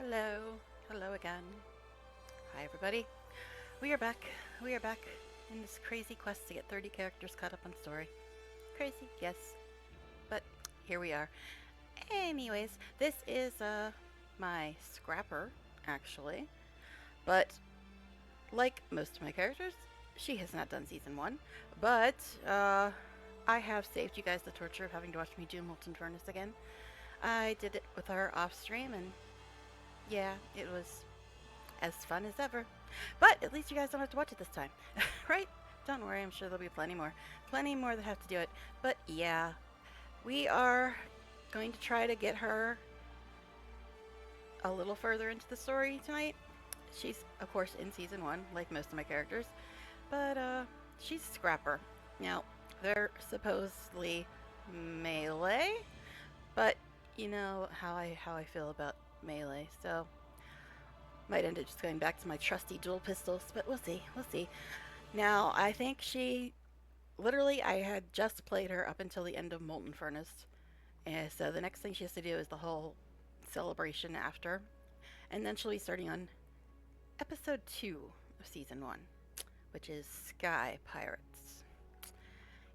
Hello. Hello again. Hi everybody. We are back. We are back in this crazy quest to get 30 characters caught up on story. Crazy, yes. But here we are. Anyways, this is my scrapper, actually. But like most of my characters, she has not done season 1. But I have saved you guys the torture of having to watch me do Molten Furnace again. I did it with her off stream and yeah, it was as fun as ever. But at least you guys don't have to watch it this time, right? Don't worry, I'm sure there'll be plenty more. Plenty more that have to do it. But yeah, we are going to try to get her a little further into the story tonight. She's, of course, in season 1, like most of my characters. But she's a scrapper. Now, they're supposedly melee, but you know how I feel about melee, so might end up just going back to my trusty dual pistols, but we'll see. We'll see. Now, I think literally, I had just played her up until the end of Molten Furnace. And so the next thing she has to do is the whole celebration after. And then she'll be starting on episode 2 of season 1, which is Sky Pirates.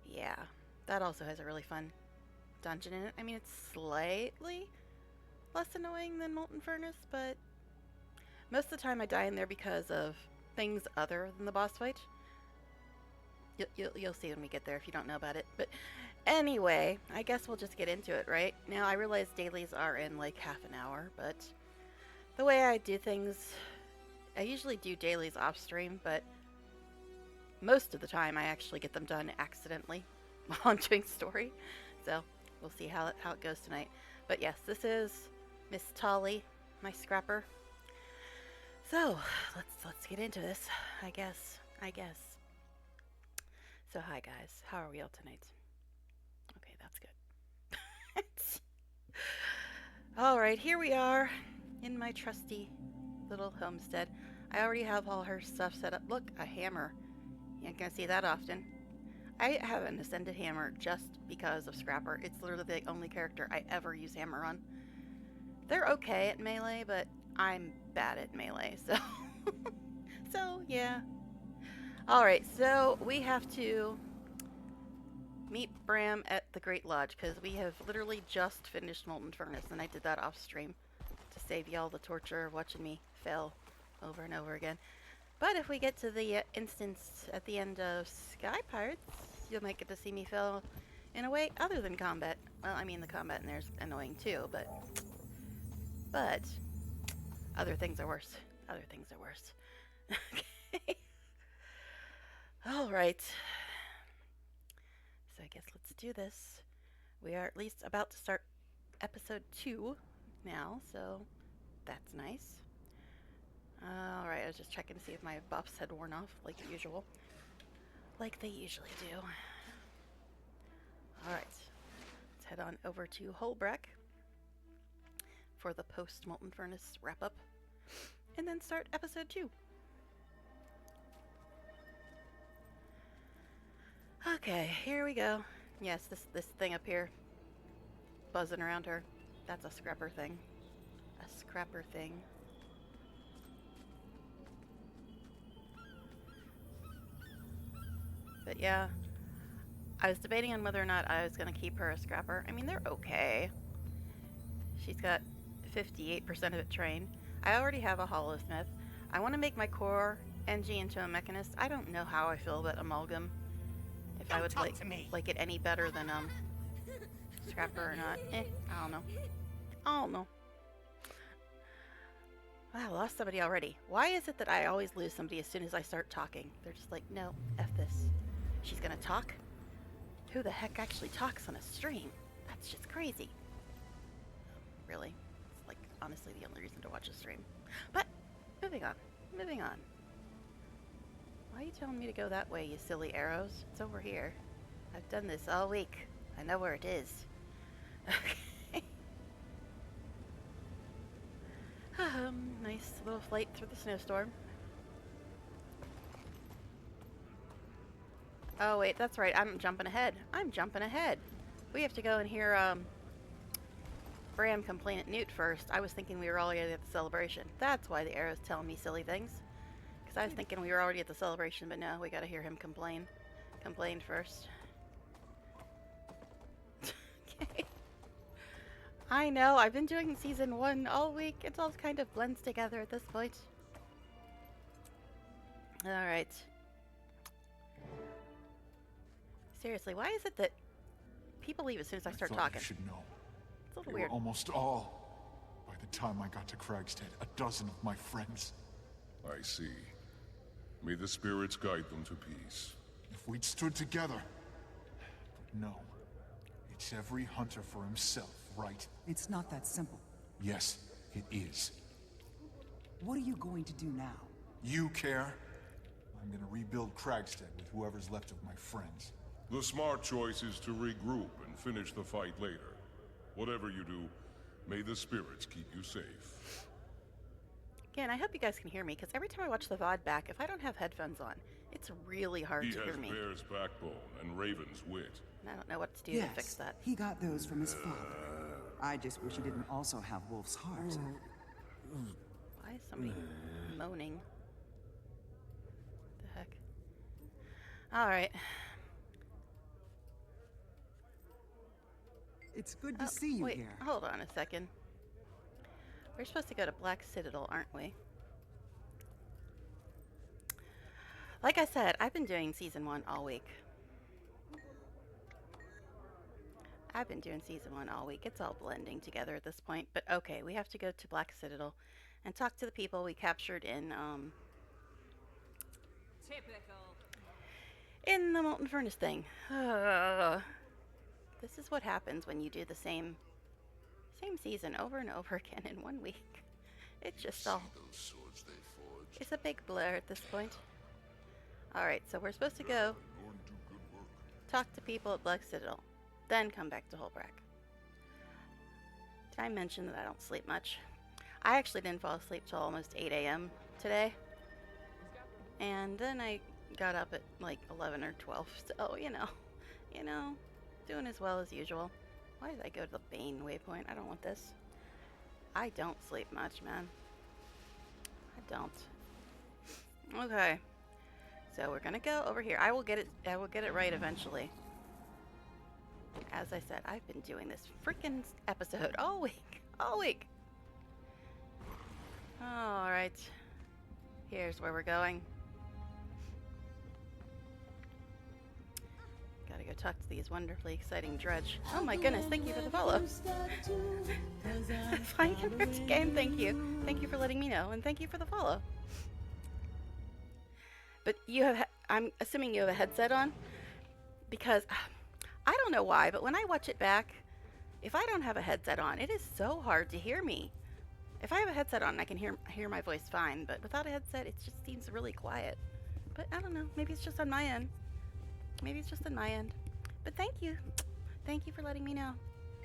Yeah, that also has a really fun dungeon in it. I mean, it's slightly less annoying than Molten Furnace, but most of the time I die in there because of things other than the boss fight. You'll see when we get there if you don't know about it. But anyway, I guess we'll just get into it, right? Now, I realize dailies are in like half an hour, but the way I do things, I usually do dailies off stream, but most of the time I actually get them done accidentally while I'm doing story. So we'll see how it goes tonight. But yes, this is Miss Tolly, my scrapper. So let's get into this. I guess. So hi guys, how are we all tonight? Okay, that's good. All right, here we are in my trusty little homestead. I already have all her stuff set up. Look, a hammer. You ain't gonna see that often. I have an ascended hammer just because of Scrapper. It's literally the only character I ever use hammer on. They're okay at melee, but I'm bad at melee, so so yeah. Alright, so we have to meet Bram at the Great Lodge, because we have literally just finished Molten Furnace, and I did that off stream to save y'all the torture of watching me fail over and over again. But if we get to the instance at the end of Sky Pirates, you might get to see me fail in a way other than combat. Well, I mean, the combat in there's annoying too, but other things are worse. Other things are worse. Okay. All right. So I guess let's do this. We are at least about to start episode 2 now, so that's nice. Alright, I was just checking to see if my buffs had worn off, like usual. Like they usually do. Alright, let's head on over to Holbreck for the post-Molten Furnace wrap-up, and then start episode 2. Okay, here we go. Yes, this thing up here, buzzing around her, that's a scrapper thing. A scrapper thing. But yeah, I was debating on whether or not I was going to keep her a scrapper. I mean, they're okay. She's got 58% of it trained. I already have a Hollowsmith. I want to make my core NG into a Mechanist. I don't know how I feel about Amalgam. If I would like it any better than Scrapper or not. I don't know. I don't know. Wow, I lost somebody already. Why is it that I always lose somebody as soon as I start talking? They're just like, no, F this. She's gonna talk? Who the heck actually talks on a stream? That's just crazy. Really? It's like, honestly, the only reason to watch a stream. But, moving on. Moving on. Why are you telling me to go that way, you silly arrows? It's over here. I've done this all week. I know where it is. Okay. Nice little flight through the snowstorm. Oh wait, that's right. I'm jumping ahead. We have to go and hear Bram complain at Newt first, I was thinking we were already at the celebration. That's why the arrow's telling me silly things. Because I was thinking we were already at the celebration, but no, we gotta hear him complain. Complain first. Okay. I know, I've been doing season 1 all week. It all kind of blends together at this point. Alright. Seriously, why is it that people leave as soon as I start talking? You should know. It's a little They weird. were almost all. By the time I got to Cragstead, a dozen of my friends. I see. May the spirits guide them to peace. If we'd stood together. But no. It's every hunter for himself, right? It's not that simple. Yes, it is. What are you going to do now? You care? I'm gonna rebuild Cragstead with whoever's left of my friends. The smart choice is to regroup and finish the fight later. Whatever you do, may the spirits keep you safe. Again, I hope you guys can hear me, because every time I watch the VOD back, if I don't have headphones on, it's really hard He to hear has me. Bear's backbone and Raven's wit. And I don't know what to do to fix that. He got those from his father. I just wish he didn't also have Wolf's heart. Why is somebody moaning? The heck? Alright. It's good to see you wait, here. hold on a second. We're supposed to go to Black Citadel, aren't we? Like I said, I've been doing season 1 all week. I've been doing season 1 all week. It's all blending together at this point. But okay, we have to go to Black Citadel and talk to the people we captured in in the Molten Furnace thing. This is what happens when you do the same season over and over again in 1 week. It's just all... It's a big blur at this point. Alright, so we're supposed to go talk to people at Black Citadel, then come back to Holbrack. Did I mention that I don't sleep much? I actually didn't fall asleep till almost 8 a.m. today. And then I got up at like 11 or 12, so, you know, doing as well as usual. Why did I go to the Bane waypoint? I don't want this. I don't sleep much, man. I don't. Okay. So we're gonna go over here. I will get it right eventually. As I said, I've been doing this freaking episode all week. All week. Alright. Here's where we're going. Gotta go talk to these wonderfully exciting dredge. Oh my goodness, thank you for the follow. Fine Convert Game, thank you. Thank you for letting me know, and thank you for the follow. But you have, I'm assuming you have a headset on? Because, I don't know why, but when I watch it back, if I don't have a headset on, it is so hard to hear me. If I have a headset on, I can hear my voice fine, but without a headset, it just seems really quiet. But I don't know, maybe it's just on my end. Maybe it's just on my end. But thank you. Thank you for letting me know.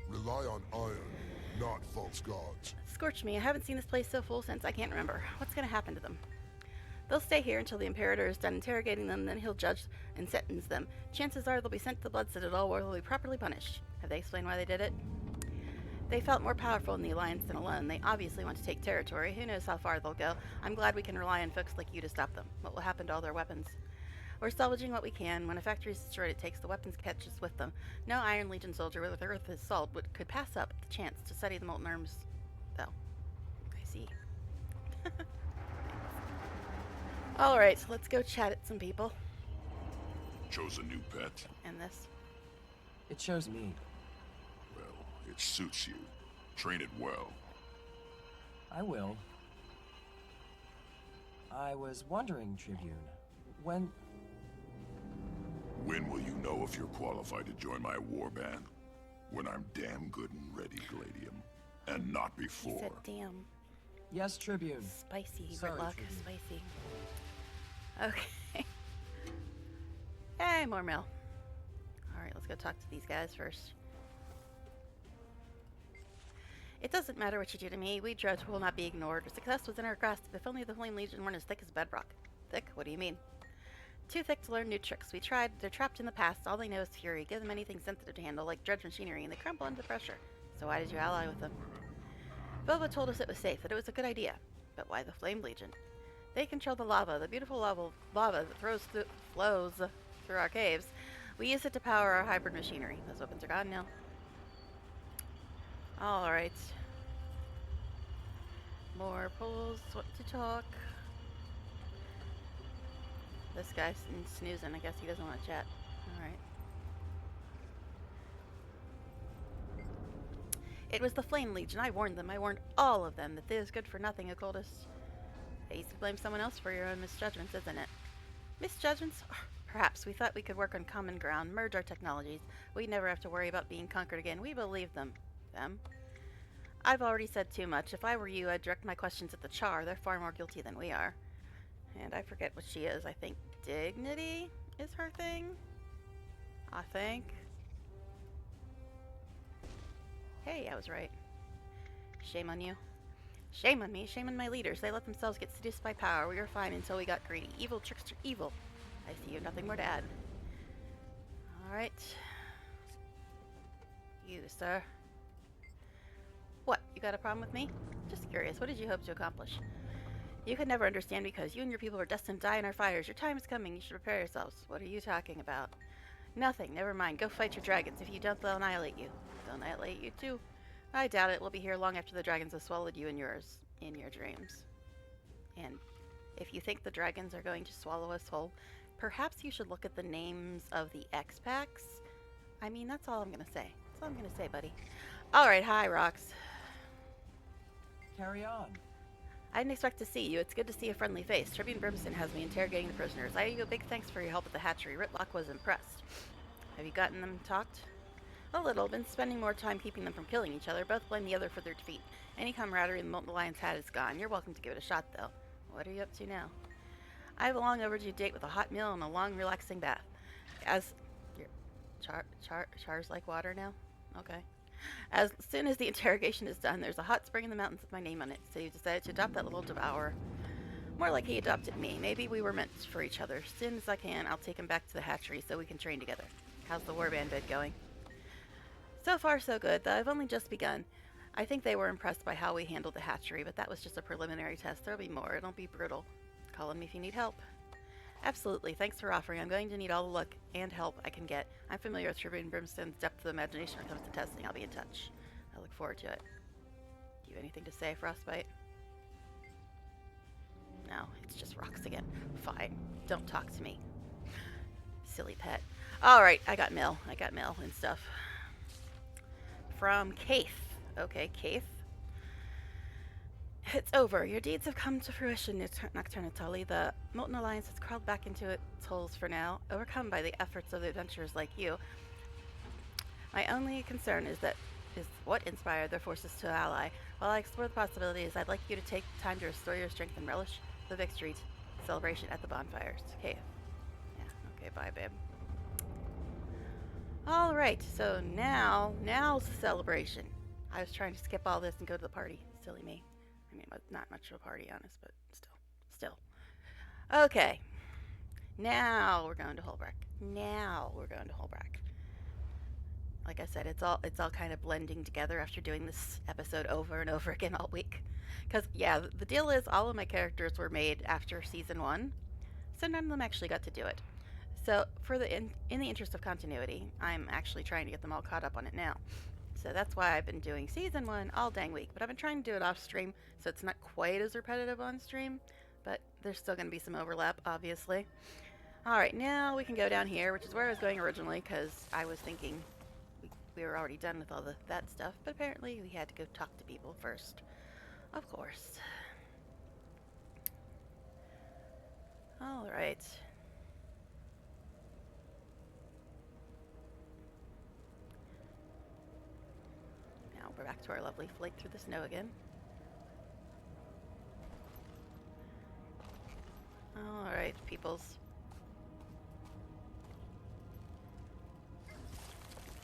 Rely on iron, not false gods. Scorch me, I haven't seen this place so full since I can't remember. What's gonna happen to them? They'll stay here until the Imperator is done interrogating them, then he'll judge and sentence them. Chances are they'll be sent to the Blood Citadel where they'll be properly punished. Have they explained why they did it? They felt more powerful in the Alliance than alone. They obviously want to take territory. Who knows how far they'll go. I'm glad we can rely on folks like you to stop them. What will happen to all their weapons? We're salvaging what we can. When a factory is destroyed, it takes the weapons catches with them. No Iron Legion soldier with Earth's salt could pass up the chance to study the molten arms, though. I see. Alright, so let's go chat at some people. Chose a new pet. And this. It shows me. Well, it suits you. Train it well. I will. I was wondering, Tribune, when When will you know if you're qualified to join my warband? When I'm damn good and ready, Gladium. And not He before. said, damn. Yes, Tribune. Spicy, Sorry, Gridlock. Tribune. Spicy. Okay. Hey, more mail. Alright, let's go talk to these guys first. It doesn't matter what you do to me. We Dredge will not be ignored. Success was in our grasp. If only the Flame Legion weren't as thick as bedrock. Thick? What do you mean? Too thick to learn new tricks. We tried. They're trapped in the past. All they know is fury. Give them anything sensitive to handle, like dredge machinery, and they crumble under pressure. So why did you ally with them? Velva told us it was safe, that it was a good idea. But why the Flame Legion? They control the lava, the beautiful lava that flows through our caves. We use it to power our hybrid machinery. Those weapons are gone now. Alright. More polls. What to talk? This guy's snoozing. I guess he doesn't want to chat. Alright. It was the Flame Legion. I warned them. I warned all of them that this is good for nothing, occultists. Easy to blame someone else for your own misjudgments, isn't it? Misjudgments? Perhaps. We thought we could work on common ground, merge our technologies. We'd never have to worry about being conquered again. We believed them. Them? I've already said too much. If I were you, I'd direct my questions at the Char. They're far more guilty than we are. And I forget what she is. I think dignity is her thing? I think. Hey, I was right. Shame on you. Shame on me. Shame on my leaders. They let themselves get seduced by power. We were fine until we got greedy. Evil, trickster, evil. I see you. Nothing more to add. Alright. You, sir. What? You got a problem with me? Just curious. What did you hope to accomplish? You could never understand because you and your people are destined to die in our fires. Your time is coming. You should prepare yourselves. What are you talking about? Nothing. Never mind. Go fight your dragons. If you don't, they'll annihilate you. They'll annihilate you too. I doubt it. We'll be here long after the dragons have swallowed you and yours in your dreams. And if you think the dragons are going to swallow us whole, perhaps you should look at the names of the X-Packs. I mean, that's all I'm going to say. That's all I'm going to say, buddy. Alright, hi, Rox. Carry on. I didn't expect to see you. It's good to see a friendly face. Tribune Brimston has me interrogating the prisoners. I owe you a big thanks for your help at the hatchery. Ritlock was impressed. Have you gotten them talked? A little. Been spending more time keeping them from killing each other. Both blame the other for their defeat. Any camaraderie the Molten Alliance had is gone. You're welcome to give it a shot, though. What are you up to now? I have a long overdue date with a hot meal and a long, relaxing bath. As... Char's like water now? Okay. As soon as the interrogation is done, there's a hot spring in the mountains with my name on it, so you decided to adopt that little devourer. More like he adopted me. Maybe we were meant for each other. As soon as I can, I'll take him back to the hatchery so we can train together. How's the warband bid going? So far, so good, though I've only just begun. I think they were impressed by how we handled the hatchery, but that was just a preliminary test. There'll be more. It'll be brutal. Call on me if you need help. Absolutely. Thanks for offering. I'm going to need all the luck and help I can get. I'm familiar with Tribune Brimstone's depth of imagination when it comes to testing. I'll be in touch. I look forward to it. Do you have anything to say, Frostbite? No, it's just rocks again. Fine. Don't talk to me. Silly pet. Alright, I got mail. I got mail and stuff. From Kaith. Okay, Kaith. It's over. Your deeds have come to fruition, Nocturna Tully. The Molten Alliance has crawled back into its holes for now, overcome by the efforts of the adventurers like you. My only concern is what inspired their forces to ally. While I explore the possibilities, I'd like you to take time to restore your strength and relish the victory celebration at the bonfires. Kaith. Yeah, okay, bye, babe. Alright, so now's the celebration. I was trying to skip all this and go to the party. Silly me. I mean, not much of a party, honest, but still. Okay. Now we're going to Holbrook. Like I said, it's all kind of blending together after doing this episode over and over again all week. Because, yeah, the deal is all of my characters were made after Season 1, so none of them actually got to do it. So, in the interest of continuity, I'm actually trying to get them all caught up on it now. So that's why I've been doing Season 1 all dang week. But I've been trying to do it off stream, so it's not quite as repetitive on stream. But there's still going to be some overlap, obviously. Alright, now we can go down here, which is where I was going originally, because I was thinking we were already done with all that stuff. But apparently we had to go talk to people first. Of course. Alright. We're back to our lovely flight through the snow again. Alright, peoples.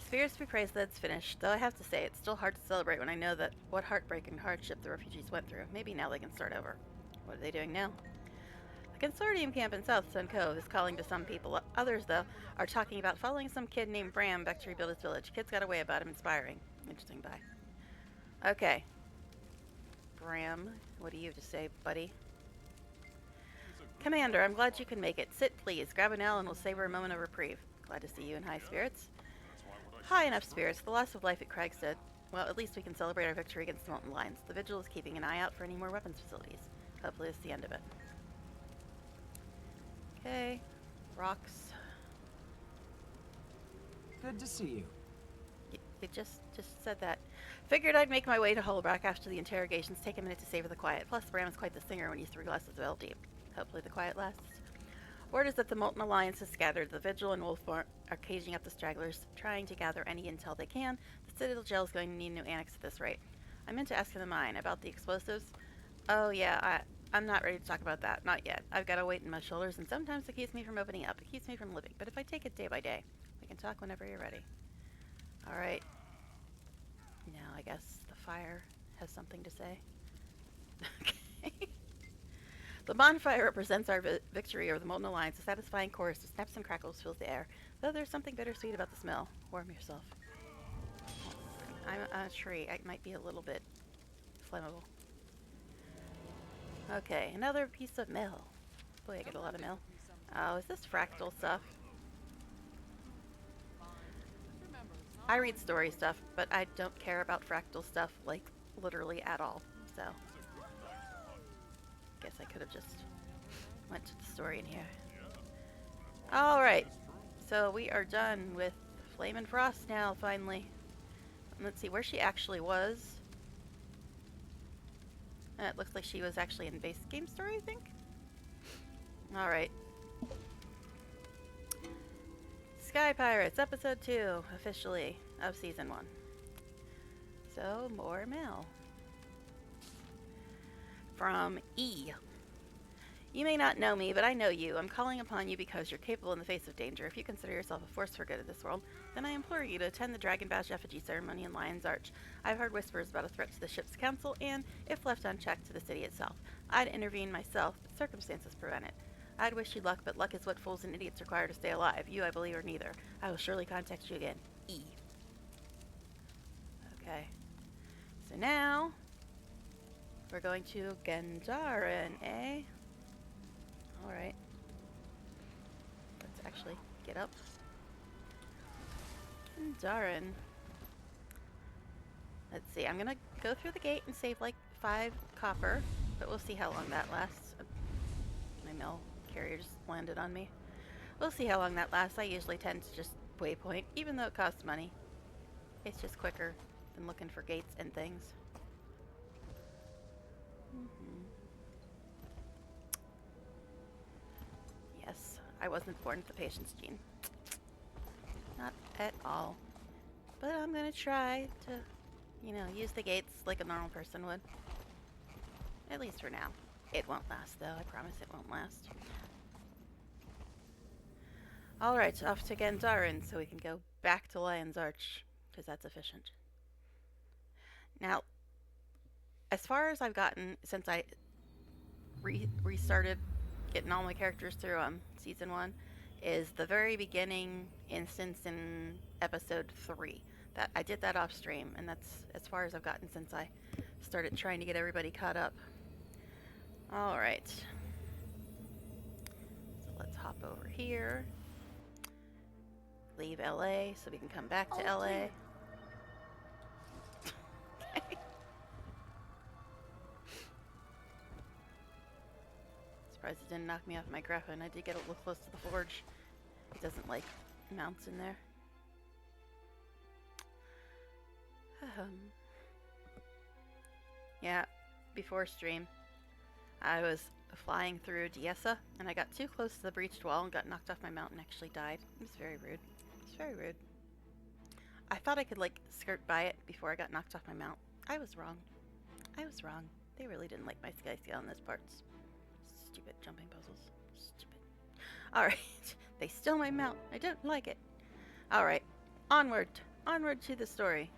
Spheres to be praised that it's finished, though I have to say, it's still hard to celebrate when I know that what heartbreak and hardship the refugees went through. Maybe now they can start over. What are they doing now? The consortium camp in South Sun Cove is calling to some people. Others, though, are talking about following some kid named Bram back to rebuild his village. Kid's got a way about him inspiring. Interesting, bye. Okay. Bram, what do you have to say, buddy? Commander, I'm glad you can make it. Sit, please. Grab an ale and we'll savor a moment of reprieve. Glad to see you in high spirits. High enough spirits. The loss of life at Craigstead. Well, at least we can celebrate our victory against the Mountain Lions. The Vigil is keeping an eye out for any more weapons facilities. Hopefully it's the end of it. Okay. Rocks. Good to see you. It just said that. Figured I'd make my way to Hollowbrack after the interrogations. Take a minute to savor the quiet. Plus, Bram is quite the singer when he's 3 glasses of ale deep. Hopefully the quiet lasts. Word is that the Molten Alliance has scattered. The Vigil and Wolfmore are caging up the stragglers, trying to gather any intel they can. The Citadel Jail is going to need a new annex at this rate. I meant to ask in the mine about the explosives. Oh yeah, I'm not ready to talk about that. Not yet. I've got a weight in my shoulders, and sometimes it keeps me from opening up. It keeps me from living. But if I take it day by day, we can talk whenever you're ready. Alright. Now I guess the fire has something to say. Okay. The bonfire represents our victory over the Molten Alliance. A satisfying chorus of snaps and crackles fills the air. Though there's something bittersweet about the smell. Warm yourself. I'm on a tree. It might be a little bit flammable. Okay, another piece of mail. Boy, I get a lot of mail. Oh, is this fractal stuff? I read story stuff, but I don't care about fractal stuff, like, literally at all. So, guess I could have just went to the story in here. Alright, so we are done with Flame and Frost now, finally. Let's see where she actually was. It looks like she was actually in base game story, I think. Alright. Sky Pirates, episode 2, officially, of season 1. So, more mail. From E. You may not know me, but I know you. I'm calling upon you because you're capable in the face of danger. If you consider yourself a force for good in this world, then I implore you to attend the Dragon Badge effigy ceremony in Lion's Arch. I've heard whispers about a threat to the ship's council and, if left unchecked, to the city itself. I'd intervene myself, but circumstances prevent it. I'd wish you luck, but luck is what fools and idiots require to stay alive. You, I believe, are neither. I will surely contact you again. E. Okay. So now, we're going to Gandaren, eh? Alright. Let's actually get up. Gandaren. Let's see, I'm gonna go through the gate and save like 5 copper, but we'll see how long that lasts. My mail carrier just landed on me. We'll see how long that lasts. I usually tend to just waypoint, even though it costs money. It's just quicker than looking for gates and things. Yes, I wasn't born with the patience gene. Not at all. But I'm gonna try to, you know, use the gates like a normal person would. At least for now. It won't last, though. I promise it won't last. Alright, off to Gandaren so we can go back to Lion's Arch, because that's efficient. Now, as far as I've gotten since I restarted getting all my characters through season 1, is the very beginning instance in episode 3. That I did that off stream, and that's as far as I've gotten since I started trying to get everybody caught up. Alright. So let's hop over here. Leave LA so we can come back to LA. Okay. Surprised it didn't knock me off my grappling. I did get a little close to the forge. It doesn't like mounts in there. Yeah, before stream, I was flying through Diessa, and I got too close to the breached wall and got knocked off my mount and actually died. It was very rude. It was very rude. I thought I could, like, skirt by it before I got knocked off my mount. I was wrong. I was wrong. They really didn't like my sky scale in those parts. Stupid jumping puzzles. Stupid. Alright. They stole my mount. I don't like it. Alright. Onward. Onward to the story.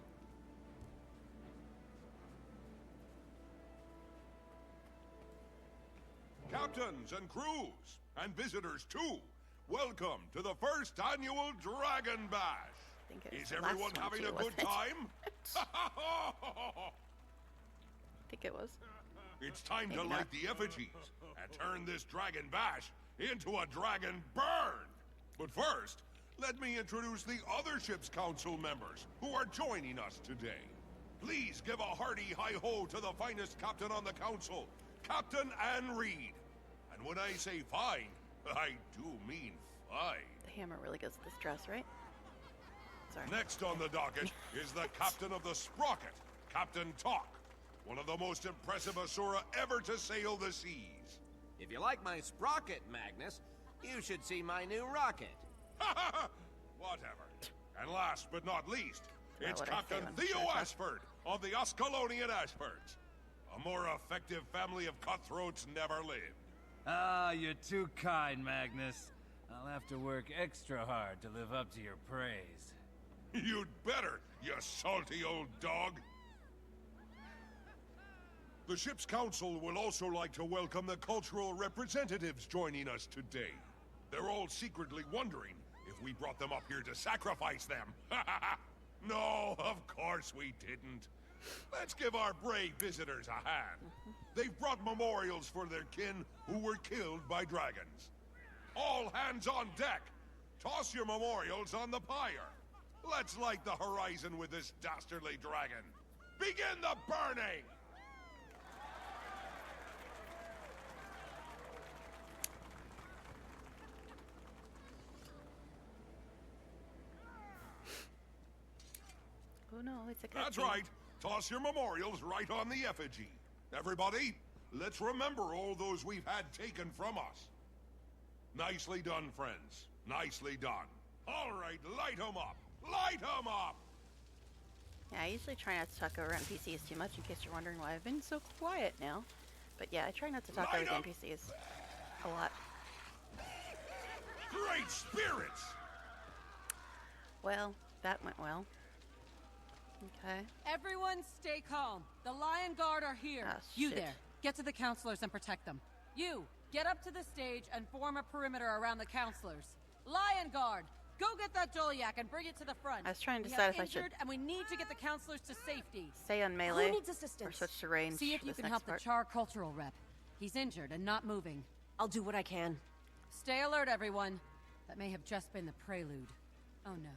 Captains and crews, and visitors too, welcome to the first annual Dragon Bash. Is everyone having a good time? think it was. It's time to Maybe light not. the effigies and turn this dragon bash into a dragon burn. But first, let me introduce the other ship's council members who are joining us today. Please give a hearty hi-ho to the finest captain on the council, Captain Anne Reed. And when I say fine, I do mean fine. The hammer really goes with this dress, right? Sorry. Next on the docket is the captain of the Sprocket, Captain Talk, one of the most impressive Asura ever to sail the seas. If you like my sprocket, Magnus, you should see my new rocket. Whatever. And last but not least, Not it's what I say Captain when Theo shows up. Ashford of the Ascalonian Ashfords. A more effective family of cutthroats never lived. Ah, you're too kind, Magnus. I'll have to work extra hard to live up to your praise. You'd better, you salty old dog. The ship's council will also like to welcome the cultural representatives joining us today. They're all secretly wondering if we brought them up here to sacrifice them. No, of course we didn't. Let's give our brave visitors a hand. They've brought memorials for their kin who were killed by dragons. All hands on deck! Toss your memorials on the pyre. Let's light the horizon with this dastardly dragon. Begin the burning! Oh no, it's a That's cutscene. right. Toss your memorials right on the effigy. Everybody, let's remember all those we've had taken from us. Nicely done, friends. Nicely done. All right, light 'em up. Light 'em up! Yeah, I usually try not to talk over NPCs too much in case you're wondering why I've been so quiet now. But yeah, I try not to talk Light over the up! NPCs a lot. Great spirits! Well, that went well. Okay. Everyone stay calm. The Lion Guard are here. Ah, You shit. there. Get to the counselors and protect them. You, get up to the stage and form a perimeter around the counselors. Lion Guard, go get that Doliak and bring it to the front. I was trying to We decide have if I should injured and we need to get the counselors to safety. stay on melee Who needs or assistance? switch to range. See if for you this can next help part. the Char cultural rep. He's injured and not moving. I'll do what I can. Stay alert, everyone. That may have just been the prelude. Oh no.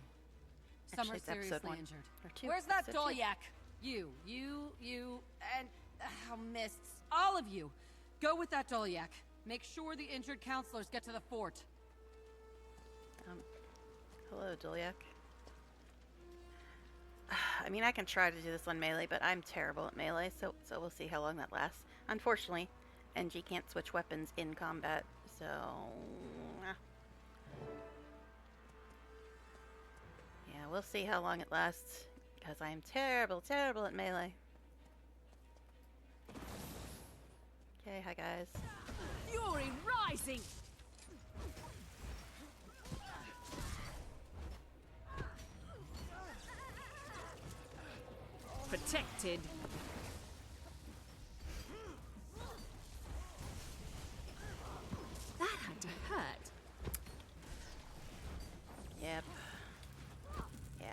Some Actually, are it's episode seriously 1. injured. Or 2. Where's that Episode 2. Doliak? You, and Mists. All of you. Go with that Doliak. Make sure the injured counselors get to the fort. Hello, Doliak. I mean, I can try to do this on melee, but I'm terrible at melee, so we'll see how long that lasts. Unfortunately, NG can't switch weapons in combat, so... Yeah, we'll see how long it lasts, because I am terrible at melee. Okay, hi guys. Fury rising! Protected. That had to hurt. Yep. Yeah.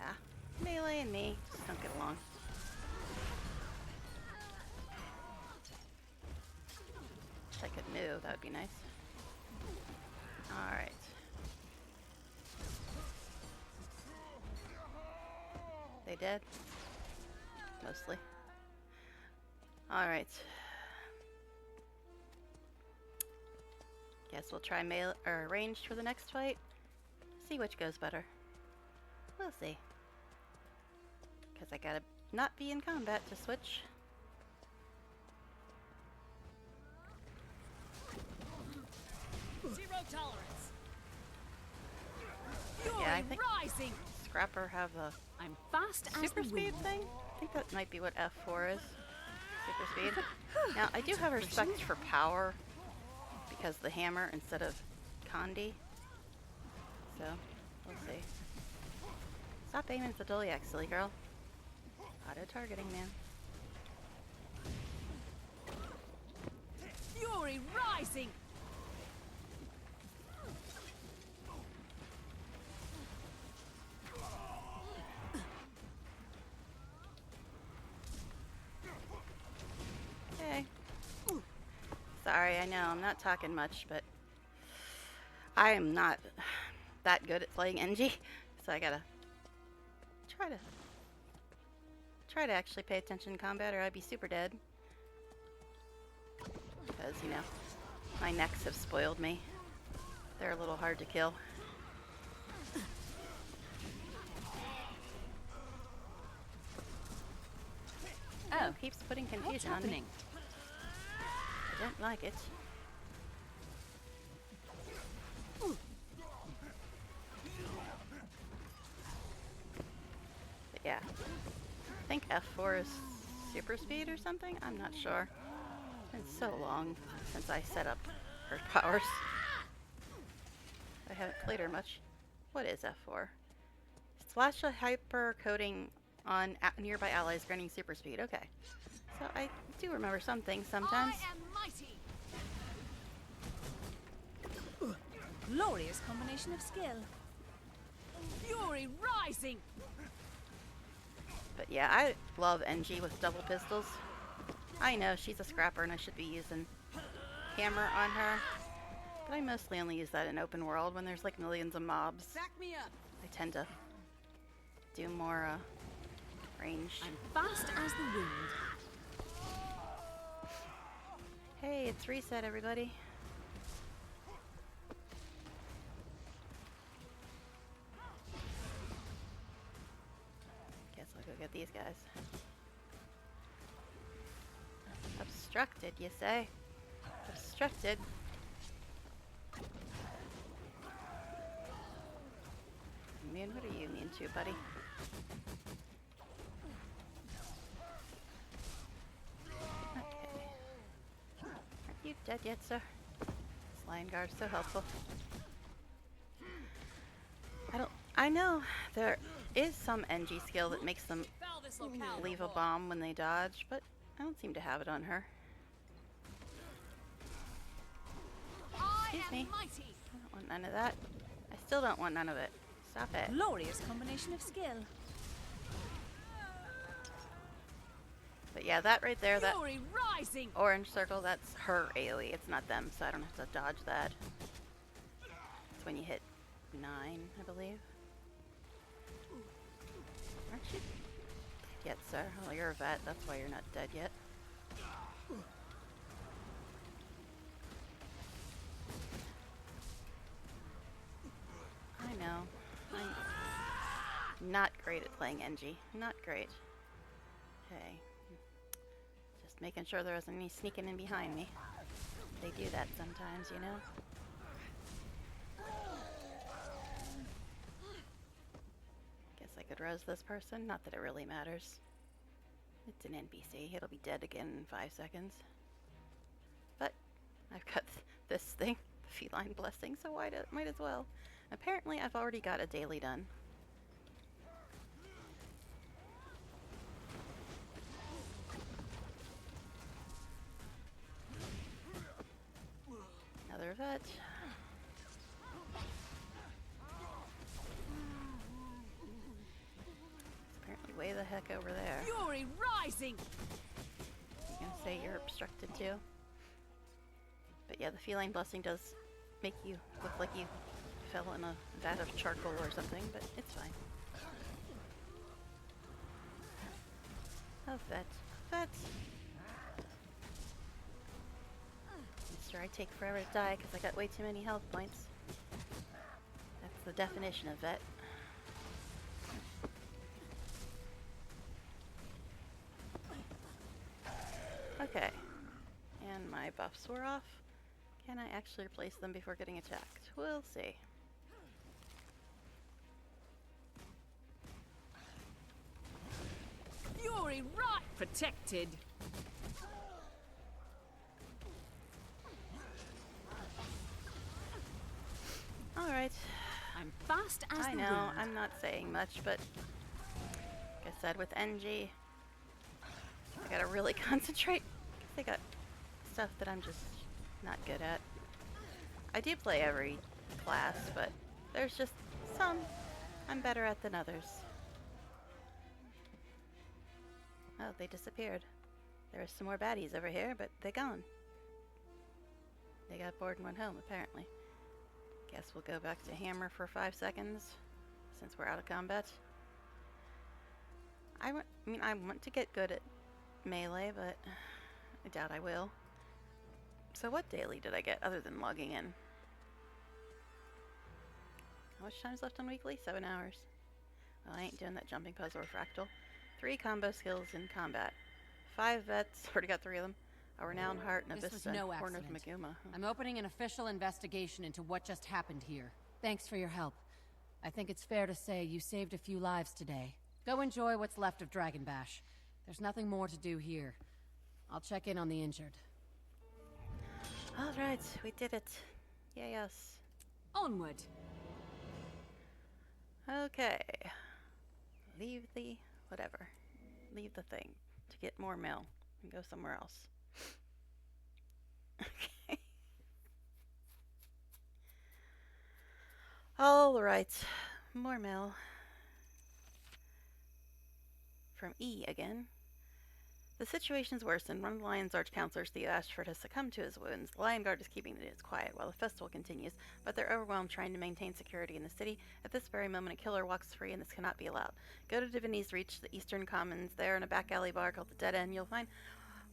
Melee and me just don't get along. If I could move, that would be nice. Alright. They dead? Mostly. Alright. Guess we'll try melee or ranged for the next fight. See which goes better. We'll see. Because I gotta not be in combat to switch. Zero tolerance. Yeah, I think Rising. Scrapper have a I'm fast as super the speed wind. thing? I think that might be what F4 is. Super speed. Now, I do have respect for power because the hammer instead of Condi. So, we'll see. Stop aiming at the Doliak, silly girl. Auto-targeting, man. Fury rising. sorry, I know, I'm not talking much, but I am not that good at playing NG, so I gotta try to actually pay attention in combat, or I'd be super dead. Because, you know, my necks have spoiled me. They're a little hard to kill. Oh, keeps putting confusion on me. I don't like it. But yeah, I think F4 is super speed or something? I'm not sure. It's been so long since I set up her powers. I haven't played her much. What is F4? Slash a hyper coating on nearby allies granting super speed. Okay. So I do remember some things sometimes. I am mighty. Glorious combination of skill. Fury rising. But yeah, I love NG with double pistols. I know she's a scrapper and I should be using hammer on her. But I mostly only use that in open world when there's like millions of mobs. Back me up. I tend to do more range. I'm fast as the wind. Hey, it's reset, everybody. Guess I'll go get these guys. Obstructed, you say? Obstructed. Immune? What are you immune to, buddy? Okay. Aren't you dead yet, sir? This lion guard so helpful. I know there is some NG skill that makes them leave a bomb when they dodge, but I don't seem to have it on her. Excuse me. I don't want none of that. I still don't want none of it. Stop it. Glorious combination of skill. But yeah, that right there, that Fury rising. orange circle, that's her AoE. It's not them, so I don't have to dodge that. It's when you hit 9, I believe. Aren't you dead yet, sir? Oh, you're a vet. That's why you're not dead yet. I know. I'm not great at playing NG. Not great. Okay. Just making sure there isn't any sneaking in behind me. They do that sometimes, you know? Guess I could res this person. Not that it really matters. It's an NPC. It'll be dead again in 5 seconds. But I've got this thing, the feline blessing, so might as well. Apparently, I've already got a daily done. Another vet. It's apparently way the heck over there. Fury rising. You gonna say you're obstructed too? But yeah, the feline blessing does make you look like you fell in a vat of charcoal or something, but it's fine. A vet. A vet. Mister, I take forever to die because I got way too many health points. That's the definition of vet. Okay. And my buffs were off. Can I actually replace them before getting attacked? We'll see. Fury right. Protected. Alright. I'm fast as I the know, wind. I'm not saying much, but like I said, with NG, I gotta really concentrate. They got stuff that I'm just not good at. I do play every class, but there's just some I'm better at than others. Oh, they disappeared. There's some more baddies over here, but they're gone. got bored and went home, apparently. Guess we'll go back to hammer for 5 seconds, since we're out of combat. I want to get good at melee, but I doubt I will. So what daily did I get, other than logging in? How much time's left on weekly? 7 hours. Well, I ain't doing that jumping puzzle or fractal. 3 combo skills in combat. 5 vets, already got 3 of them. A renowned heart and a This was vista, no horn of accident. Maguma. I'm opening an official investigation into what just happened here. Thanks for your help. I think it's fair to say you saved a few lives today. Go enjoy what's left of Dragon Bash. There's nothing more to do here. I'll check in on the injured. Alright, we did it. Yay us. Onward. Okay. Leave the... whatever. Leave the thing to get more mail and go somewhere else. Okay. Alright. More mail. From E again. The situation's worsened. One of the Lion's Arch counselors, Theo Ashford, has succumbed to his wounds. The Lion Guard is keeping the news quiet while the festival continues, but they're overwhelmed trying to maintain security in the city. At this very moment, a killer walks free, and this cannot be allowed. Go to Divinity's Reach, the Eastern Commons. There, in a back alley bar called the Dead End, you'll find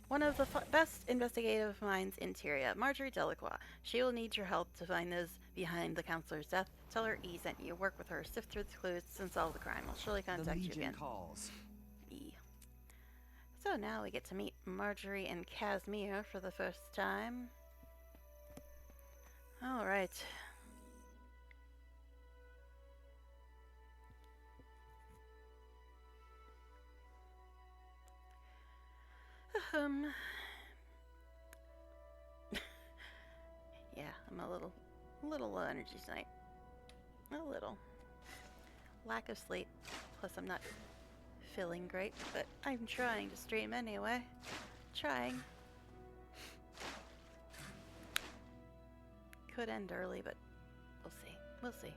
one of the best investigative minds in Tyria, Marjorie Delacroix. She will need your help to find those behind the counselor's death. Tell her E sent you. Work with her. Sift through the clues and solve the crime. I'll surely The contact you Legion again. calls. E. So now we get to meet Marjorie and Casimir for the first time. Alright. Yeah, I'm a little low energy tonight. A little. Lack of sleep. Plus I'm not feeling great, but I'm trying to stream anyway. Trying. Could end early, but we'll see. We'll see.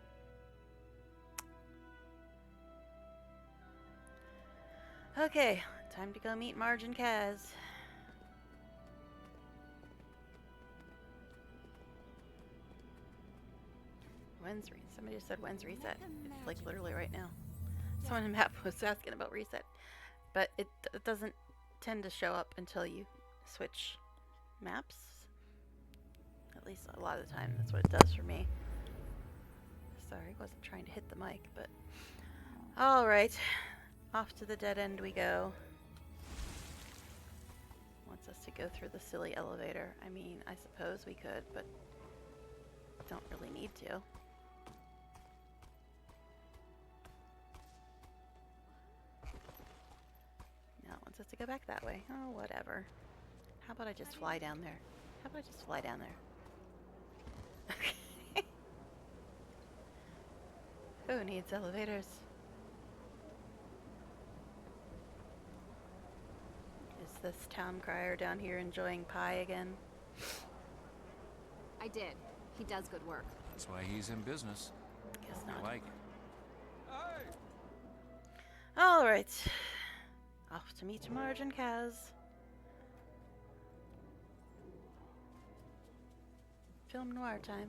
Okay, time to go meet Marge and Kaz. When's somebody just said when's reset? It's like literally right now. Someone in map was asking about reset, but it doesn't tend to show up until you switch maps. At least a lot of the time, that's what it does for me. Sorry, wasn't trying to hit the mic, but all right, off to the dead end we go. Wants us to go through the silly elevator. I mean, I suppose we could, but don't really need to. Now it wants us to go back that way. Oh, whatever. How about I just fly down there? How about I just fly down there? Okay. Who needs elevators? Is this town crier down here enjoying pie again? I did. He does good work. That's why he's in business. Guess I not. like it. Alright. Off to meet Marge and Kaz. Film noir time.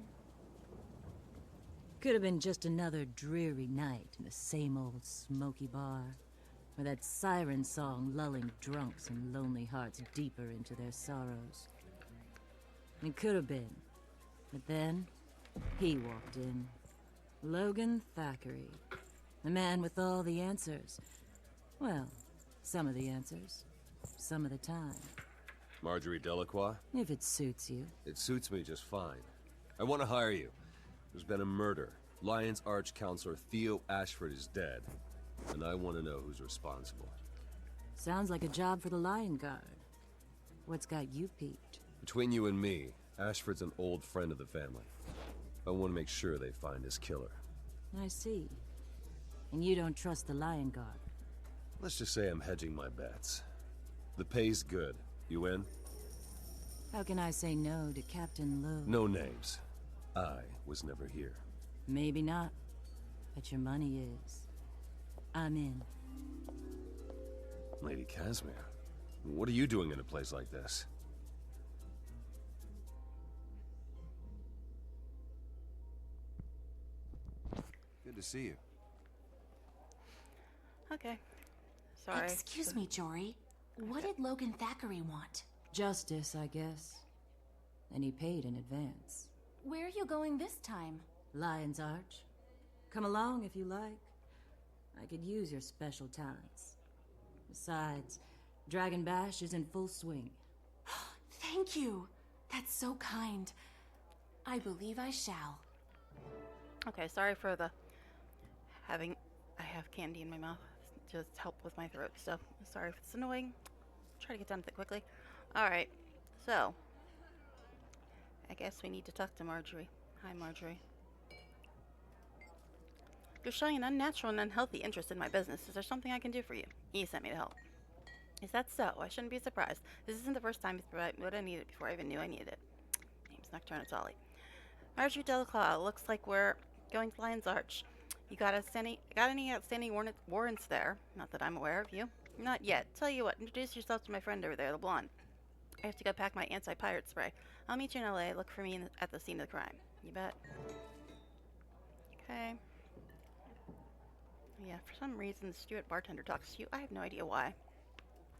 Could have been just another dreary night in the same old smoky bar, with that siren song lulling drunks and lonely hearts deeper into their sorrows. It could have been, but then he walked in. Logan Thackeray, the man with all the answers. Well, some of the answers, some of the time. Marjorie Delacroix? If it suits you. It suits me just fine. I want to hire you. There's been a murder. Lion's Arch Counselor Theo Ashford is dead. And I want to know who's responsible. Sounds like a job for the Lion Guard. What's got you peaked? Between you and me, Ashford's an old friend of the family. I want to make sure they find his killer. I see. And you don't trust the Lion Guard? Let's just say I'm hedging my bets. The pay's good. You in? How can I say no to Captain Lowe? No names. I was never here. Maybe not, but your money is. I'm in. Lady Casimir, what are you doing in a place like this? to see you. Okay. Sorry. Excuse me, Jory. What did Logan Thackeray want? Justice, I guess. And he paid in advance. Where are you going this time? Lion's Arch. Come along if you like. I could use your special talents. Besides, Dragon Bash is in full swing. Thank you. That's so kind. I believe I shall. Okay, sorry for the I have candy in my mouth. Just help with my throat, so sorry if it's annoying. Try to get done with it quickly. Alright, so I guess we need to talk to Marjorie. Hi, Marjorie. You're showing an unnatural and unhealthy interest in my business. Is there something I can do for you? He sent me to help. Is that so? I shouldn't be surprised. This isn't the first time he's provided what I needed before I even knew I needed it. Name's Nocturne Atali. Marjorie Delaclaw, looks like we're going to Lion's Arch. You got any outstanding warrants there? Not that I'm aware of you. Not yet. Tell you what, introduce yourself to my friend over there, the blonde. I have to go pack my anti-pirate spray. I'll meet you in LA. Look for me at the scene of the crime. You bet. Okay. Yeah, for some reason the Stuart bartender talks to you. I have no idea why.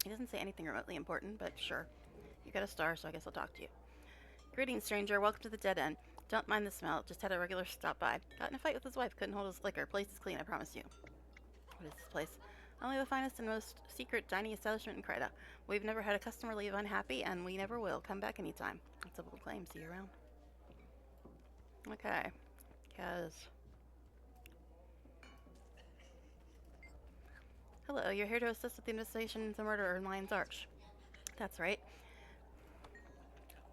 He doesn't say anything remotely important, but sure. You got a star, so I guess I'll talk to you. Greetings, stranger. Welcome to the Dead End. Don't mind the smell. Just had a regular stop by. Got in a fight with his wife. Couldn't hold his liquor. Place is clean, I promise you. What is this place? Only the finest and most secret dining establishment in Kryta. We've never had a customer leave unhappy, and we never will. Come back anytime. That's a bold claim. See you around. Okay. Kaz. Hello, you're here to assist with the investigation into the murder in Lion's Arch. That's right.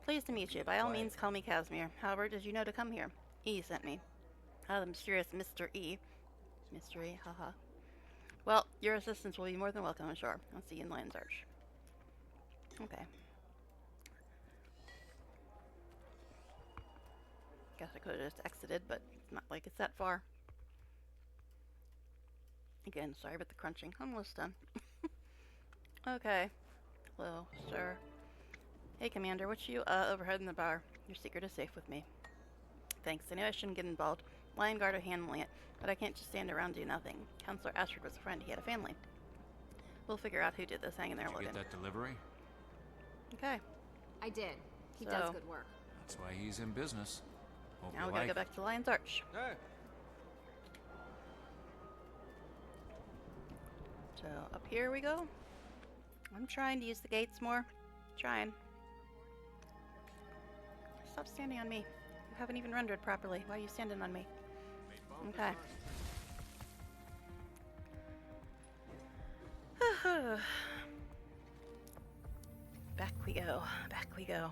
Pleased to meet you. By all means, call me Casimir. However, did you know to come here? E sent me. Ah, the mysterious Mr. E. Mystery, haha. Well, your assistance will be more than welcome, I'm sure. I'll see you in Lion's Arch. Okay. Guess I could have just exited, but it's not like it's that far. Again, sorry about the crunching. Almost done. Okay. Hello, sir. Hey, Commander, what's you overheard in the bar? Your secret is safe with me. Thanks. I knew I shouldn't get involved. Lion Guard are handling it, but I can't just stand around and do nothing. Counselor Ashford was a friend. He had a family. We'll figure out who did this. Hang in there, Did you Logan. get that delivery? Okay. I did. He So- does good work. That's why he's in business. Hope Now you we gotta like go back to Lion's Arch. Hey. So up here we go. I'm trying to use the gates more. Trying. Stop standing on me. You haven't even rendered properly. Why are you standing on me? Okay. Back we go. Back we go.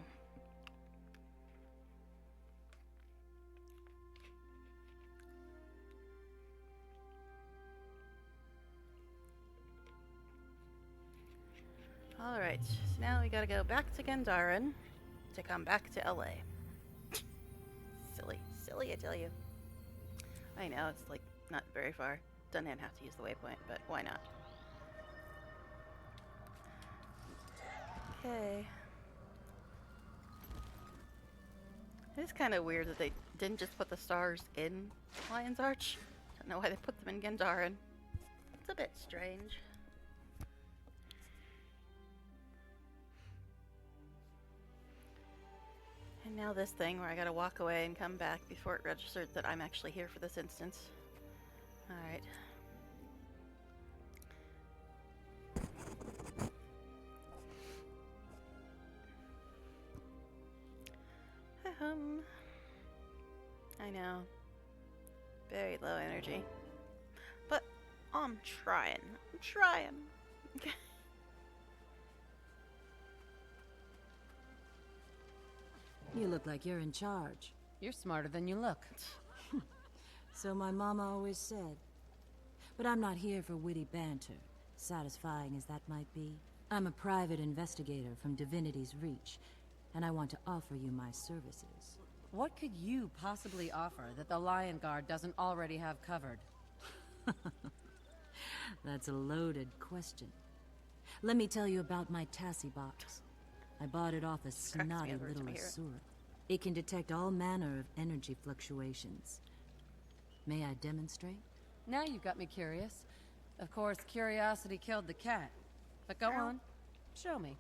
Alright, so now we gotta go back to Gandharan to come back to LA. Silly, I tell you. I know, it's like not very far. Doesn't even have to use the waypoint, but why not? Okay. It's kind of weird that they didn't just put the stars in Lion's Arch. Don't know why they put them in Gandharan. It's a bit strange. And now this thing where I gotta walk away and come back before it registered that I'm actually here for this instance. Alright. I know. Very low energy. But I'm trying. I'm trying. Okay. You look like you're in charge. You're smarter than you look. So my mama always said. But I'm not here for witty banter, satisfying as that might be. I'm a private investigator from Divinity's Reach, and I want to offer you my services. What could you possibly offer that the Lion Guard doesn't already have covered? That's a loaded question. Let me tell you about my Tassie box. I bought it off a snotty little Asura. It can detect all manner of energy fluctuations. May I demonstrate? Now you've got me curious. Of course, curiosity killed the cat. But go on. Show me.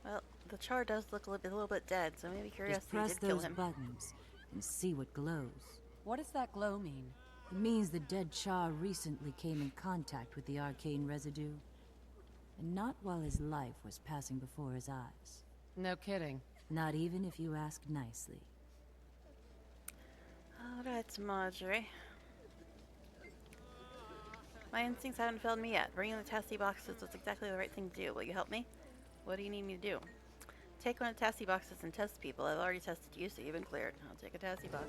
Well, the char does look a little bit dead, so maybe Just curiosity press did kill those him. buttons and see what glows. What does that glow mean? It means the dead char recently came in contact with the arcane residue. And not while his life was passing before his eyes. No kidding. Not even if you ask nicely. Alright, Marjorie. My instincts haven't failed me yet. Bringing the testy boxes was exactly the right thing to do. Will you help me? What do you need me to do? Take one of the testy boxes and test people. I've already tested you, so you've been cleared. I'll take a testy box.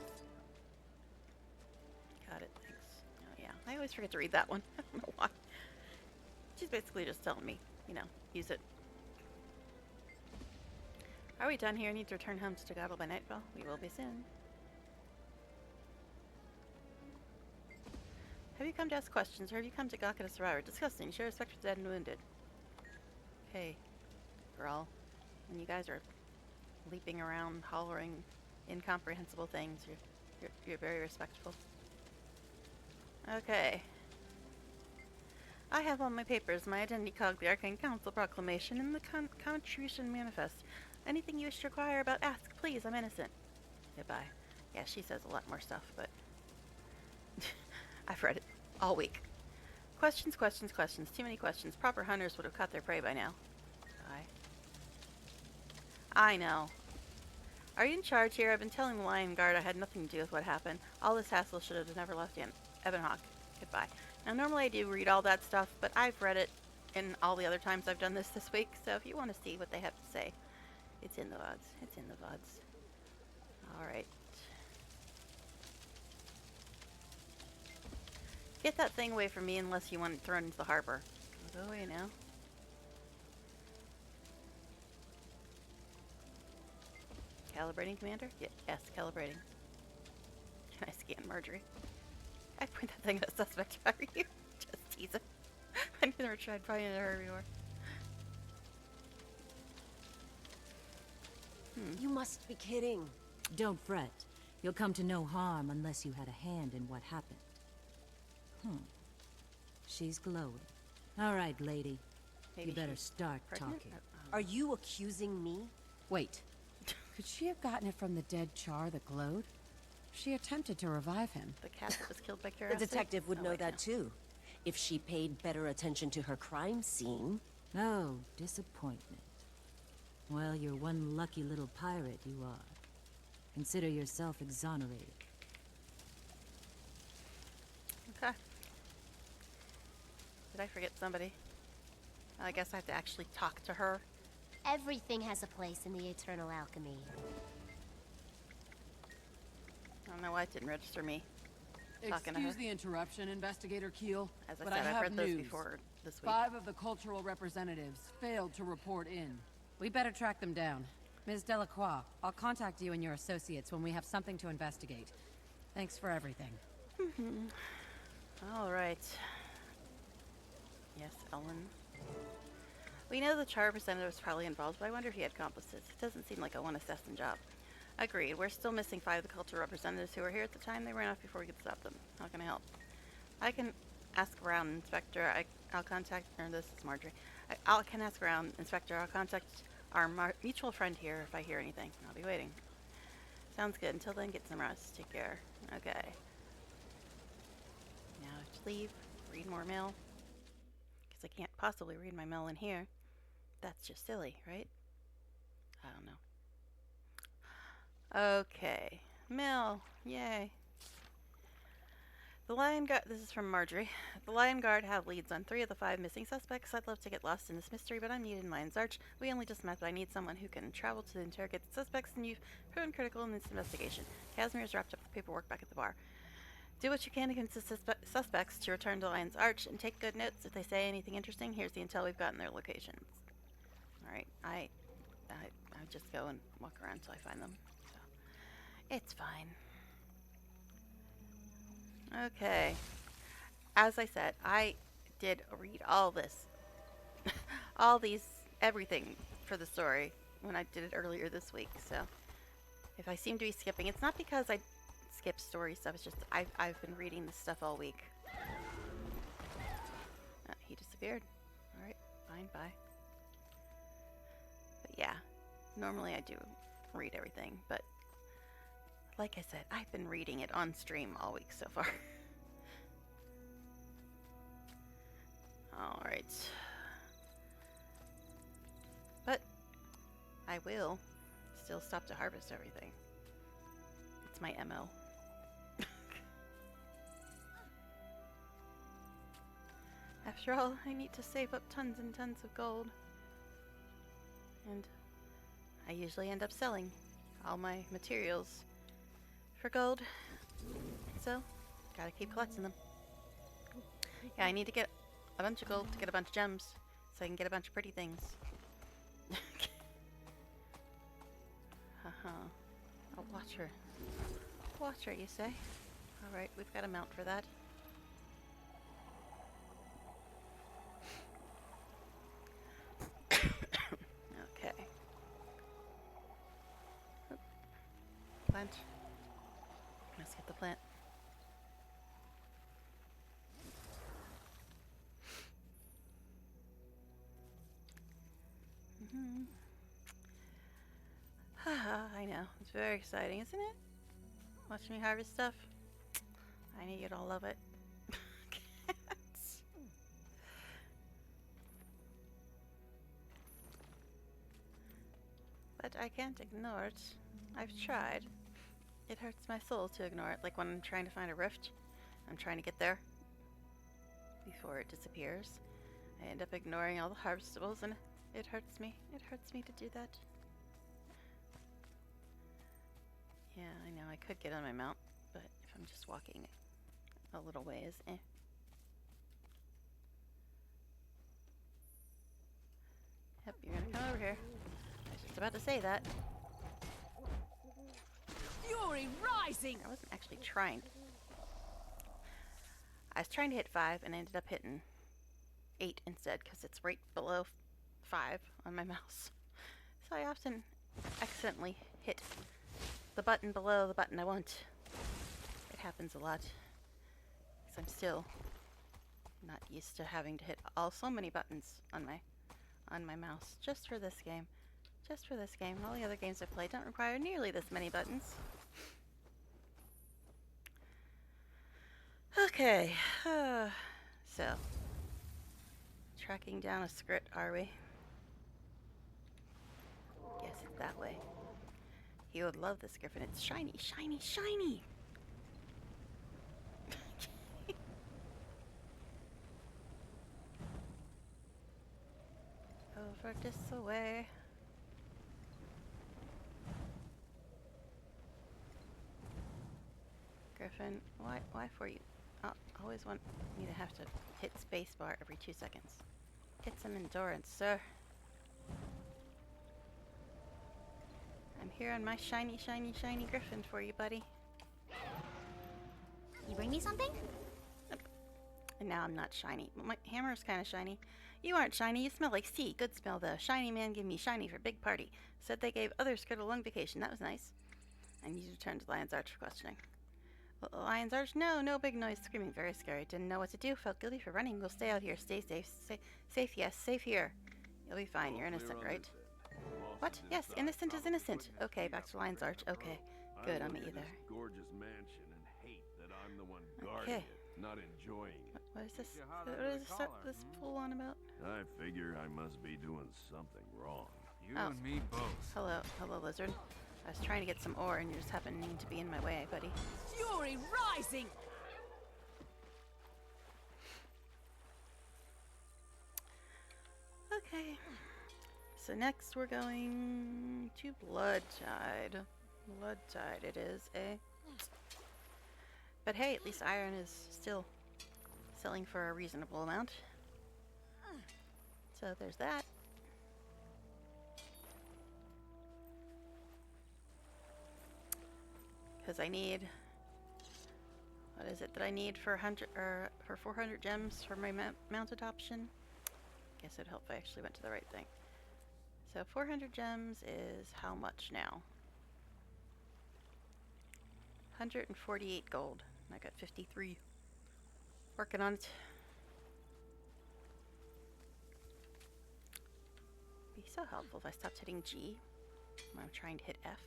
Got it, thanks. Oh yeah, I always forget to read that one. I don't know why. She's basically just telling me, you know, use it. Are we done here? Need to return home to Tagato by nightfall? We will be soon. Have you come to ask questions, or have you come to gawk at a survivor? Disgusting. Show respect for the dead and wounded. Hey, girl. When you guys are leaping around, hollering incomprehensible things, you're very respectful. Okay. I have all my papers, my identity cog, the Arcane Council proclamation, and the contribution manifest. Anything you wish to inquire about, ask, please. I'm innocent. Goodbye. Yeah, she says a lot more stuff, but I've read it all week. Questions, questions, questions. Too many questions. Proper hunters would have caught their prey by now. Bye. I know. Are you in charge here? I've been telling the Lion Guard I had nothing to do with what happened. All this hassle should have never left Ebonhawk. Goodbye. Now, normally I do read all that stuff, but I've read it in all the other times I've done this week, so if you want to see what they have to say, it's in the VODs. It's in the VODs. Alright. Get that thing away from me unless you want it thrown into the harbor. Go away now. Calibrating, Commander? Yes, calibrating. Can I scan Marjorie? I'd point that thing at a suspect if I were you. Just tease it. I've never tried finding her before. You must be kidding. Don't fret. You'll come to no harm unless you had a hand in what happened. She's glowing. All right, lady. Maybe you better she's start pregnant? talking. Are you accusing me? Wait. Could she have gotten it from the dead char that glowed? She attempted to revive him. The cat that was killed by The curiosity? detective would Oh, know wait, that no. too. If she paid better attention to her crime scene. Oh, disappointment. Well, you're one lucky little pirate, you are. Consider yourself exonerated. Okay. Did I forget somebody? I guess I have to actually talk to her. Everything has a place in the eternal alchemy. I don't know why it didn't register me talking to her. Excuse the interruption, Investigator Keel, As I but said, I I've have read news. those before this week. 5 of the cultural representatives failed to report in. We better track them down. Ms. Delacroix, I'll contact you and your associates when we have something to investigate. Thanks for everything. All right. Yes, Ellen. We know the char representative was probably involved, but I wonder if he had accomplices. It doesn't seem like a one-assassin job. Agreed. We're still missing 5 of the cultural representatives who were here at the time. They ran off before we could stop them. How can I help? I can ask around, Inspector. I'll contact... Or this is Marjorie. I can ask around, Inspector. I'll contact our mutual friend here if I hear anything. I'll be waiting. Sounds good. Until then, get some rest. Take care. Okay. Now I have to leave. Read more mail. Because I can't possibly read my mail in here. That's just silly, right? I don't know. Okay. Mail. Yay. The Lion Guard... This is from Marjorie. The Lion Guard have leads on 3 of the 5 missing suspects. I'd love to get lost in this mystery, but I'm needed in Lion's Arch. We only just met, but I need someone who can travel to interrogate the suspects, and you've proven critical in this investigation. Casimir's wrapped up the paperwork back at the bar. Do what you can against the suspects to return to Lion's Arch, and take good notes. If they say anything interesting, here's the intel we've gotten their locations. Alright, I just go and walk around until I find them. So, it's fine. Okay. As I said, I did read all this. All these, everything for the story when I did it earlier this week. So, if I seem to be skipping, it's not because I skip story stuff. It's just I've been reading this stuff all week. He disappeared. All right, fine, bye. But yeah, normally I do read everything, but like I said, I've been reading it on stream all week so far. All right, but I will still stop to harvest everything. It's my MO. After all, I need to save up tons and tons of gold. And I usually end up selling all my materials for gold. So, gotta keep collecting them. Yeah, I need to get a bunch of gold to get a bunch of gems so I can get a bunch of pretty things. Haha. Oh, watch her. Watch her, you say? Alright, we've got a mount for that. Okay. Oop. Plant. Let's get the plant. I know. It's very exciting, isn't it? Watching me harvest stuff. I know you'd all love it. Cats. But I can't ignore it. I've tried. It hurts my soul to ignore it, like when I'm trying to find a rift. I'm trying to get there before it disappears. I end up ignoring all the harvestables and it hurts me. It hurts me to do that. Yeah, I know, I could get on my mount, but if I'm just walking a little ways, Yep, you're gonna come over here. I was just about to say that. Fury rising! I wasn't actually trying. I was trying to hit 5 and I ended up hitting 8 instead because it's right below 5 on my mouse. So I often accidentally hit the button below the button I want. It happens a lot because I'm still not used to having to hit so many buttons on my mouse just for this game. Just for this game. All the other games I've played don't require nearly this many buttons. Okay, so tracking down a script, are we? Yes, it's that way. He would love this griffin. It's shiny, shiny, shiny! Over this way. Griffin, why for you? Always want me to have to hit spacebar every 2 seconds. Get some endurance, sir. I'm here on my shiny, shiny, shiny griffin for you, buddy. You bring me something? And now I'm not shiny. My hammer's kind of shiny. You aren't shiny. You smell like sea. Good smell, though. Shiny man gave me shiny for big party. Said they gave others a long vacation. That was nice. I need to return to Lion's Arch for questioning. Lion's Arch? No, no big noise. Screaming. Very scary. Didn't know what to do. Felt guilty for running. We'll stay out here. Stay safe. Safe, yes. Safe here. You'll be fine. You're innocent, right? What? Yes, innocent is innocent. Okay, back to Lion's Arch. Okay. Good, I'll meet you there. Gorgeous mansion and hate that I'm the one guarding it, not enjoying it. What is this? What is this fool on about? I figure I must be doing something wrong. You and me both. Hello, lizard. I was trying to get some ore and you're just happening to be in my way, buddy. Fury rising! Okay. So next we're going to Bloodtide. Bloodtide it is, eh? But hey, at least iron is still selling for a reasonable amount. So there's that. Because I need, what is it that I need for 100 or for 400 gems for my mounted option? Guess it'd help if I actually went to the right thing. So 400 gems is how much now? 148 gold. I got 53. Working on it. Be so helpful if I stopped hitting G when I'm trying to hit F.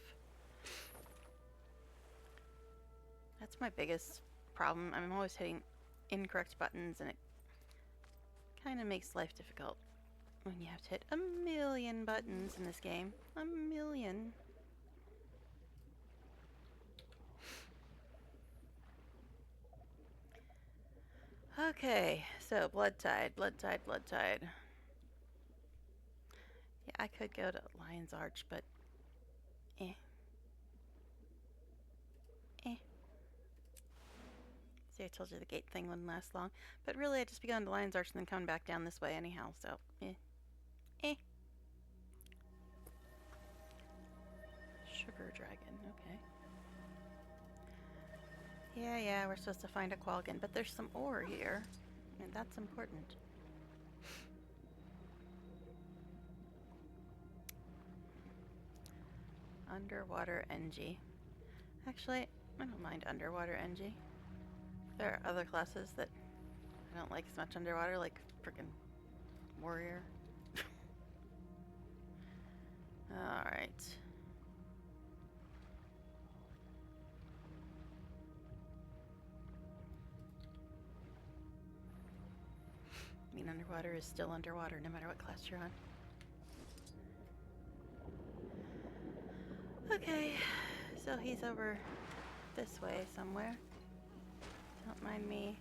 That's my biggest problem. I'm always hitting incorrect buttons, and it kind of makes life difficult when you have to hit a million buttons in this game. A million. Okay, so blood tide. Yeah, I could go to Lion's Arch, but eh. See, I told you the gate thing wouldn't last long. But really, I'd just be going to Lion's Arch and then coming back down this way anyhow, so eh. Sugar dragon, okay. Yeah, we're supposed to find a Qualgan, but there's some ore here, and that's important. Underwater NG. Actually, I don't mind underwater NG. There are other classes that I don't like as much underwater, like frickin' warrior. Alright. I mean, underwater is still underwater, no matter what class you're on. Okay, so he's over this way somewhere. Don't mind me,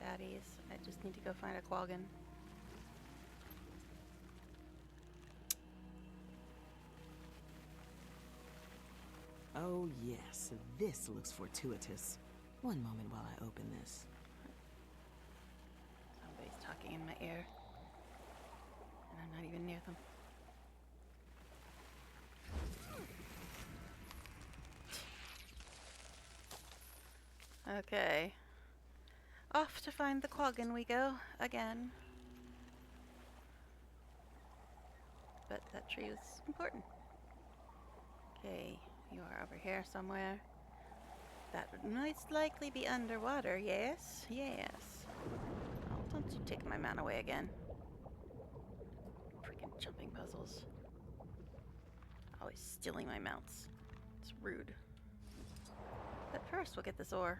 baddies. I just need to go find a Qualgan. Oh yes, this looks fortuitous. One moment while I open this. Somebody's talking in my ear, and I'm not even near them. Okay. Off to find the Qualgan we go, again. But that tree was important. Okay, you are over here somewhere. That would most likely be underwater, yes? Yes. Oh, don't you take my man away again. Freaking jumping puzzles. Always stealing my mounts. It's rude. But first, we'll get this ore.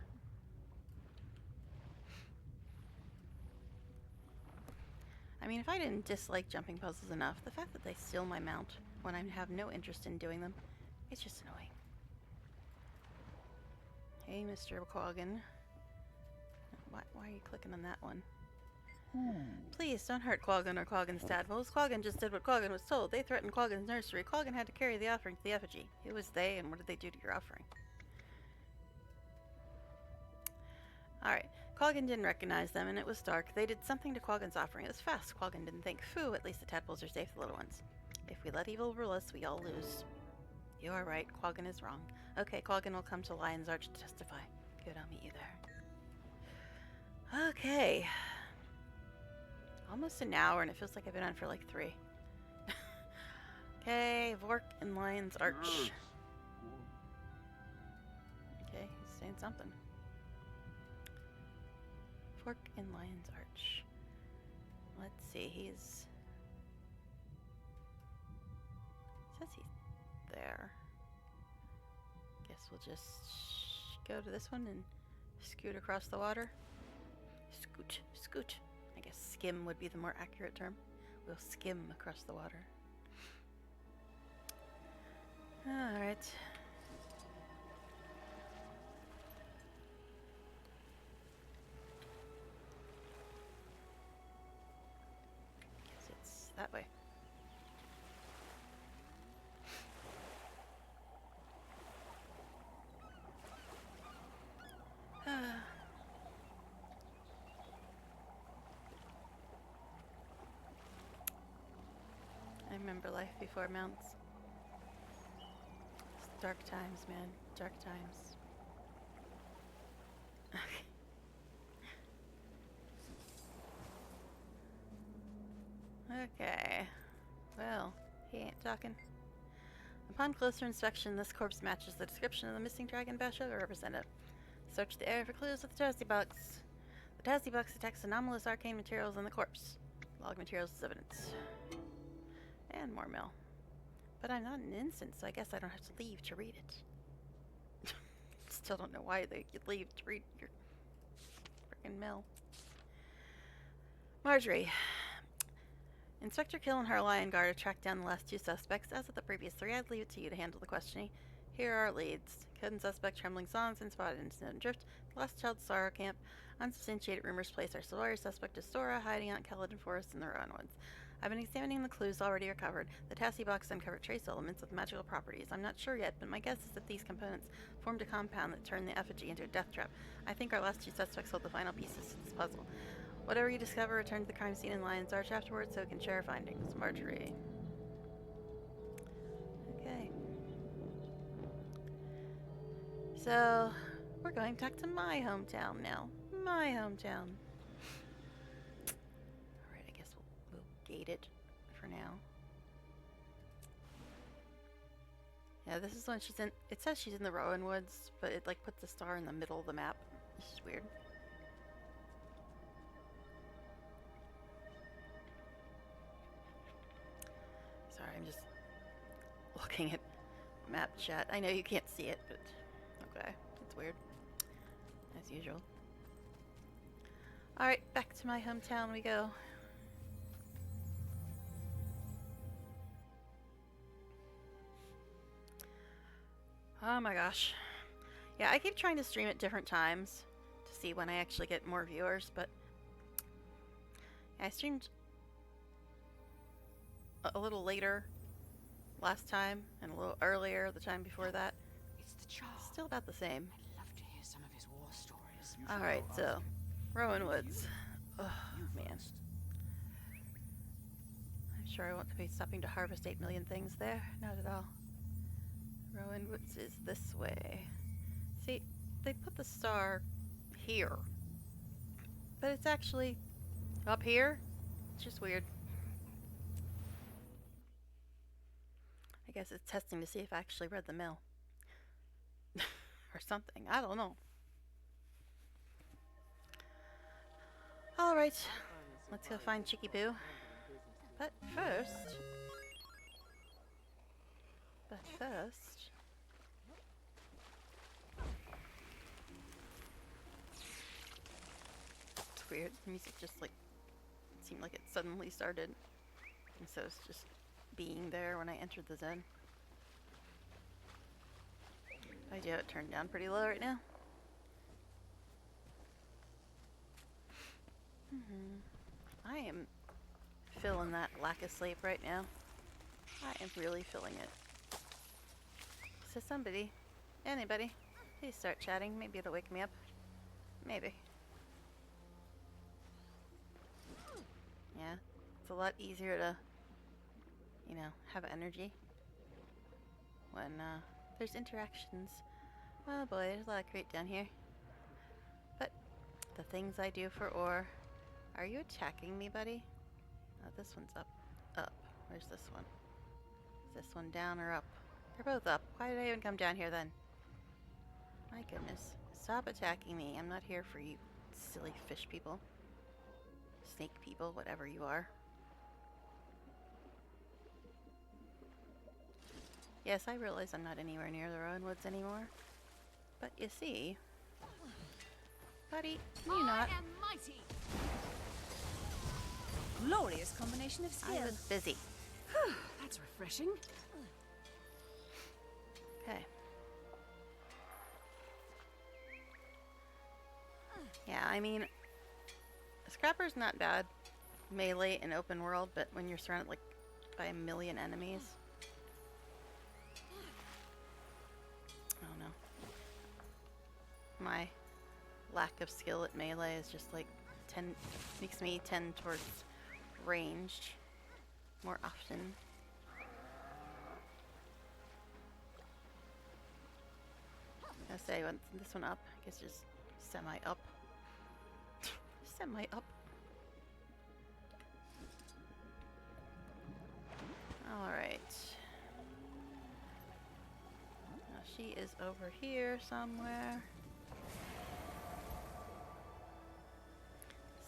I mean, if I didn't dislike jumping puzzles enough, the fact that they steal my mount when I have no interest in doing them, it's just annoying. Hey, Mr. Qualgan. Why are you clicking on that one? Please, don't hurt Qualgan or Qualgan's tadpoles. Qualgan just did what Qualgan was told. They threatened Qualgan's nursery. Qualgan had to carry the offering to the effigy. Who was they, and what did they do to your offering? Alright. Qualgan didn't recognize them, and it was dark. They did something to Qualgan's offering. It was fast. Qualgan didn't think, phew, at least the tadpoles are safe, the little ones. If we let evil rule us, we all lose. You are right. Qualgan is wrong. Okay, Qualgan will come to Lion's Arch to testify. Good, I'll meet you there. Okay. Almost an hour, and it feels like I've been on for like 3. Okay, Vork and Lion's Arch. Okay, he's saying something. Fork in Lion's Arch. Let's see, says he's there. Guess we'll just go to this one and scoot across the water. Scoot. I guess skim would be the more accurate term. We'll skim across the water. Alright. That way. I remember life before mounts. It's dark times, man. Dark times. Okay. Well, he ain't talking. Upon closer inspection, this corpse matches the description of the missing Dragon Bash representative. Search the area for clues with the Tasty Box. The Tasty Box detects anomalous arcane materials in the corpse. Log materials as evidence. And more mail. But I'm not an instant, so I guess I don't have to leave to read it. Still don't know why you'd leave to read your frickin' mail. Marjorie. Inspector Kill and her Lion Guard have tracked down the last 2 suspects. As with the previous 3, I'd leave it to you to handle the questioning. Here are our leads. Code and suspect Trembling Songs and spotted in Snow and Drift. The Lost Child Sorrow Camp. Unsubstantiated rumors place our Sylvari suspect is Sora, hiding out in Caledon Forest in the Rowan Woods. I've been examining the clues already recovered. The Tassie Box uncovered trace elements with magical properties. I'm not sure yet, but my guess is that these components formed a compound that turned the effigy into a death trap. I think our last 2 suspects hold the final pieces to this puzzle. Whatever you discover, return to the crime scene in Lion's Arch afterwards so we can share our findings. Marjorie. Okay. So, we're going back to my hometown now. My hometown. Alright, I guess we'll gate it for now. Yeah, this is when she's in... It says she's in the Rowan Woods, but it, like, puts a star in the middle of the map. This is weird. Sorry, I'm just looking at map chat. I know you can't see it, but okay. It's weird. As usual. Alright, back to my hometown we go. Oh my gosh. Yeah, I keep trying to stream at different times to see when I actually get more viewers, but I streamed a little later last time and a little earlier the time before that. It's the child. Still about the same. I'd love to hear some of his war stories. Alright, so Rowan Woods. Oh man. I'm sure I won't be stopping to harvest 8 million things there. Not at all. Rowan Woods is this way. See, they put the star here. But it's actually up here. It's just weird. I guess it's testing to see if I actually read the mail. Or something. I don't know. Alright. Let's go find Chicky Boo. But first... It's weird. The music just like... It seemed like it suddenly started. And so it's just being there when I entered the zone. I do have it turned down pretty low right now. I am feeling that lack of sleep right now. I am really feeling it. So somebody, anybody, please start chatting. Maybe it'll wake me up. Maybe. Yeah, it's a lot easier to, you know, have energy when there's interactions. Oh boy, there's a lot of crate down here. But the things I do for ore. Are you attacking me, buddy? Oh, this one's up. Up. Where's this one? Is this one down or up? They're both up. Why did I even come down here then? My goodness. Stop attacking me. I'm not here for you silly fish people. Snake people, whatever you are. Yes, I realize I'm not anywhere near the Rowan Woods anymore. But you see... Buddy, can you not? I am mighty. Glorious combination of skills. I was busy. That's refreshing. Okay. Yeah, I mean, Scrapper's not bad melee in open world, but when you're surrounded like by a million enemies, I don't know. My lack of skill at melee is just like makes me tend towards ranged more often. I say when this one up, I guess just semi up. Semi up. Alright. She is over here somewhere.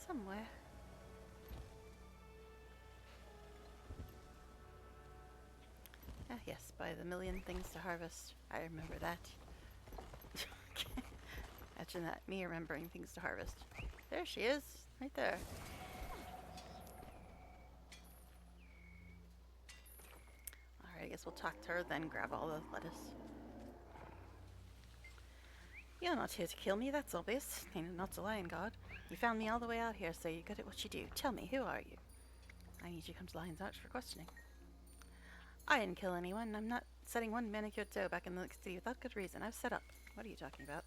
Somewhere. Ah, yes, by the million things to harvest. I remember that. Imagine that, me remembering things to harvest. There she is, right there. Alright, I guess we'll talk to her, then grab all the lettuce. You're not here to kill me, that's obvious. You're not a lion god. You found me all the way out here, so you're good at what you do. Tell me, who are you? I need you to come to Lion's Arch for questioning. I didn't kill anyone. I'm not setting one manicured toe back in the city without good reason. I've set up. What are you talking about?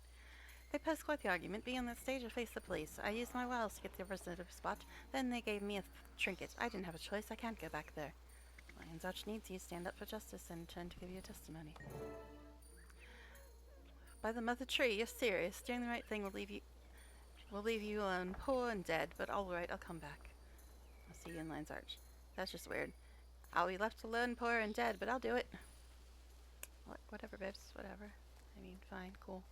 They posed quite the argument. Be on that stage or face the police. I used my wiles to get the representative spot. Then they gave me a trinket. I didn't have a choice. I can't go back there. Lion's Arch needs you. Stand up for justice and turn to give you a testimony. By the mother tree, you're serious. Doing the right thing will leave you alone, poor and dead. But all right, I'll come back. I'll see you in Lion's Arch. That's just weird. I'll be left alone, poor and dead, but I'll do it. Whatever, babes. Whatever. I mean, fine, cool.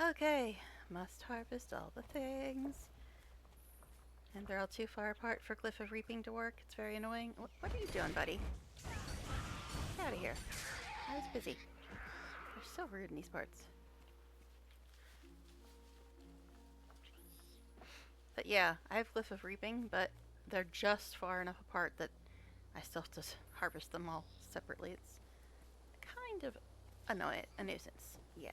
Okay, must harvest all the things. And they're all too far apart for Glyph of Reaping to work. It's very annoying. What are you doing, buddy? Get out of here. I was busy. They're so rude in these parts. But yeah, I have Glyph of Reaping, but they're just far enough apart that I still have to harvest them all separately. It's kind of a nuisance. Yeah.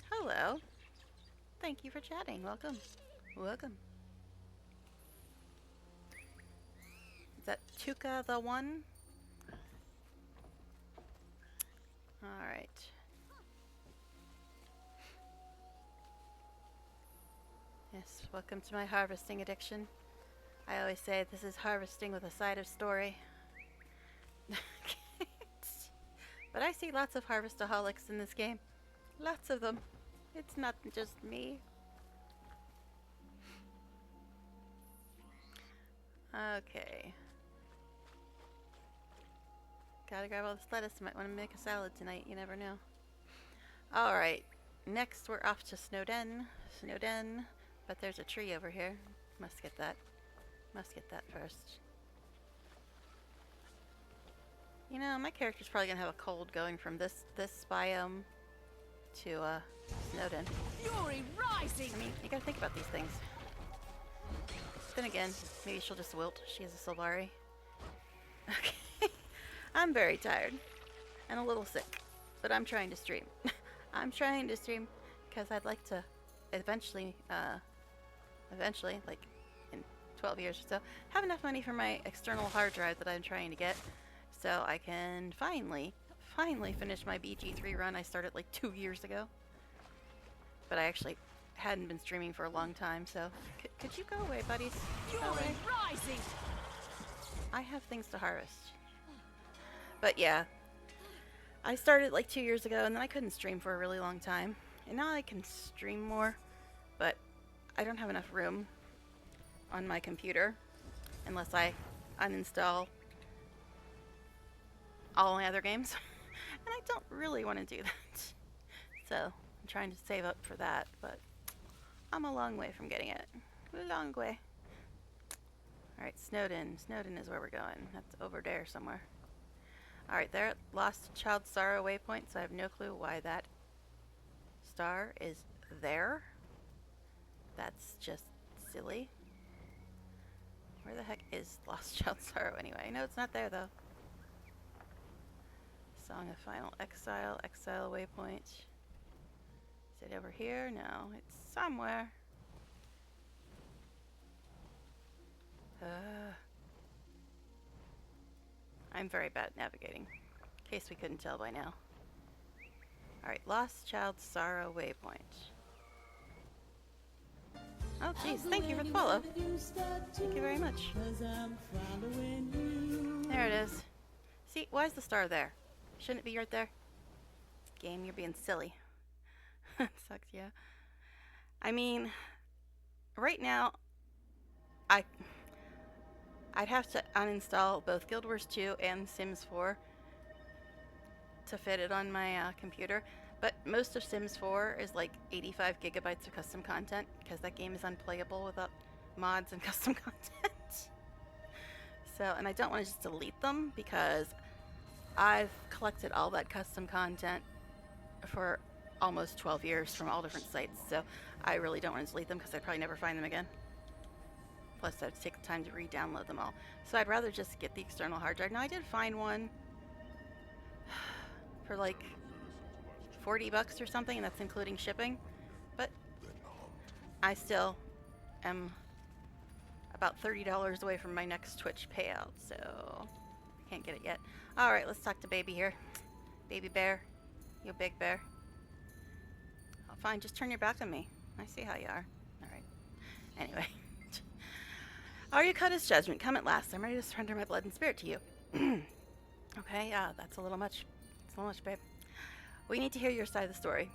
Hello. Thank you for chatting. Welcome. Welcome. Is that Tuka the one? Alright. Yes, welcome to my harvesting addiction. I always say this is harvesting with a side of story. But I see lots of harvestaholics in this game. Lots of them. It's not just me. Okay. Gotta grab all this lettuce. Might want to make a salad tonight. You never know. Alright. Next we're off to Snowden. Snowden. But there's a tree over here. Must get that. Must get that first. You know, my character's probably gonna have a cold going from this biome to Snowden. Fury rising! I mean, you gotta think about these things. Then again, maybe she'll just wilt. She is a Sylvari. Okay. I'm very tired. And a little sick. But I'm trying to stream. I'm trying to stream because I'd like to eventually, like in 12 years or so, have enough money for my external hard drive that I'm trying to get. So I can finally finish my BG3 run I started like 2 years ago. But I actually hadn't been streaming for a long time, so could you go away, buddies? Fury rising! I have things to harvest. But yeah, I started like 2 years ago, and then I couldn't stream for a really long time. And now I can stream more, but I don't have enough room on my computer unless I uninstall all my other games. And I don't really want to do that. So I'm trying to save up for that, but I'm a long way from getting it. A long way. Alright, Snowden. Snowden is where we're going. That's over there somewhere. Alright, they're at Lost Child Sorrow waypoint, so I have no clue why that star is there. That's just silly. Where the heck is Lost Child Sorrow anyway? No, it's not there though. Song of Final Exile, Exile waypoint. Is it over here? No, it's somewhere. I'm very bad at navigating, in case we couldn't tell by now. Alright, Lost Child Sorrow waypoint. Oh jeez, thank you for the follow. Thank you very much. There it is. See, why is the star there? Shouldn't it be right there? Game, you're being silly. Sucks, yeah. I mean, right now, I'd have to uninstall both Guild Wars 2 and Sims 4 to fit it on my computer. But most of Sims 4 is like 85 gigabytes of custom content because that game is unplayable without mods and custom content. So, and I don't want to just delete them because I've collected all that custom content for almost 12 years from all different sites. So I really don't want to delete them because I'd probably never find them again. Plus, I have to take the time to re-download them all. So I'd rather just get the external hard drive. Now, I did find one for like 40 bucks or something, and that's including shipping. But I still am about $30 away from my next Twitch payout, so I can't get it yet. All right, let's talk to Baby here. Baby bear, you big bear. Oh, fine, just turn your back on me. I see how you are. All right. Anyway. Are you cut as judgment? Come at last. I'm ready to surrender my blood and spirit to you. Okay, that's a little much. It's a little much, babe. We need to hear your side of the story.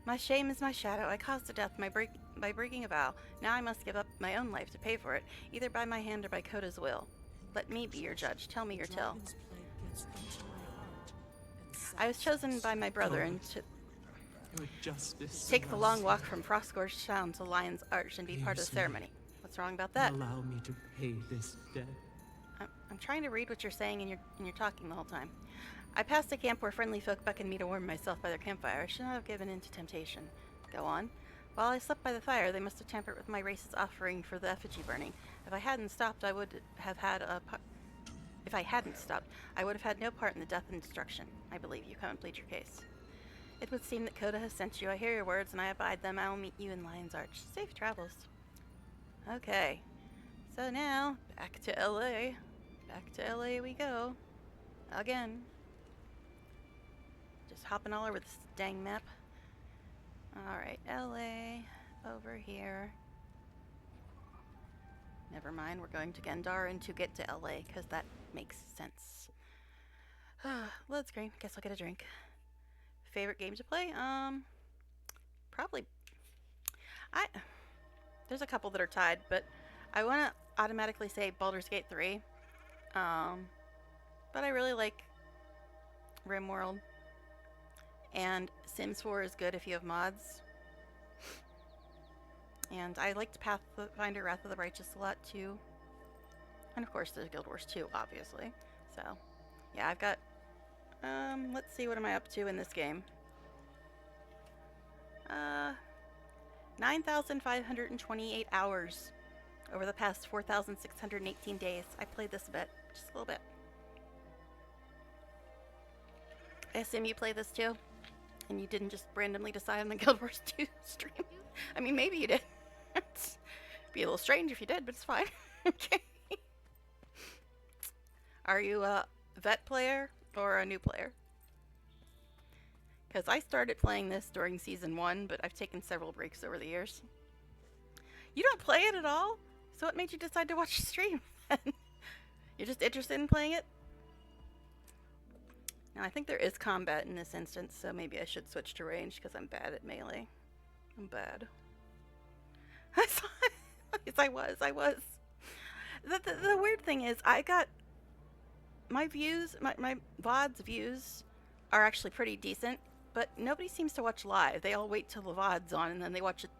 My shame is my shadow. I caused a death by breaking a vow. Now I must give up my own life to pay for it, either by my hand or by Coda's will. Let me be your judge. Tell me your tale. I was chosen by my brother and to take the long walk from Frostgorge Town to Lion's Arch and be part of the ceremony. What's wrong about that? Allow me to pay this debt. I'm trying to read what you're saying and you're talking the whole time. I passed a camp where friendly folk beckoned me to warm myself by their campfire. I should not have given in to temptation. Go on. While I slept by the fire, they must have tampered with my race's offering for the effigy burning. If I hadn't stopped, I would have had no part in the death and destruction. I believe you. Come and plead your case. It would seem that Coda has sent you. I hear your words and I abide them. I will meet you in Lion's Arch. Safe travels. Okay. So now, back to LA. Back to LA we go. Again. Just hopping all over this dang map. Alright, LA. Over here. Never mind, we're going to Gendarin to get to LA, because that makes sense. Load screen. Guess I'll get a drink. Favorite game to play? Probably... There's a couple that are tied, but I want to automatically say Baldur's Gate 3. But I really like RimWorld. And Sims 4 is good if you have mods. And I liked Pathfinder Wrath of the Righteous a lot too. And of course there's Guild Wars 2, obviously. So, yeah, I've got... let's see, what am I up to in this game? 9,528 hours over the past 4,618 days. I played this a bit, just a little bit. I assume you play this too? And you didn't just randomly decide on the Guild Wars 2 stream? I mean, maybe you did. It'd be a little strange if you did, but it's fine. Okay. Are you a vet player or a new player? Because I started playing this during Season 1, but I've taken several breaks over the years. You don't play it at all? So what made you decide to watch the stream then? You're just interested in playing it? Now, I think there is combat in this instance, so maybe I should switch to range because I'm bad at melee. I'm bad. Yes, I was. The weird thing is, I got... My views, my VOD's views are actually pretty decent, but nobody seems to watch live. They all wait till the VOD's on, and then they watch it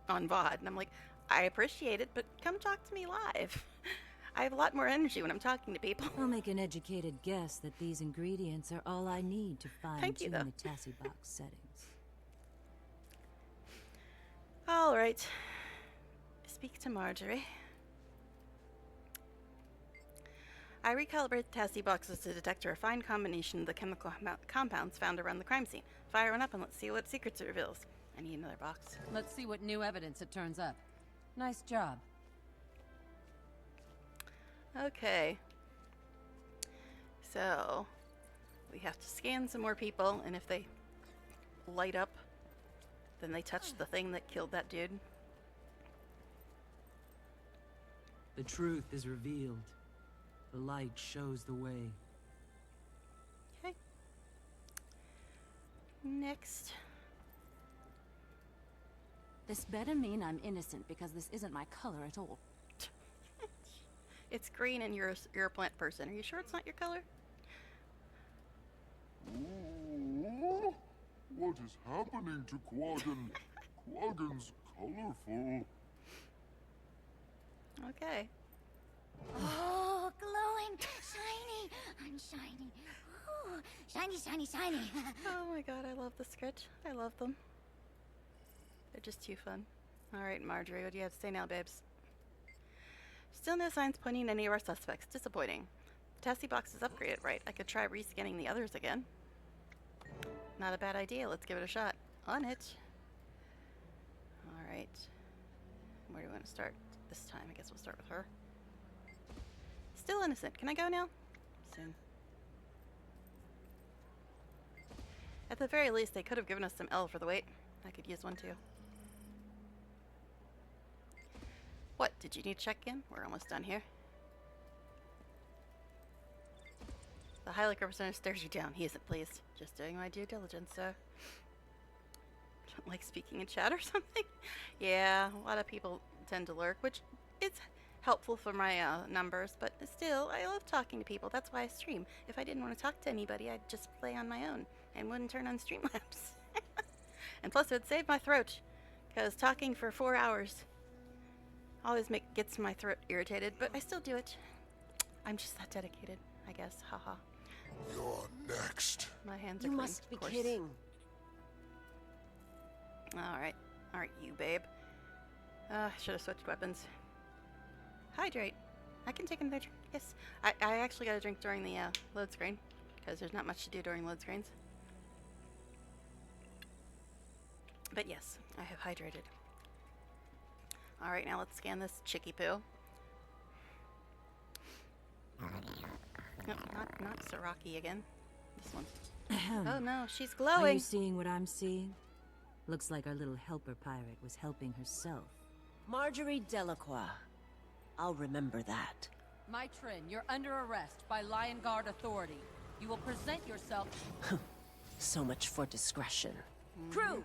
on VOD. And I'm like, I appreciate it, but come talk to me live. I have a lot more energy when I'm talking to people. I'll make an educated guess that these ingredients are all I need to fine-tune the Tassie box settings. All right. Speak to Marjorie. I recalibrate the Tassie boxes to detect a refined combination of the chemical compounds found around the crime scene. Fire one up and let's see what secrets it reveals. I need another box. Let's see what new evidence it turns up. Nice job. Okay. So, we have to scan some more people, and if they light up, then they touched the thing that killed that dude. The truth is revealed. The light shows the way. Okay. Next. This better mean I'm innocent because this isn't my color at all. It's green and you're a plant person. Are you sure it's not your color? Ooh, what is happening to Quaggan? Quaggan's colorful. Okay. Oh, glowing, shiny. I'm shiny. Ooh, shiny, shiny, shiny. Oh my god, I love the Scritch. I love them. They're just too fun. Alright, Marjorie, what do you have to say now, babes? Still no signs pointing to any of our suspects. Disappointing. The Tassie box is upgraded right. I could try rescanning the others again. Not a bad idea. Let's give it a shot. On it. Alright. Where do we want to start this time? I guess we'll start with her. Still innocent. Can I go now? Soon. At the very least, they could have given us some L for the wait. I could use one too. What? Did you need to check in? We're almost done here. The highlight representative stares you down. He isn't pleased. Just doing my due diligence, sir. Don't like speaking in chat or something? Yeah, a lot of people tend to lurk, which is helpful for my numbers, but still, I love talking to people. That's why I stream. If I didn't want to talk to anybody, I'd just play on my own and wouldn't turn on Streamlabs. And plus, it would save my throat, because talking for 4 hours always gets my throat irritated, but I still do it. I'm just that dedicated, I guess. Haha. You're next. My hands are You clean, must be of course. kidding. Alright. Aren't you, babe? I should have switched weapons. Hydrate. I can take another drink. Yes. I actually got a drink during the load screen, because there's not much to do during load screens. But yes, I have hydrated. Alright, now let's scan this chickie poo. No, not Saraki again. This one. Oh no, she's glowing. Are you seeing what I'm seeing? Looks like our little helper pirate was helping herself. Marjorie Delacroix. I'll remember that. Matron, you're under arrest by Lion Guard authority. You will present yourself. So much for discretion. Crew,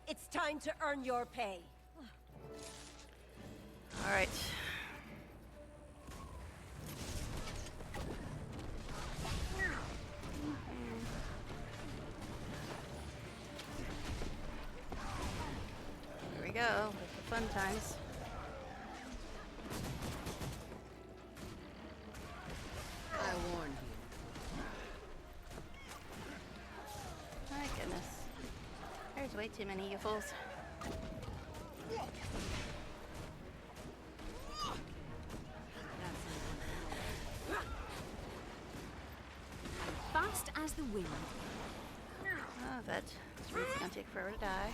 it's time to earn your pay. Alright. Here we go, with the fun times. I warned you. My goodness. There's way too many you fools. Fast as the wind. Oh, that street's gonna take forever to die.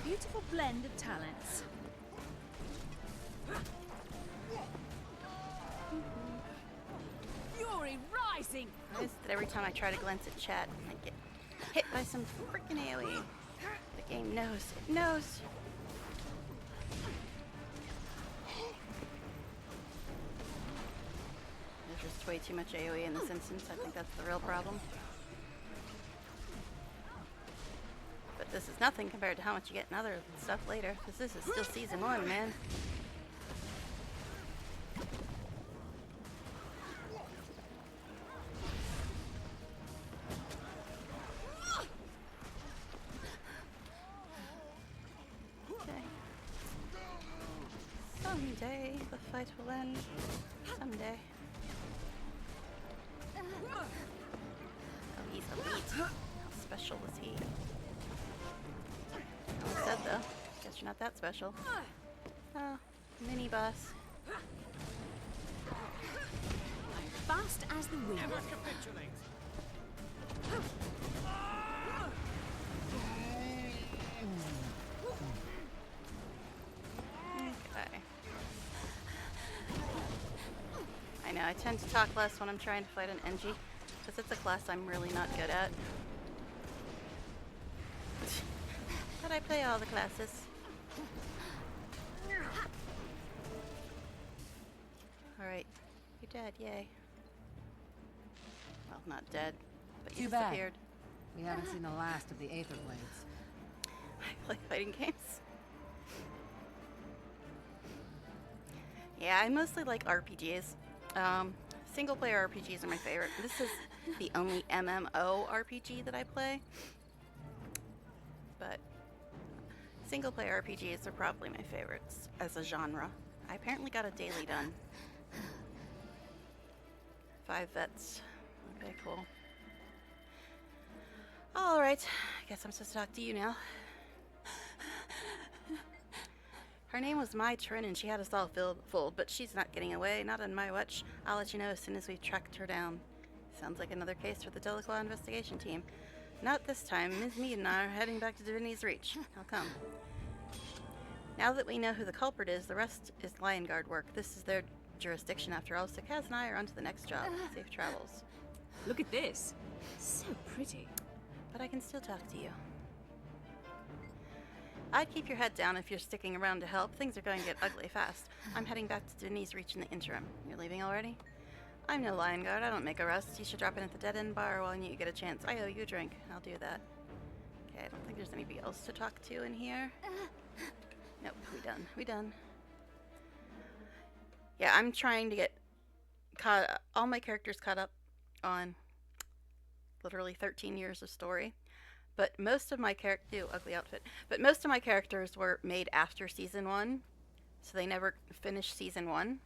Beautiful blend of talents. Fury rising! Why is it that every time I try to glance at chat, I get hit by some freaking AoE? The game knows. It knows. There's just way too much AoE in this instance. I think that's the real problem. But this is nothing compared to how much you get in other stuff later, because this is still Season 1, man. Okay. Someday the fight will end. Someday. Oh, he's elite. How special is he? Well said though. Guess you're not that special. Oh, mini boss. Fast as the wind. Never capitulate. Okay. I know, I tend to talk less when I'm trying to fight an NG, because it's a class I'm really not good at. But I play all the classes. Alright, you're dead, yay. Well, not dead, but you Too bad. disappeared. We haven't seen the last of the Aether Blades. I play fighting games. Yeah, I mostly like RPGs. Single player RPGs are my favorite. This is the only MMO RPG that I play. But single player RPGs are probably my favorites as a genre. I apparently got a daily done. 5 vets. Okay, cool. Alright, I guess I'm supposed to talk to you now. Her name was Mai Trin and she had us all fooled, but she's not getting away, not on my watch. I'll let you know as soon as we've tracked her down. Sounds like another case for the Delacroix investigation team. Not this time. Ms. Mead and I are heading back to Divinity's Reach. I'll come. Now that we know who the culprit is, the rest is Lion Guard work. This is their jurisdiction after all, so Kaz and I are on to the next job. Safe travels. Look at this. So pretty. But I can still talk to you. I'd keep your head down if you're sticking around to help. Things are going to get ugly fast. I'm heading back to Divinity's Reach in the interim. You're leaving already? I'm no Lion Guard. I don't make arrests. You should drop in at the dead-end bar while you get a chance. I owe you a drink. I'll do that. Okay, I don't think there's anybody else to talk to in here. Nope, we done. Yeah, I'm trying to get all my characters caught up on literally 13 years of story. But most of my ugly outfit. But most of my characters were made after season 1, so they never finished season 1.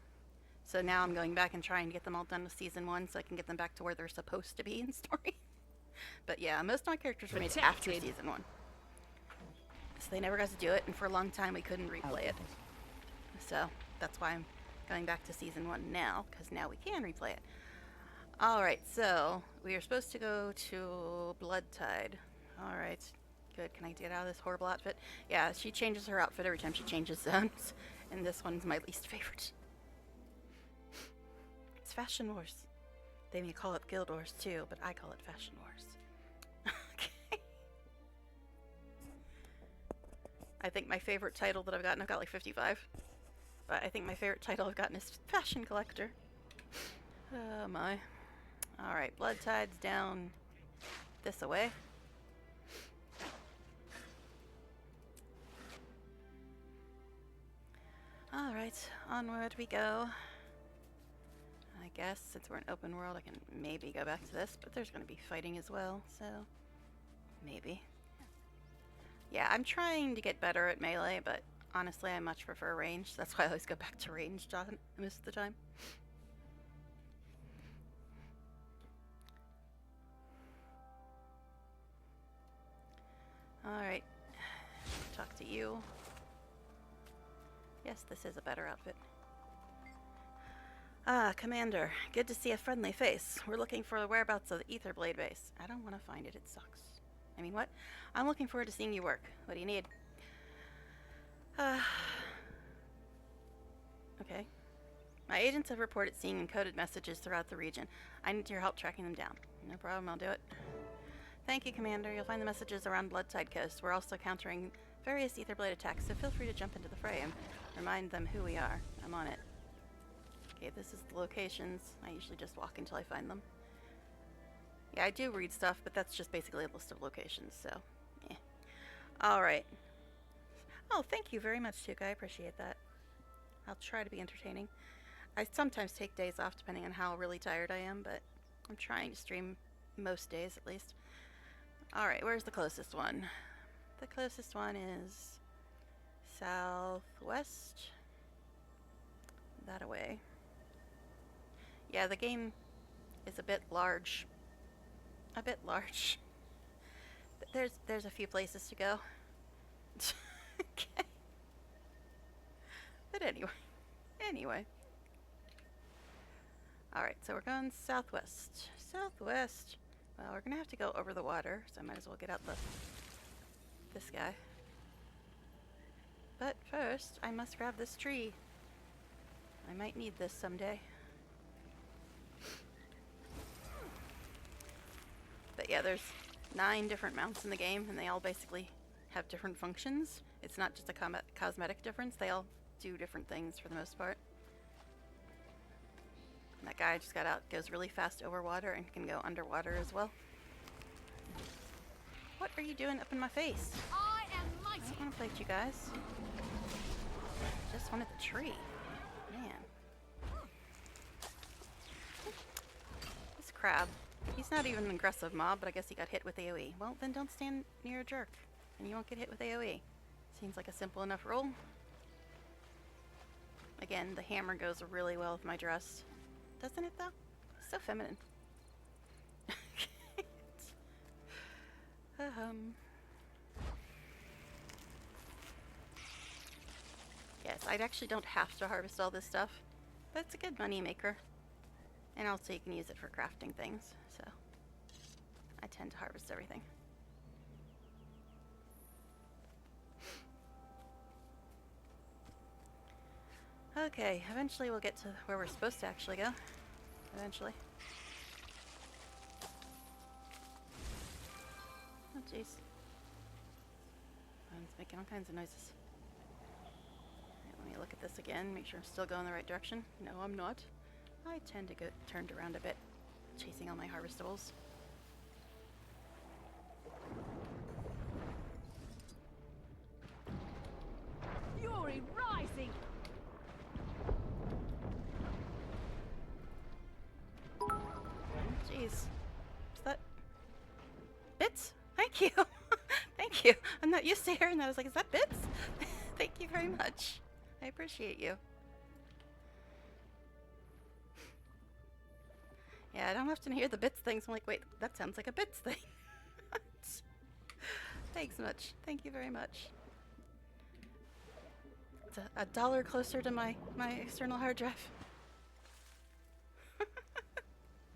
So now I'm going back and trying to get them all done with season 1 so I can get them back to where they're supposed to be in story. But yeah, most of my characters were made after season 1. So they never got to do it, and for a long time we couldn't replay it. So that's why I'm going back to season 1 now, because now we can replay it. Alright, so we are supposed to go to Bloodtide. Alright, good. Can I get out of this horrible outfit? Yeah, she changes her outfit every time she changes zones, and this one's my least favorite. It's Fashion Wars. They may call it Guild Wars too, but I call it Fashion Wars. Okay. I think my favorite title that I've gotten, I've got like 55, but I think my favorite title I've gotten is Fashion Collector. Oh my. Alright, Bloodtide's down this away. Alright, onward we go. I guess since we're in open world I can maybe go back to this, but there's going to be fighting as well, so maybe. Yeah, I'm trying to get better at melee, but honestly I much prefer range. That's why I always go back to range most of the time. Alright, talk to you. Yes, this is a better outfit. Ah, Commander. Good to see a friendly face. We're looking for the whereabouts of the Ether Blade base. I don't want to find it. It sucks. I mean, what? I'm looking forward to seeing you work. What do you need? Okay. My agents have reported seeing encoded messages throughout the region. I need your help tracking them down. No problem, I'll do it. Thank you, Commander. You'll find the messages around Bloodtide Coast. We're also countering various Etherblade attacks, so feel free to jump into the fray and remind them who we are. I'm on it. Okay, this is the locations. I usually just walk until I find them. Yeah, I do read stuff, but that's just basically a list of locations, so yeah. Alright. Oh, thank you very much, Tuka. I appreciate that. I'll try to be entertaining. I sometimes take days off depending on how really tired I am, but I'm trying to stream most days at least. Alright, where's the closest one? The closest one is southwest. That away. Yeah, the game is a bit large. A bit large. There's a few places to go. Okay. But anyway. Alright, so we're going southwest. Southwest. Well, we're gonna have to go over the water, so I might as well get out this guy. But first, I must grab this tree. I might need this someday. But yeah, there's 9 different mounts in the game, and they all basically have different functions. It's not just a cosmetic difference, they all do different things for the most part. And that guy I just got out goes really fast over water and can go underwater as well. are you doing up in my face? I am I mighty. don't want to play with you guys. Just wanted the tree. Man. This crab. He's not even an aggressive mob, but I guess he got hit with AoE. Well, then don't stand near a jerk, and you won't get hit with AoE. Seems like a simple enough rule. Again, the hammer goes really well with my dress. Doesn't it, though? So feminine. Yes, I actually don't have to harvest all this stuff, but it's a good money maker. And also you can use it for crafting things, so I tend to harvest everything. Okay, eventually we'll get to where we're supposed to actually go. Eventually. Oh jeez. Phone's making all kinds of noises. Alright, let me look at this again, make sure I'm still going the right direction. No, I'm not. I tend to get turned around a bit, chasing all my harvestables. Fury rising. Jeez. Is that bits? Thank you. Thank you. I'm not used to hearing that. I was like, is that bits? Thank you very much. I appreciate you. Yeah, I don't often hear the bits things. I'm like, wait, that sounds like a bits thing. Thanks much. Thank you very much. It's a dollar closer to my external hard drive.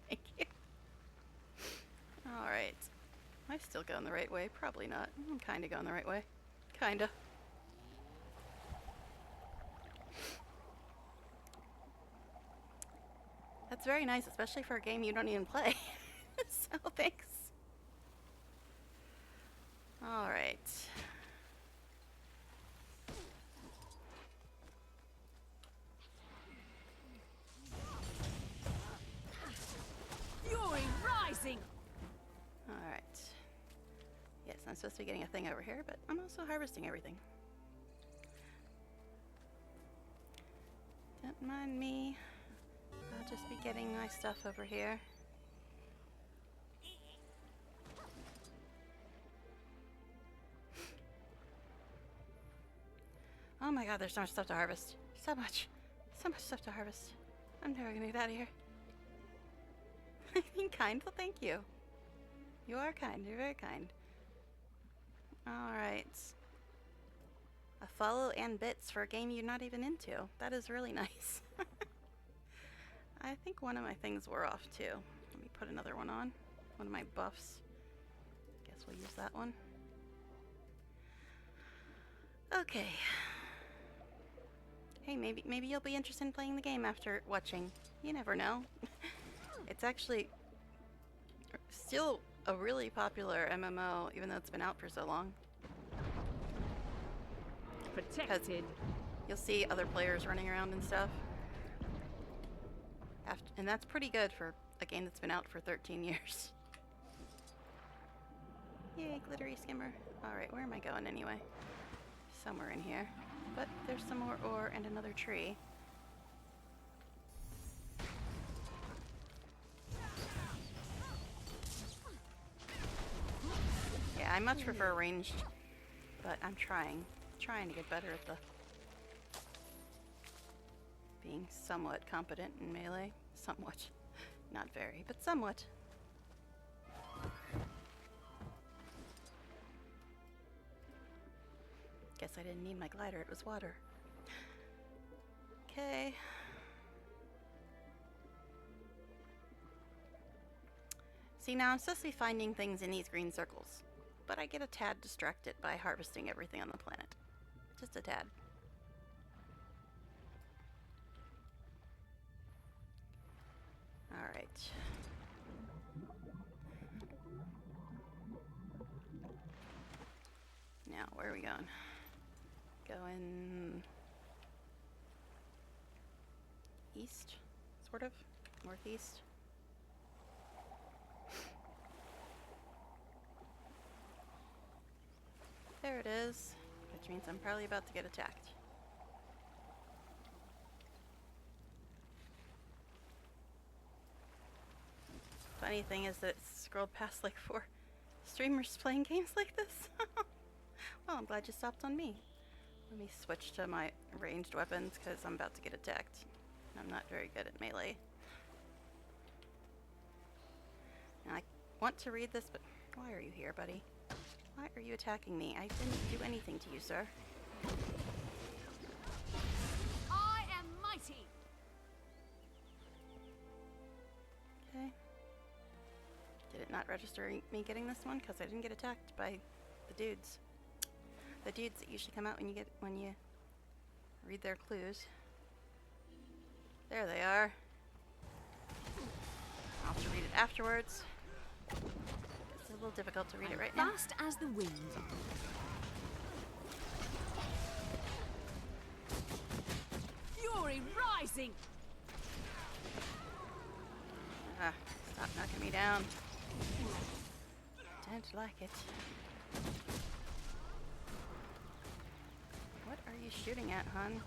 Thank you. Alright. Am I still going the right way? Probably not. I'm kind of going the right way. Kinda. That's very nice, especially for a game you don't even play. So thanks. Alright. Fury rising. Alright. Yes, I'm supposed to be getting a thing over here, but I'm also harvesting everything. Don't mind me. I'll just be getting my stuff over here. Oh my god, there's so much stuff to harvest. So much. So much stuff to harvest. I'm never gonna get out of here. Being kind? Well, thank you. You are kind. You're very kind. Alright. A follow and bits for a game you're not even into. That is really nice. I think one of my things wore off too. Let me put another one on. One of my buffs. Guess we'll use that one. Okay. Hey, maybe you'll be interested in playing the game after watching. You never know. It's actually still a really popular MMO, even though it's been out for so long. Protected. You'll see other players running around and stuff. And that's pretty good for a game that's been out for 13 years. Yay, glittery skimmer. Alright, where am I going anyway? Somewhere in here. But there's some more ore and another tree. Yeah, I much prefer ranged, but I'm trying to get better at the being somewhat competent in melee. Somewhat. Not very, but somewhat. Guess I didn't need my glider, it was water. Okay. See, now I'm supposed to be finding things in these green circles, but I get a tad distracted by harvesting everything on the planet. Just a tad. Alright. Now, where are we going? Going east, sort of, northeast. There it is, which means I'm probably about to get attacked. Funny thing is that it's scrolled past like 4 streamers playing games like this. Well, I'm glad you stopped on me. Let me switch to my ranged weapons because I'm about to get attacked. I'm not very good at melee. And I want to read this, but why are you here, buddy? Why are you attacking me? I didn't do anything to you, sir. I am mighty. Okay. Did it not register me getting this one? Because I didn't get attacked by the dudes. The dudes that usually come out when you read their clues. There they are. I'll have to read it afterwards. It's a little difficult to read it right now. Fast as the wind. Fury rising. Ah, stop knocking me down. Don't like it. What are you shooting at, hon?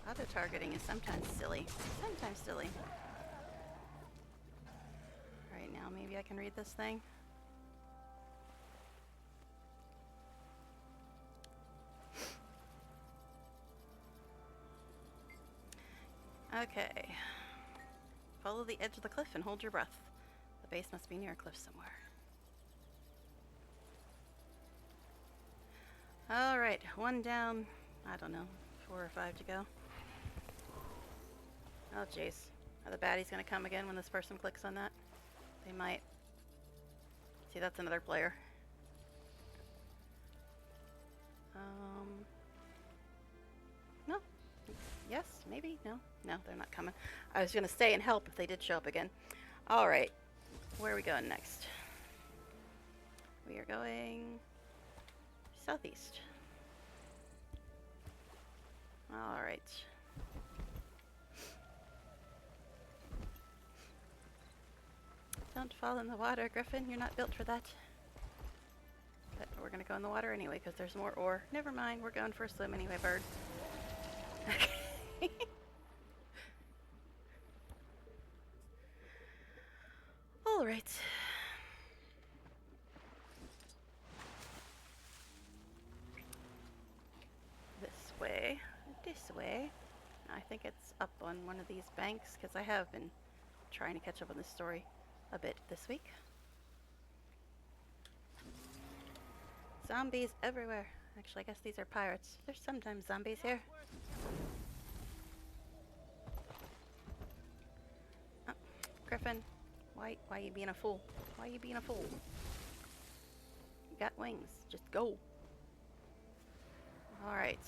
Auto targeting is sometimes silly. Sometimes silly. Right now, maybe I can read this thing. Okay. Follow the edge of the cliff and hold your breath. The base must be near a cliff somewhere. Alright, 1 down. I don't know, 4 or 5 to go. Oh jeez. Are the baddies gonna come again when this person clicks on that? They might. See, that's another player. No. Yes, maybe? No. No, they're not coming. I was gonna stay and help if they did show up again. Alright. Where are we going next? We are going southeast. Alright. Don't fall in the water, Griffin. You're not built for that. But we're gonna go in the water anyway because there's more ore. Never mind, we're going for a swim anyway, bird. Okay. Alright. This way. This way. I think it's up on one of these banks because I have been trying to catch up on this story a bit this week. Zombies everywhere. Actually, I guess these are pirates. There's sometimes zombies here. Oh, Griffin, why you being a fool? Why you being a fool? You got wings. Just go. All right.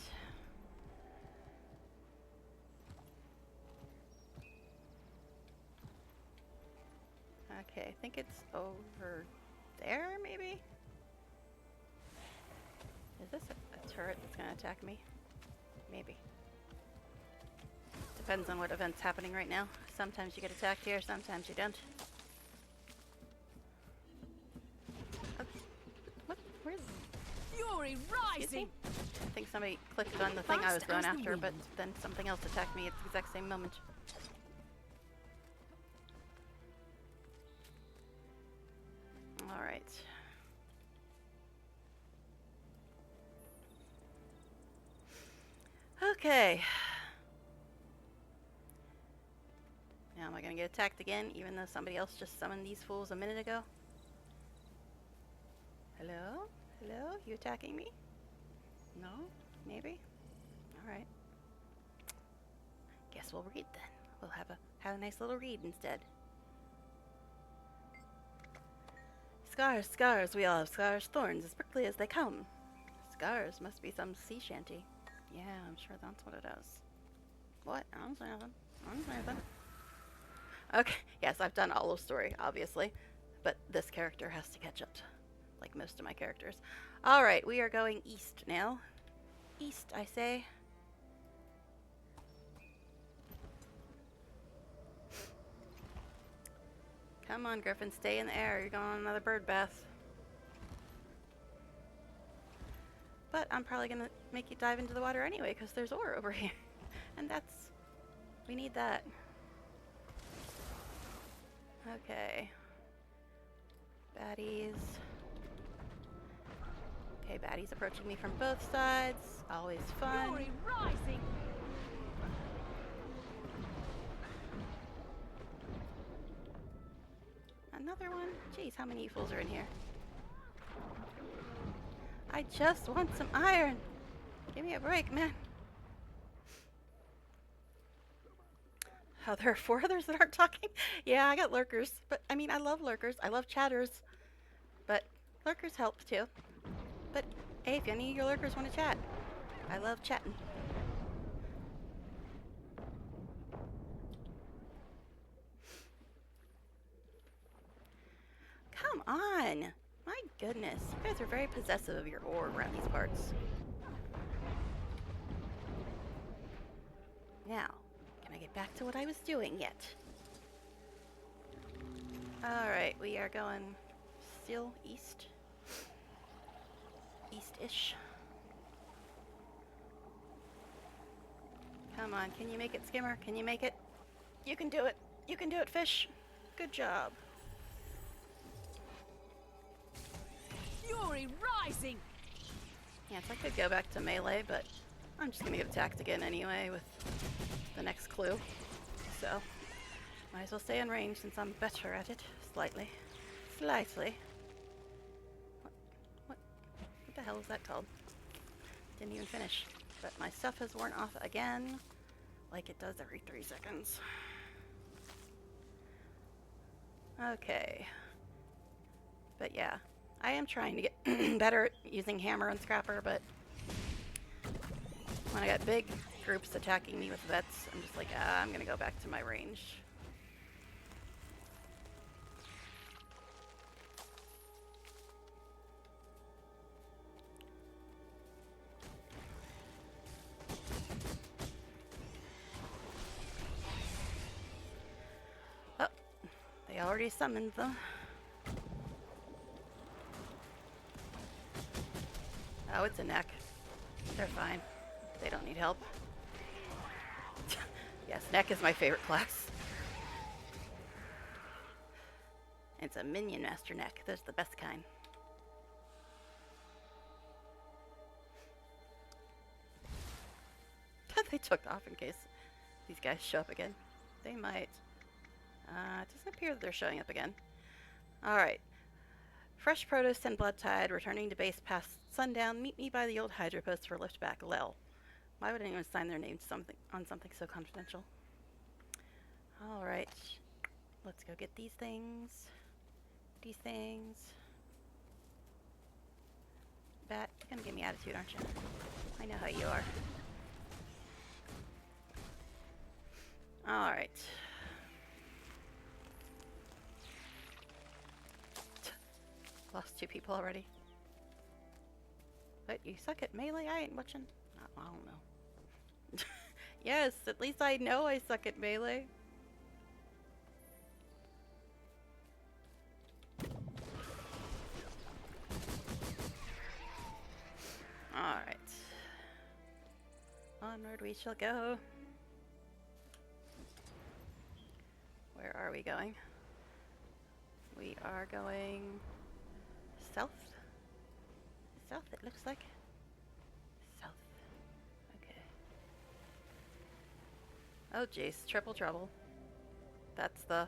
Okay, I think it's over there, maybe? Is this a turret that's going to attack me? Maybe. Depends on what event's happening right now. Sometimes you get attacked here, sometimes you don't. What? Where's... Fury rising! I think somebody clicked on the thing I was going after, but then something else attacked me at the exact same moment. Alright. Okay. Now am I gonna get attacked again, even though somebody else just summoned these fools a minute ago? Hello? Hello? You attacking me? No? Maybe? Alright. Guess we'll read then. We'll have a nice little read instead. Scars, scars, we all have scars, thorns as prickly as they come. Scars must be some sea shanty. Yeah, I'm sure that's what it is. What? I don't say nothing. I don't say anything. Okay, yes, I've done Olive's story, obviously. But this character has to catch up, like most of my characters. Alright, we are going east now. East, I say. Come on, Griffin, stay in the air. You're going on another bird bath. But I'm probably gonna make you dive into the water anyway, because there's ore over here. And that's... we need that. Okay. Baddies. Okay, baddies approaching me from both sides. Always fun. Fury rising! Another one? Jeez, how many fools are in here? I just want some iron. Give me a break, man. Oh, there are 4 others that aren't talking? Yeah, I got lurkers. But, I mean, I love lurkers. I love chatters. But lurkers help, too. But, hey, if any of your lurkers want to chat, I love chatting. Come on! My goodness, you guys are very possessive of your ore around these parts. Now, can I get back to what I was doing yet? Alright, we are going still east. East-ish. Come on, can you make it, Skimmer? Can you make it? You can do it. You can do it, fish. Good job. Fury rising! Yes, I could go back to melee, but I'm just gonna get attacked again anyway with the next clue. So, might as well stay in range since I'm better at it. Slightly. Slightly. What the hell is that called? Didn't even finish. But my stuff has worn off again, like it does every 3 seconds. Okay. But yeah, I am trying to get better at using hammer and scrapper, but when I got big groups attacking me with vets, I'm just like, I'm gonna go back to my range. Oh, they already summoned them. Oh, it's a neck. They're fine. They don't need help. Yes, neck is my favorite class. It's a minion master neck. Those are the best kind. They took off in case these guys show up again. They might. It doesn't appear that they're showing up again. Alright. Fresh produce and blood tide, returning to base past sundown. Meet me by the old Hydra post for lift back. Lel. Why would anyone sign their name to on something so confidential? Alright. Let's go get these things. These things. Bat, you're gonna give me attitude, aren't you? I know how you are. Alright. Lost 2 people already. But you suck at melee? I ain't watching. I don't know. Yes, at least I know I suck at melee. Alright. Onward we shall go. Where are we going? We are going south. South, it looks like. South. Okay. Oh jeez, triple trouble. That's the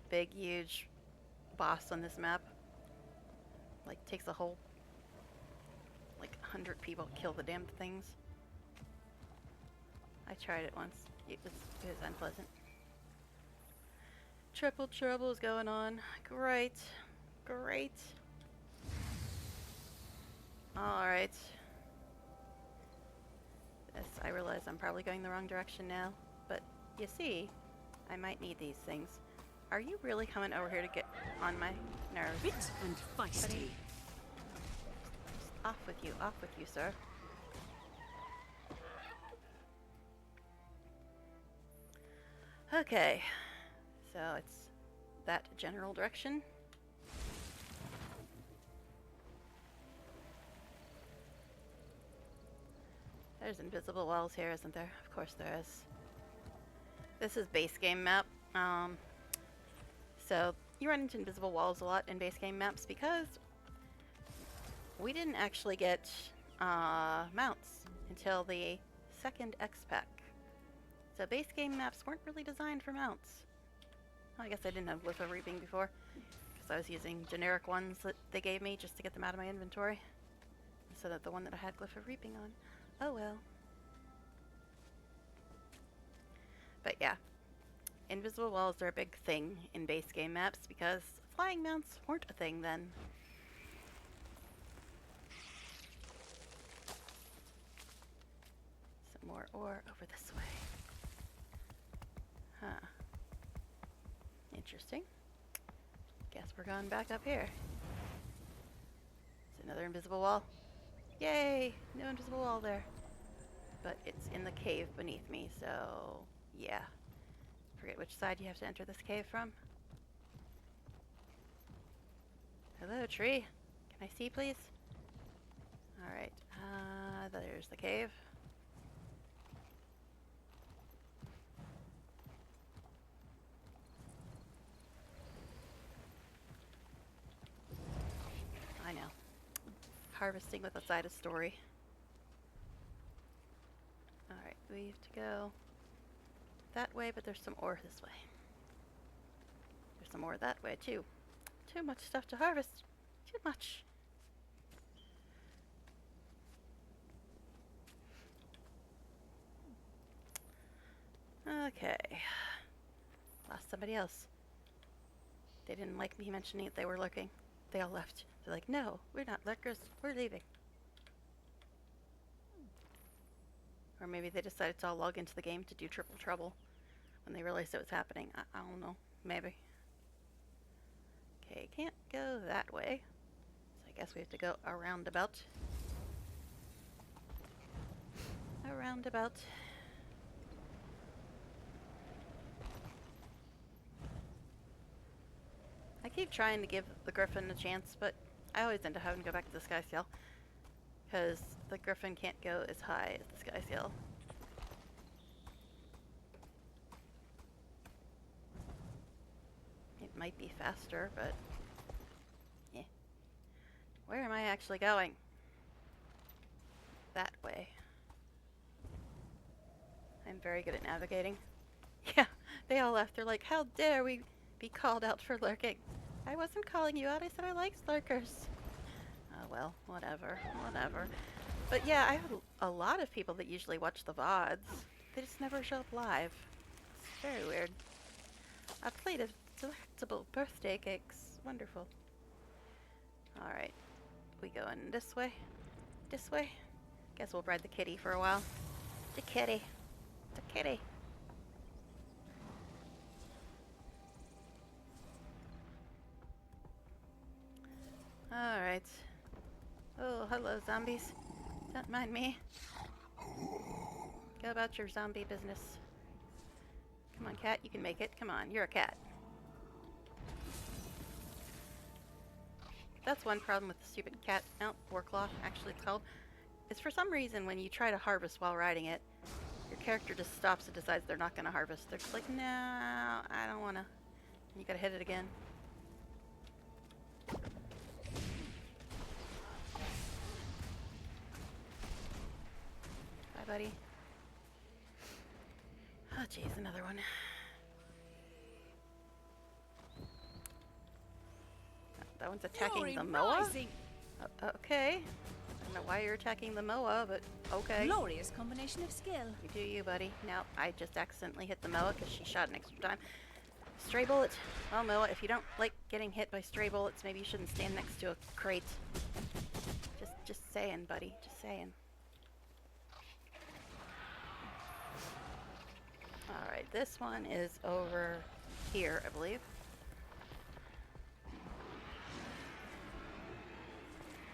big, huge boss on this map. Like, takes a whole, like, 100 people to kill the damn things. I tried it once. It was unpleasant. Triple trouble is going on. Great. Great. Alright. Yes, I realize I'm probably going the wrong direction now. But, you see, I might need these things. Are you really coming over here to get on my nerves? Fit and feisty. Buddy? Off with you, sir. Okay. So it's that general direction. There's invisible walls here, isn't there? Of course there is. This is base game map. So you run into invisible walls a lot in base game maps because we didn't actually get mounts until the second X-Pack. So base game maps weren't really designed for mounts. Well, I guess I didn't have Glyph of Reaping before, because I was using generic ones that they gave me just to get them out of my inventory, instead of the one that I had Glyph of Reaping on. Oh well. But yeah, invisible walls are a big thing in base game maps because flying mounts weren't a thing then. Some more ore over this way. Huh. Interesting. Guess we're going back up here. It's another invisible wall. Yay! No invisible wall there. But it's in the cave beneath me, so yeah. Forget which side you have to enter this cave from. Hello, tree. Can I see, please? Alright, there's the cave. I know. Harvesting with a side of story. Alright, we have to go that way, but there's some ore this way. There's some ore that way, too. Too much stuff to harvest. Too much. Okay. Lost somebody else. They didn't like me mentioning that they were lurking. They all left. They're like, no, we're not lurkers. We're leaving. Or maybe they decided to all log into the game to do triple trouble when they realized it was happening. I don't know. Maybe. Okay, can't go that way. So I guess we have to go a roundabout. A roundabout. I keep trying to give the Griffin a chance, but I always end up having to go back to the Sky Seal, because the Griffin can't go as high as the Sky Seal. It might be faster, but yeah. Where am I actually going? That way. I'm very good at navigating. Yeah, they all left. They're like, how dare we be called out for lurking? I wasn't calling you out. I said I like lurkers. Oh well, whatever, whatever. But yeah, I have a lot of people that usually watch the VODs. They just never show up live. It's very weird. A plate of delectable birthday cakes. Wonderful. Alright. We going this way? This way? Guess we'll ride the kitty for a while. The kitty. The kitty. Alright. Oh, hello, zombies. Don't mind me. Go about your zombie business. Come on, cat. You can make it. Come on, you're a cat. That's one problem with the stupid cat mount, Warclaw, actually it's called. Is for some reason when you try to harvest while riding it, your character just stops and decides they're not going to harvest. They're just like, no, I don't want to. And you gotta hit it again. Bye, buddy. Oh, jeez, another one. That one's attacking the Moa? Okay. I don't know why you're attacking the Moa, but okay. Glorious combination of skill. You do you, buddy. Now, I just accidentally hit the Moa because she shot an extra time. Stray bullet. Well, Moa, if you don't like getting hit by stray bullets, maybe you shouldn't stand next to a crate. Just saying, buddy. Just saying. Alright, this one is over here, I believe.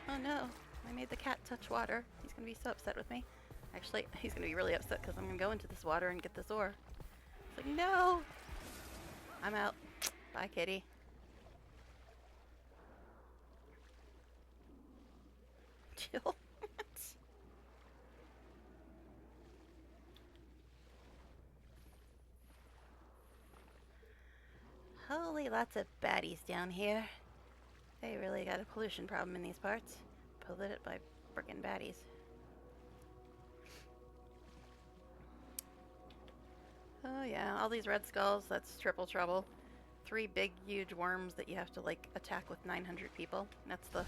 Oh no, I made the cat touch water. He's gonna be so upset with me. Actually, he's gonna be really upset because I'm gonna go into this water and get this ore. It's like, no! I'm out. Bye, kitty. Chill. Really lots of baddies down here. They really got a pollution problem in these parts. Polluted by frickin' baddies. Oh yeah, all these red skulls, that's triple trouble. 3 big, huge worms that you have to, like, attack with 900 people. That's the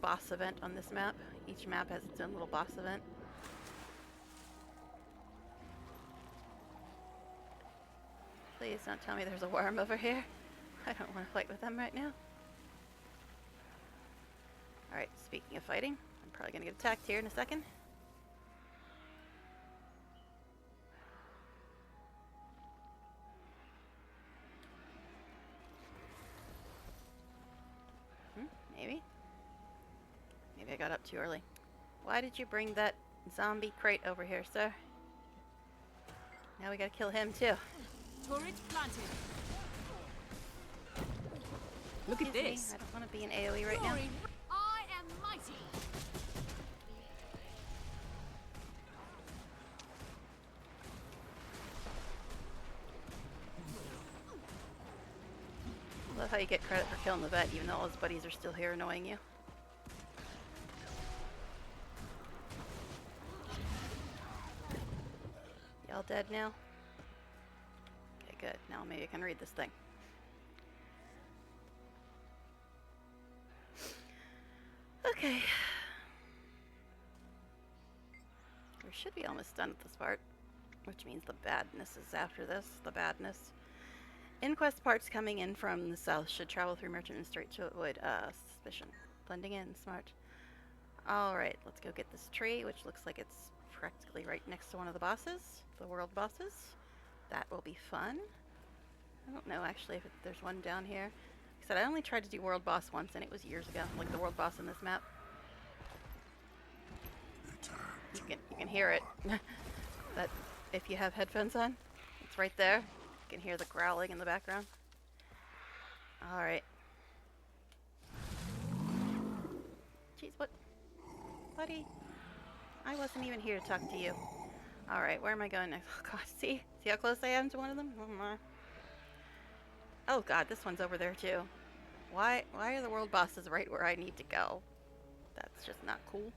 boss event on this map. Each map has its own little boss event. Please don't tell me there's a worm over here. I don't want to fight with them right now. Alright, speaking of fighting, I'm probably going to get attacked here in a second. Maybe? Maybe I got up too early. Why did you bring that zombie crate over here, sir? Now we gotta kill him too. Turret planted. Look at this. I don't want to be an AoE right now. I am mighty. Love how you get credit for killing the vet, even though all his buddies are still here annoying you. Y'all dead now? Okay, good. Now maybe I can read this thing. Okay. We should be almost done with this part, which means the badness is after this. The badness. Inquest parts coming in from the south should travel through merchant and straight to wood. Suspicion. Blending in. Smart. Alright, let's go get this tree, which looks like it's practically right next to one of the bosses. The world bosses. That will be fun. I don't know actually if there's one down here. Like I said, I only tried to do world boss once and it was years ago. Like the world boss in this map. You can hear it. That if you have headphones on, it's right there. You can hear the growling in the background. Alright. Jeez, what? Buddy? I wasn't even here to talk to you. Alright, where am I going next? Oh god, see how close I am to one of them? Oh my. Oh god, this one's over there too. Why are the world bosses right where I need to go? That's just not cool.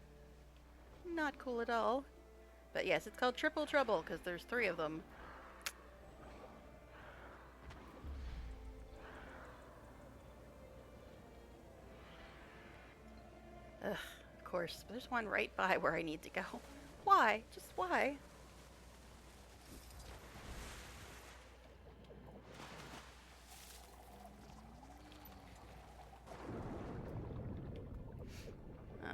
Not cool at all. But yes, it's called Triple Trouble because there's 3 of them. Ugh, of course. There's one right by where I need to go. Why? Just why?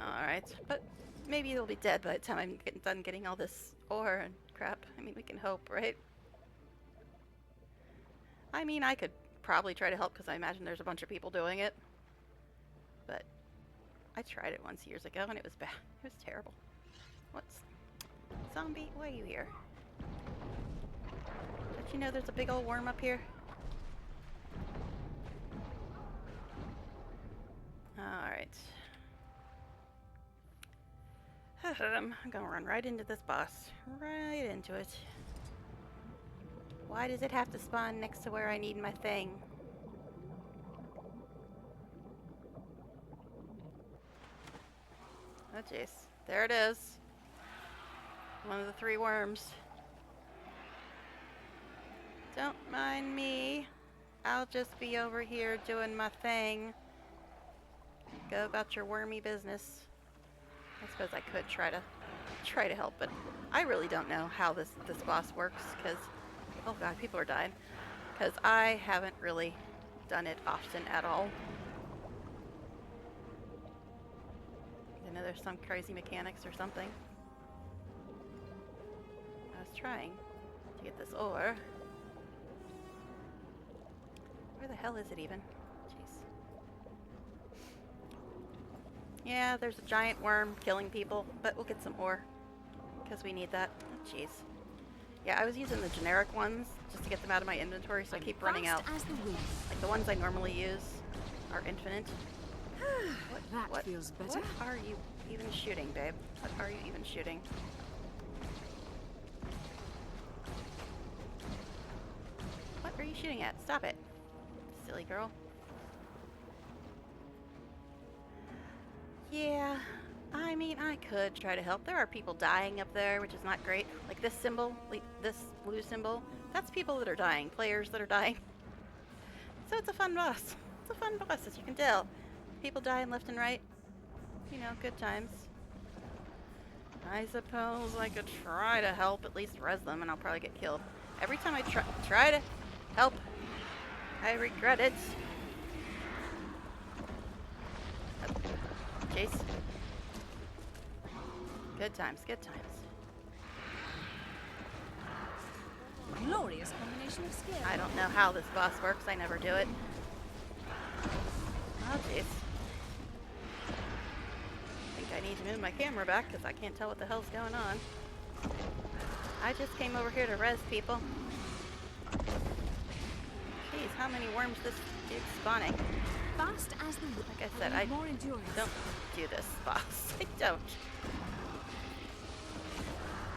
Alright, but maybe they'll be dead by the time I'm done getting all this ore and crap. I mean, we can hope, right? I mean, I could probably try to help because I imagine there's a bunch of people doing it. But I tried it once years ago and it was bad. It was terrible. What's... Zombie? Why are you here? Don't you know there's a big old worm up here? Alright. I'm gonna run right into this boss. Right into it. Why does it have to spawn next to where I need my thing? Oh jeez. There it is. One of the 3 worms. Don't mind me. I'll just be over here doing my thing. Go about your wormy business. I suppose I could try to help, but I really don't know how this boss works because, oh god, people are dying. Because I haven't really done it often at all. I know there's some crazy mechanics or something. I was trying to get this ore. Where the hell is it even? Yeah, there's a giant worm killing people, but we'll get some ore because we need that. Oh, jeez. Yeah, I was using the generic ones just to get them out of my inventory, so I keep running out. Like the ones I normally use are infinite. That feels better. What are you even shooting, babe? What are you even shooting? What are you shooting at? Stop it. silly girl. Yeah, I mean, I could try to help. There are people dying up there, which is not great. Like this symbol, this blue symbol, that's people that are dying, players that are dying. So it's a fun boss. It's a fun boss, as you can tell. People dying left and right. You know, good times. I suppose I could try to help, at least res them, and I'll probably get killed. Every time I try to help, I regret it. Chase. Good times, good times. Glorious combination of skill. I don't know how this boss works. I never do it. Oh, jeez. I think I need to move my camera back because I can't tell what the hell's going on. I just came over here to res people. Jeez, how many worms this dude's spawning? Fast as the wind. Like I said, I more endurance. don't do this boss. I don't.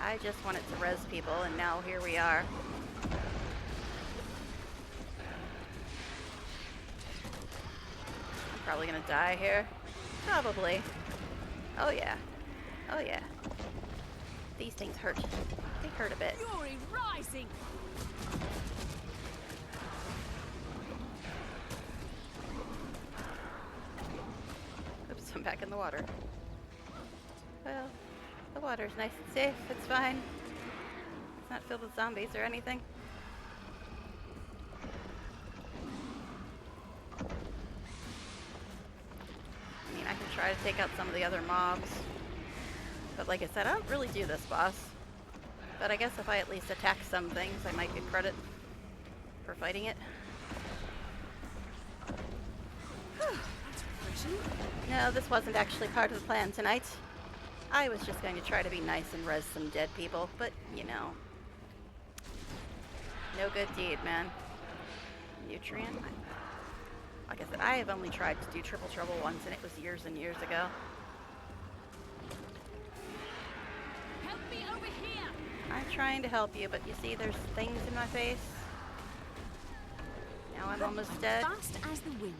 I just wanted to res people, and now here we are. I'm probably gonna die here. Probably. Oh yeah. Oh yeah. These things hurt. They hurt a bit. Fury rising. Oops, I'm back in the water. Well, the water's nice and safe. It's fine. It's not filled with zombies or anything. I mean, I can try to take out some of the other mobs. But like I said, I don't really do this boss. But I guess if I at least attack some things, I might get credit for fighting it. No, this wasn't actually part of the plan tonight. I was just going to try to be nice and res some dead people, but, you know. No good deed, man. Nutrient? Like I said, I have only tried to do Triple Trouble once, and it was years and years ago. Help me over here. I'm trying to help you, but you see there's things in my face. Now I'm almost dead. Fast as the wind.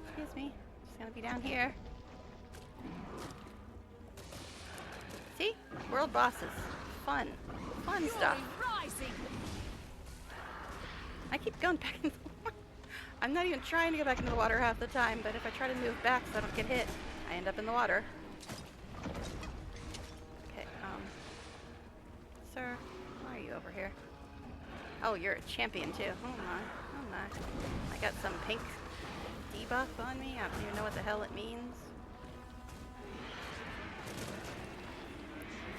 Excuse me. Just gonna be down here. See? World bosses. Fun. Fun stuff. Rising. I keep going back into the water. I'm not even trying to go back into the water half the time, but if I try to move back so I don't get hit, I end up in the water. Okay, sir, why are you over here? Oh, you're a champion too. Oh my, oh my. I got some pink debuff on me. I don't even know what the hell it means.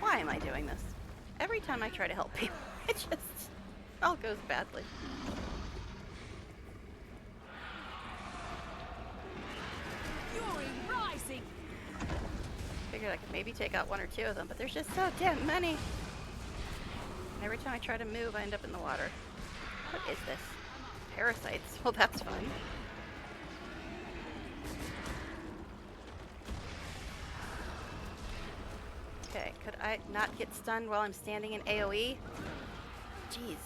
Why am I doing this? Every time I try to help people, it just all goes badly. Fury rising. Figured I could maybe take out one or two of them, but there's just so damn many. And every time I try to move, I end up in the water. What is this? Parasites. Well, that's fun. Okay, could I not get stunned while I'm standing in AoE? Jeez.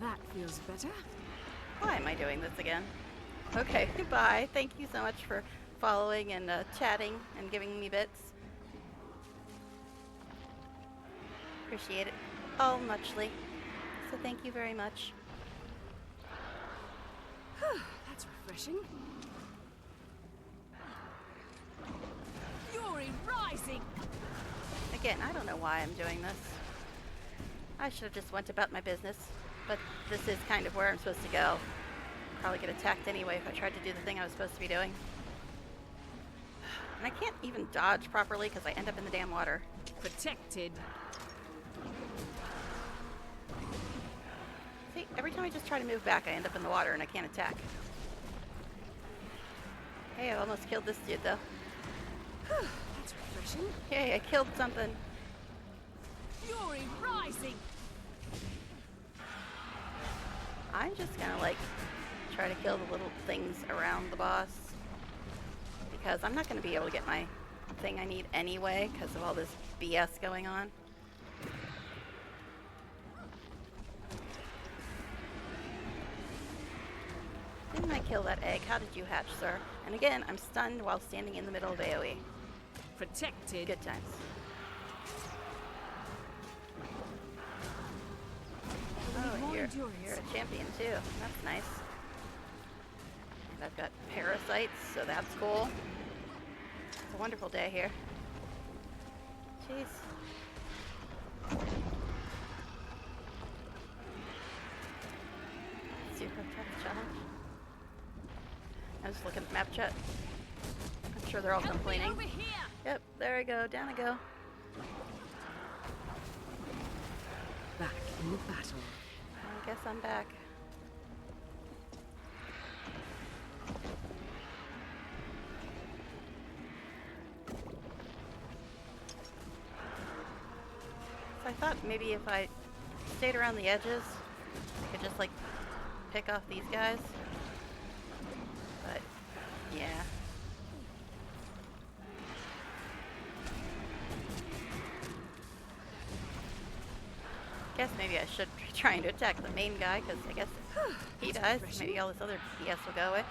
That feels better. Why am I doing this again? Okay, bye. Thank you so much for following and chatting and giving me bits. Appreciate it all muchly. So thank you very much. That's refreshing. Fury rising. Again, I don't know why I'm doing this. I should have just went about my business, but this is kind of where I'm supposed to go. Probably get attacked anyway if I tried to do the thing I was supposed to be doing. And I can't even dodge properly because I end up in the damn water. Protected. See, every time I just try to move back, I end up in the water and I can't attack. Hey, I almost killed this dude though. That's refreshing. Yay, I killed something. Fury rising. I'm just gonna like try to kill the little things around the boss because I'm not going to be able to get my thing I need anyway because of all this BS going on. Didn't I kill that egg? How did you hatch, sir? And again, I'm stunned while standing in the middle of AoE. Protected. Good times. Oh, you're a champion too. That's nice. And I've got parasites, so that's cool. It's a wonderful day here. Jeez. Super tough challenge. I'm just looking at map chat. I'm sure they're all complaining. Yep, there I go. Down I go. Back in the battle. I guess I'm back. So I thought maybe if I stayed around the edges, I could just like pick off these guys. But yeah. Guess maybe I should be trying to attack the main guy because I guess if he dies, maybe all this other BS will go away.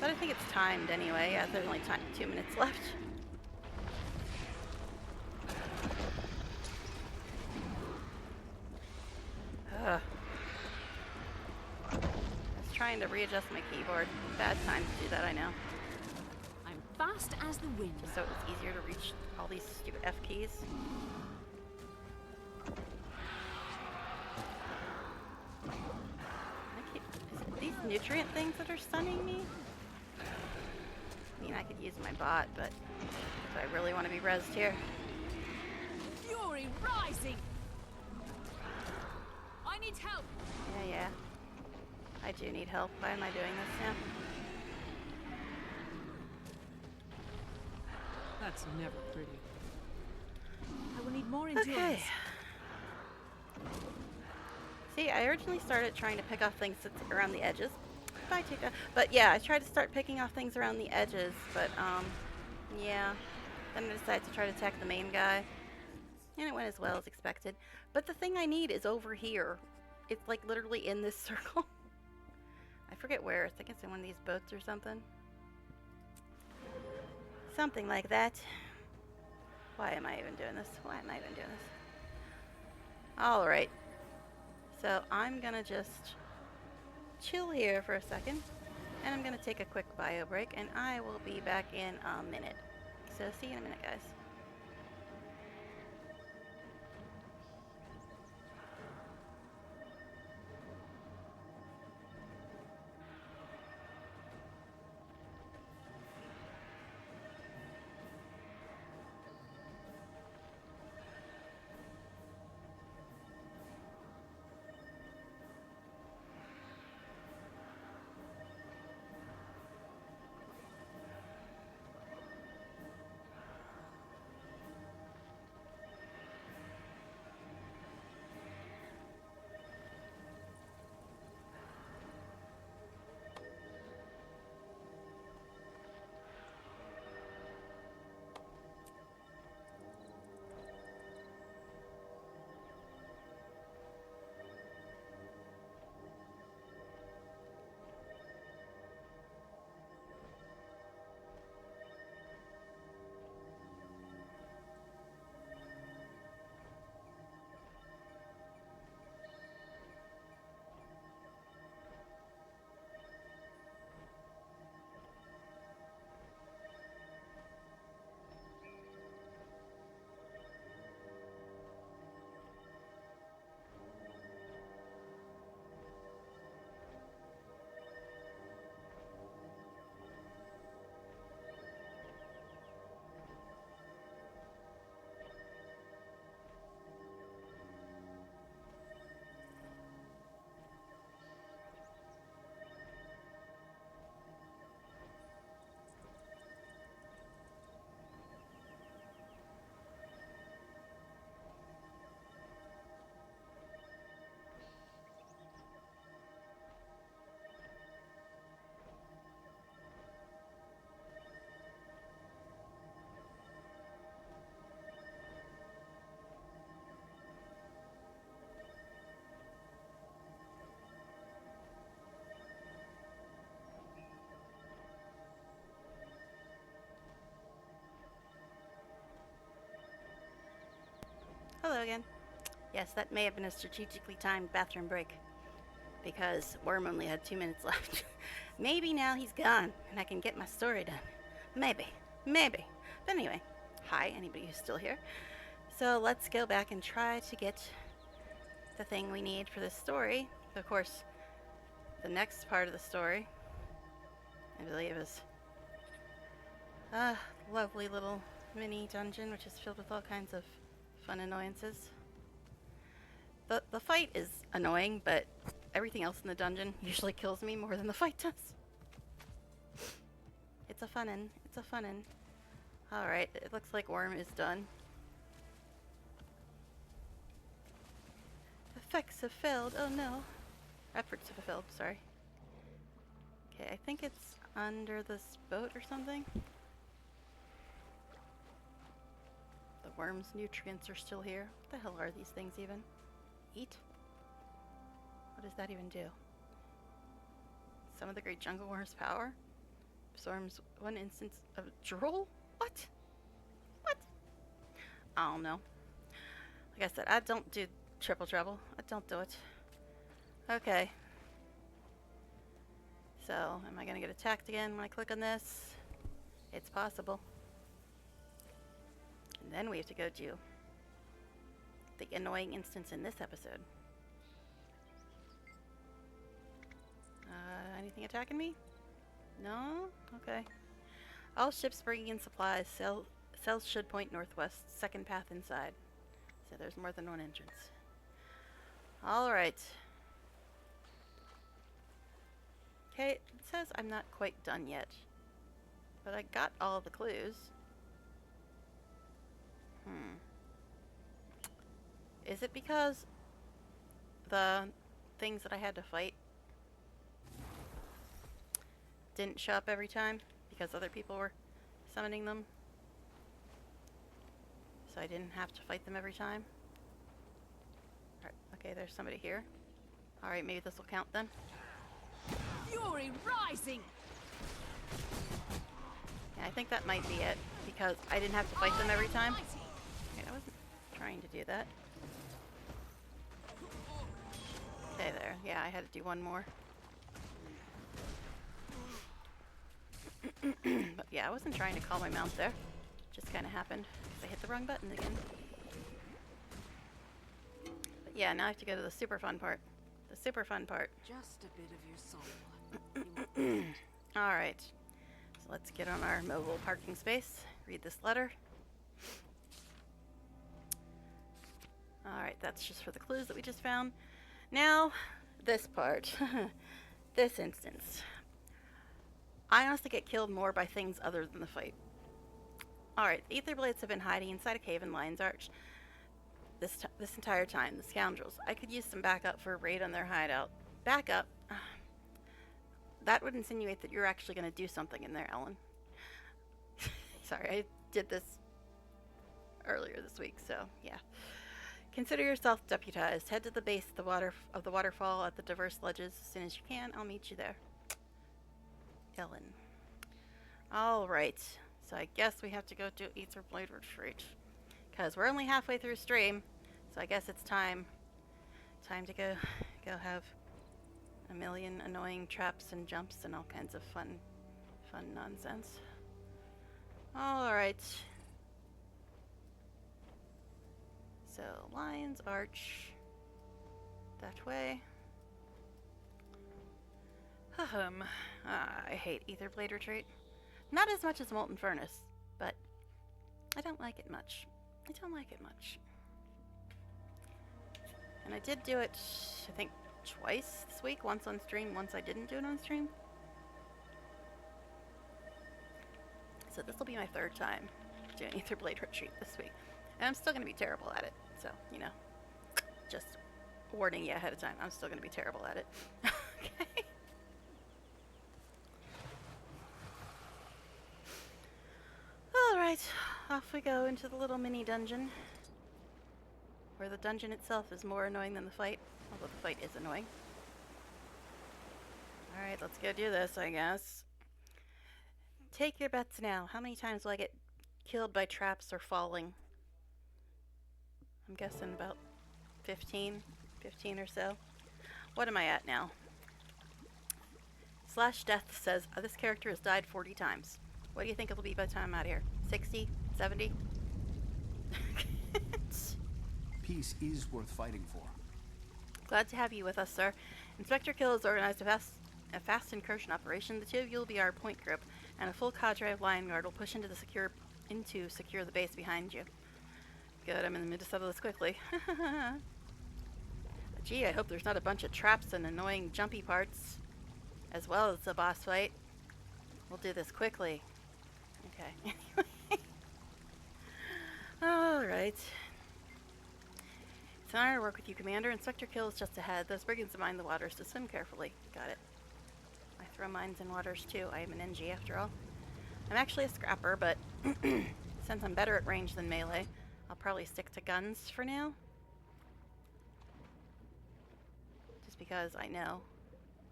But I think it's timed anyway. Yeah, there's only 2 minutes left. Ugh. I was trying to readjust my keyboard. Bad time to do that, I know. I'm fast as the wind. Just so it was easier to reach all these stupid F keys. Is it these nutrient things that are stunning me? I mean, I could use my bot, but do I really want to be rezzed here? Fury rising. I need help. Yeah. I do need help. Why am I doing this now? That's never pretty. I will need more endurance. Okay. See, I originally started trying to pick off things that's around the edges. Bye, Chica. But yeah, I tried to start picking off things around the edges, but yeah. Then I decided to try to attack the main guy. And it went as well as expected. But the thing I need is over here. It's like literally in this circle. I forget where. I think it's in one of these boats or something. Something like that. Why am I even doing this? Why am I even doing this? Alright. So I'm gonna just chill here for a second. And I'm gonna take a quick bio break. And I will be back in a minute. So see you in a minute, guys. Hello again. Yes, that may have been a strategically timed bathroom break, because Worm only had 2 minutes left. Maybe now he's gone, and I can get my story done. Maybe. Maybe. But anyway, hi, anybody who's still here. So let's go back and try to get the thing we need for this story. Of course, the next part of the story, I believe, is a lovely little mini dungeon, which is filled with all kinds of fun annoyances. The fight is annoying, but everything else in the dungeon usually kills me more than the fight does. It's a funnin'. It's a funnin'. Alright, it looks like Worm is done. Effects have failed. Oh no. Efforts have failed, sorry. Okay, I think it's under this boat or something. The worm's nutrients are still here. What the hell are these things even? Eat? What does that even do? Some of the great jungle worm's power absorbs 1 instance of drool? What? What? I don't know. Like I said, I don't do triple trouble. I don't do it. Okay. So, am I gonna get attacked again when I click on this? It's possible. And then we have to go do the annoying instance in this episode. Anything attacking me? No? Okay. All ships bringing in supplies. Cells should point northwest. Second path inside. So there's more than one entrance. Alright. Okay, it says I'm not quite done yet. But I got all the clues. Is it because the things that I had to fight didn't show up every time because other people were summoning them? So I didn't have to fight them every time? Alright, okay, there's somebody here. Alright, maybe this will count then. Fury rising! Yeah, I think that might be it, because I didn't have to fight them every time. Okay, I wasn't trying to do that. Okay, there. Yeah, I had to do one more. But yeah, I wasn't trying to call my mount there. Just kind of happened. I hit the wrong button again. But yeah, now I have to go to the super fun part. The super fun part. Just a bit of your soul. Alright. So let's get on our mobile parking space. Read this letter. Alright, that's just for the clues that we just found. Now, this part. This instance. I honestly get killed more by things other than the fight. Alright, the Aether Blades have been hiding inside a cave in Lion's Arch this entire time, the scoundrels. I could use some backup for a raid on their hideout. Backup? That would insinuate that you're actually going to do something in there, Ellen. Sorry, I did this earlier this week, so yeah. Consider yourself deputized. Head to the base of the waterfall at the diverse ledges as soon as you can. I'll meet you there. Ellen. Alright, so I guess we have to go do Aether Blade Retreat. Because we're only halfway through stream, so I guess it's time to go have a million annoying traps and jumps and all kinds of fun nonsense. Alright. So, Lion's Arch. That way. I hate Aether Blade Retreat. Not as much as Molten Furnace, but I don't like it much. I don't like it much. And I did do it, I think, twice this week. Once on stream, once I didn't do it on stream. So this will be my third time doing Aether Blade Retreat this week. And I'm still going to be terrible at it. So, you know, just warning you ahead of time. I'm still going to be terrible at it. Okay. Alright, off we go into the little mini dungeon. Where the dungeon itself is more annoying than the fight. Although the fight is annoying. Alright, let's go do this, I guess. Take your bets now. How many times will I get killed by traps or falling? I'm guessing about 15 or so. What am I at now? Slash Death says, this character has died 40 times. What do you think it'll be by the time I'm out of here? 60? 70? Peace is worth fighting for. Glad to have you with us, sir. Inspector Kill has organized a fast incursion operation. The two of you will be our point group, and a full cadre of Lion Guard will push into secure the base behind you. Good, I'm in the mood to settle this quickly. Gee, I hope there's not a bunch of traps and annoying jumpy parts, as well as the boss fight. We'll do this quickly. Okay. Alright. It's an honor to work with you, Commander. Inspector Kill is just ahead. Those brigands mine the waters, so swim carefully. Got it. I throw mines in waters too. I am an NG after all. I'm actually a scrapper, but since I'm better at range than melee, I'll probably stick to guns for now. Just because I know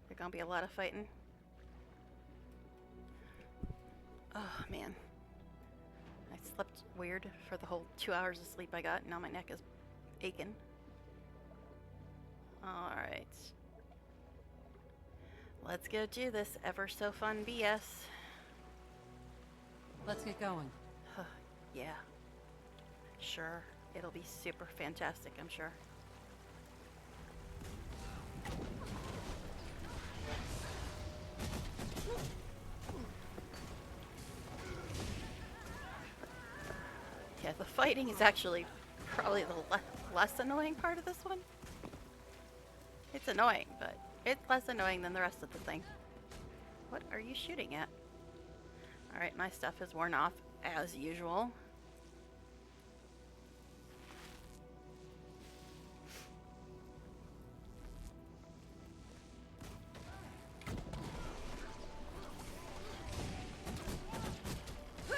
there's gonna be a lot of fighting. Oh man. I slept weird for the whole 2 hours of sleep I got. Now my neck is aching. Alright. Let's go do this ever so fun BS. Let's get going. Yeah. Sure. It'll be super fantastic, I'm sure. Yeah, the fighting is actually probably the less annoying part of this one. It's annoying, but it's less annoying than the rest of the thing. What are you shooting at? Alright, my stuff is worn off, as usual.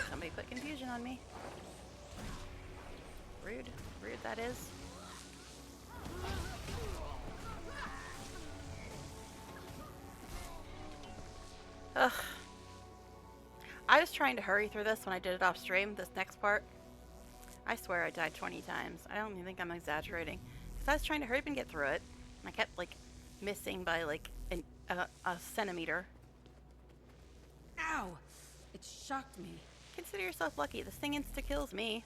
Somebody put confusion on me. Rude. Rude that is. Ugh. I was trying to hurry through this when I did it off stream, this next part. I swear I died 20 times. I don't even think I'm exaggerating. Because I was trying to hurry up and get through it. And I kept, like, missing by, like, a centimeter. Ow! It shocked me. Consider yourself lucky. This thing insta-kills me.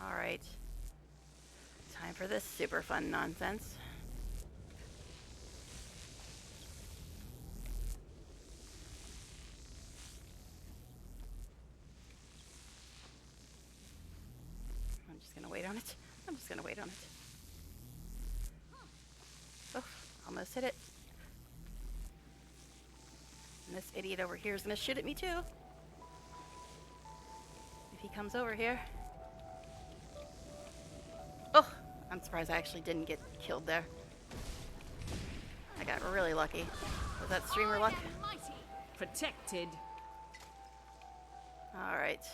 Alright. Time for this super fun nonsense. I'm just gonna wait on it. I'm just gonna wait on it. Oh, almost hit it. And this idiot over here is gonna shoot at me too. If he comes over here. Oh, I'm surprised I actually didn't get killed there. I got really lucky. Was that streamer luck? Protected. Alright.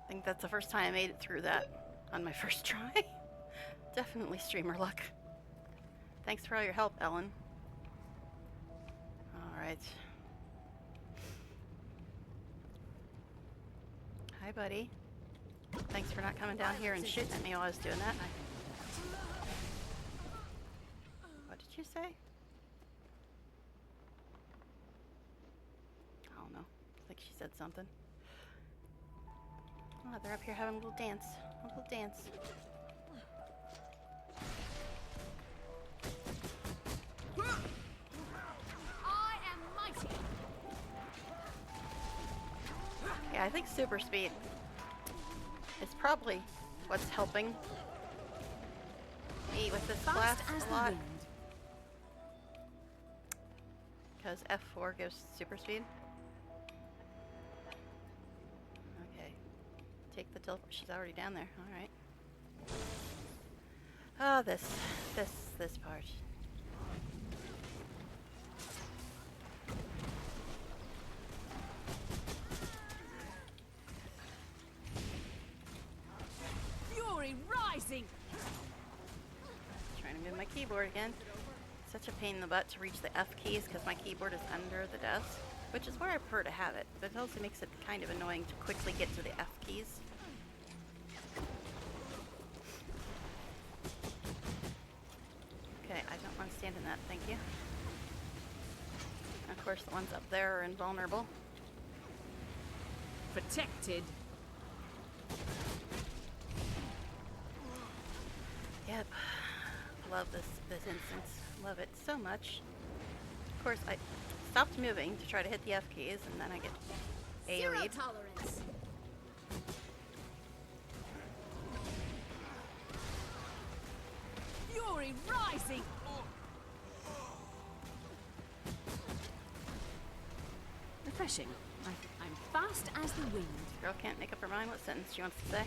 I think that's the first time I made it through that on my first try. Definitely streamer luck. Thanks for all your help, Ellen. Alright. Hi, buddy. Thanks for not coming down here and shooting at me while I was doing that. What did you say? I don't know. I think she said something. Oh, they're up here having a little dance. A little dance. I am mighty. Yeah, I think super speed is probably what's helping me with this class a lot. Because F4 gives super speed. Okay. Take the teleport. She's already down there. Alright. Oh, this part. Fury rising. Trying to move my keyboard again. Such a pain in the butt to reach the F keys because my keyboard is under the desk. which is where I prefer to have it, but it also makes it kind of annoying to quickly get to the F keys. Okay, I don't want to stand in that, thank you. And of course, the ones up there are invulnerable. Protected. Yep. Love this instance. Love it so much. Of course, I stopped moving to try to hit the F keys, and then I get Zero AoE'd. tolerance. Fury rising. Refreshing. I'm fast as the wind. This girl can't make up her mind what sentence she wants to say.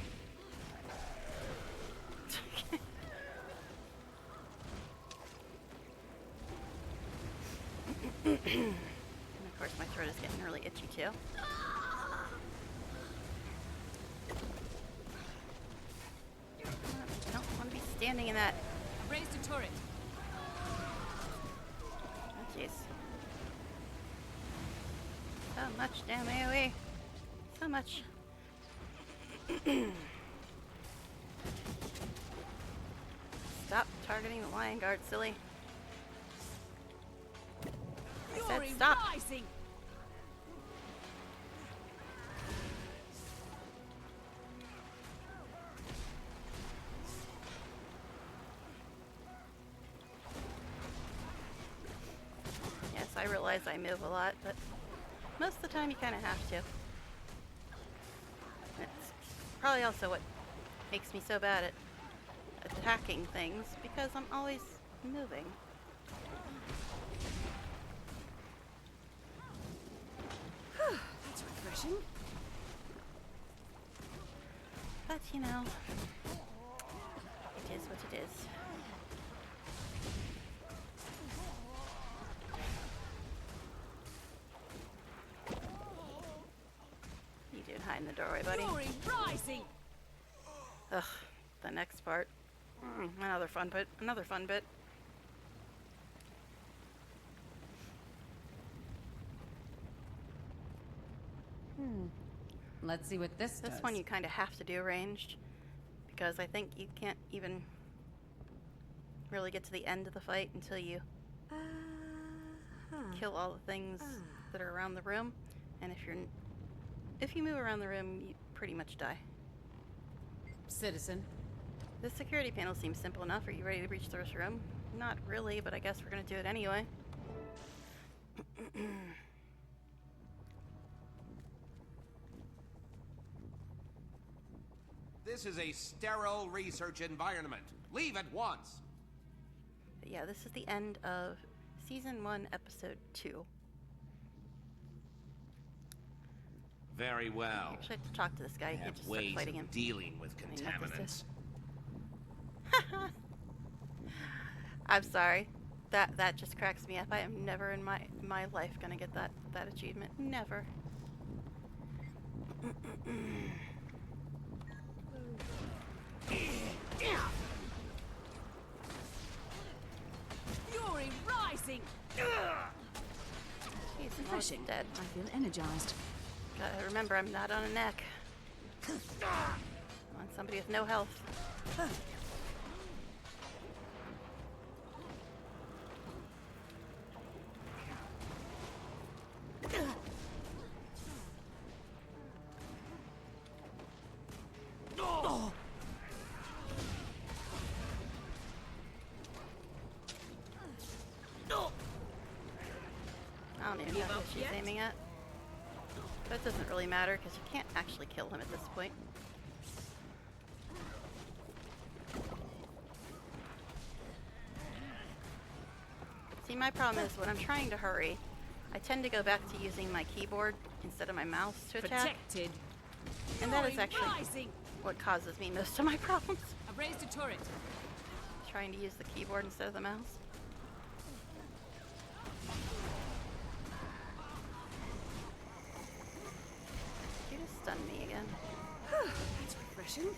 And of course, my throat is getting really itchy too. I don't want to be standing in that. Raised a turret. Oh, jeez. So much damn AoE. So much. Stop targeting the lion guard, silly. I said Fury stop. rising. Yes, I realize I move a lot, but most of the time you kind of have to. It's probably also what makes me so bad at attacking things, because I'm always moving. That's refreshing. But, you know, it is what it is. You doing hide in the doorway, buddy? Fury rising. Ugh, the next part. Another fun bit. Another fun bit. Let's see what this does. This one you kind of have to do ranged, because I think you can't even really get to the end of the fight until you kill all the things that are around the room. And if you move around the room, you pretty much die. Citizen. The security panel seems simple enough. Are you ready to reach this room? Not really, but I guess we're gonna do it anyway. This is a sterile research environment. Leave at once. But yeah, this is the end of Season 1, Episode 2. Very well. You actually have to talk to this guy. You I can't have just start ways fighting him. of dealing with I mean, not this contaminants. I'm sorry. That just cracks me up. I am never in my life gonna get that achievement. Never. Fury rising. He's Refreshing. dead. I feel energized. Gotta remember, I'm not on a neck. I'm on somebody with no health. I don't even know who she's aiming at. But it doesn't really matter because you can't actually kill him at this point. See, my problem is when I'm trying to hurry, I tend to go back to using my keyboard instead of my mouse to attack. Protected. And that is actually Rising. what causes me most of my problems. I've raised a turret. Trying to use the keyboard instead of the mouse. You just stunned me again. That's refreshing.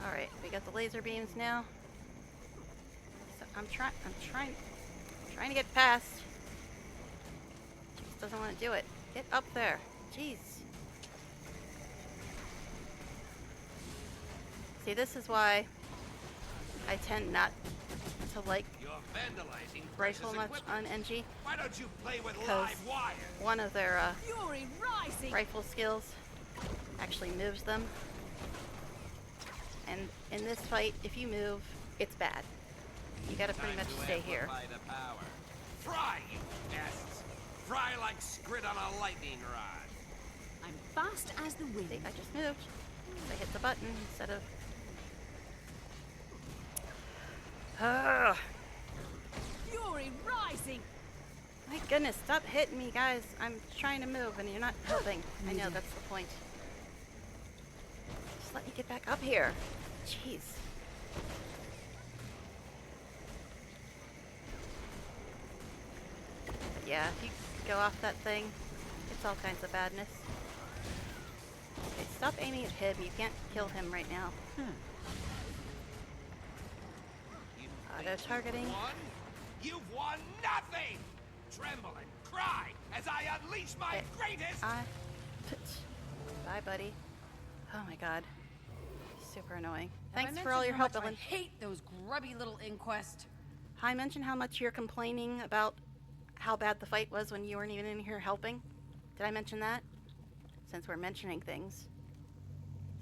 Alright, we got the laser beams now. So I'm trying to get past. just doesn't want to do it. Get up there. Jeez. See, this is why I tend not to like You're vandalizing rifle much equipment. on NG. Why don't you play with Because live wire? one of their Fury rising. rifle skills actually moves them. And in this fight, if you move, it's bad. You gotta pretty much stay here. The power. Fry, you pests! Fry like scrid on a lightning rod. I'm fast as the wind. See, I just moved. I hit the button instead of... Fury rising. My goodness, stop hitting me, guys. I'm trying to move and you're not helping. I know, that's the point. Just let me get back up here. Jeez. But yeah, if you go off that thing, it's all kinds of badness. Okay, stop aiming at him. You can't kill him right now. Auto targeting. You've won nothing! Tremble and cry as I unleash my greatest... Bye, buddy. Oh my god. Super annoying. Have Thanks I for all your help, mentioned how Ellen. much I hate those grubby little inquest. I mentioned how much you're complaining about how bad the fight was when you weren't even in here helping. Did I mention that? Since we're mentioning things.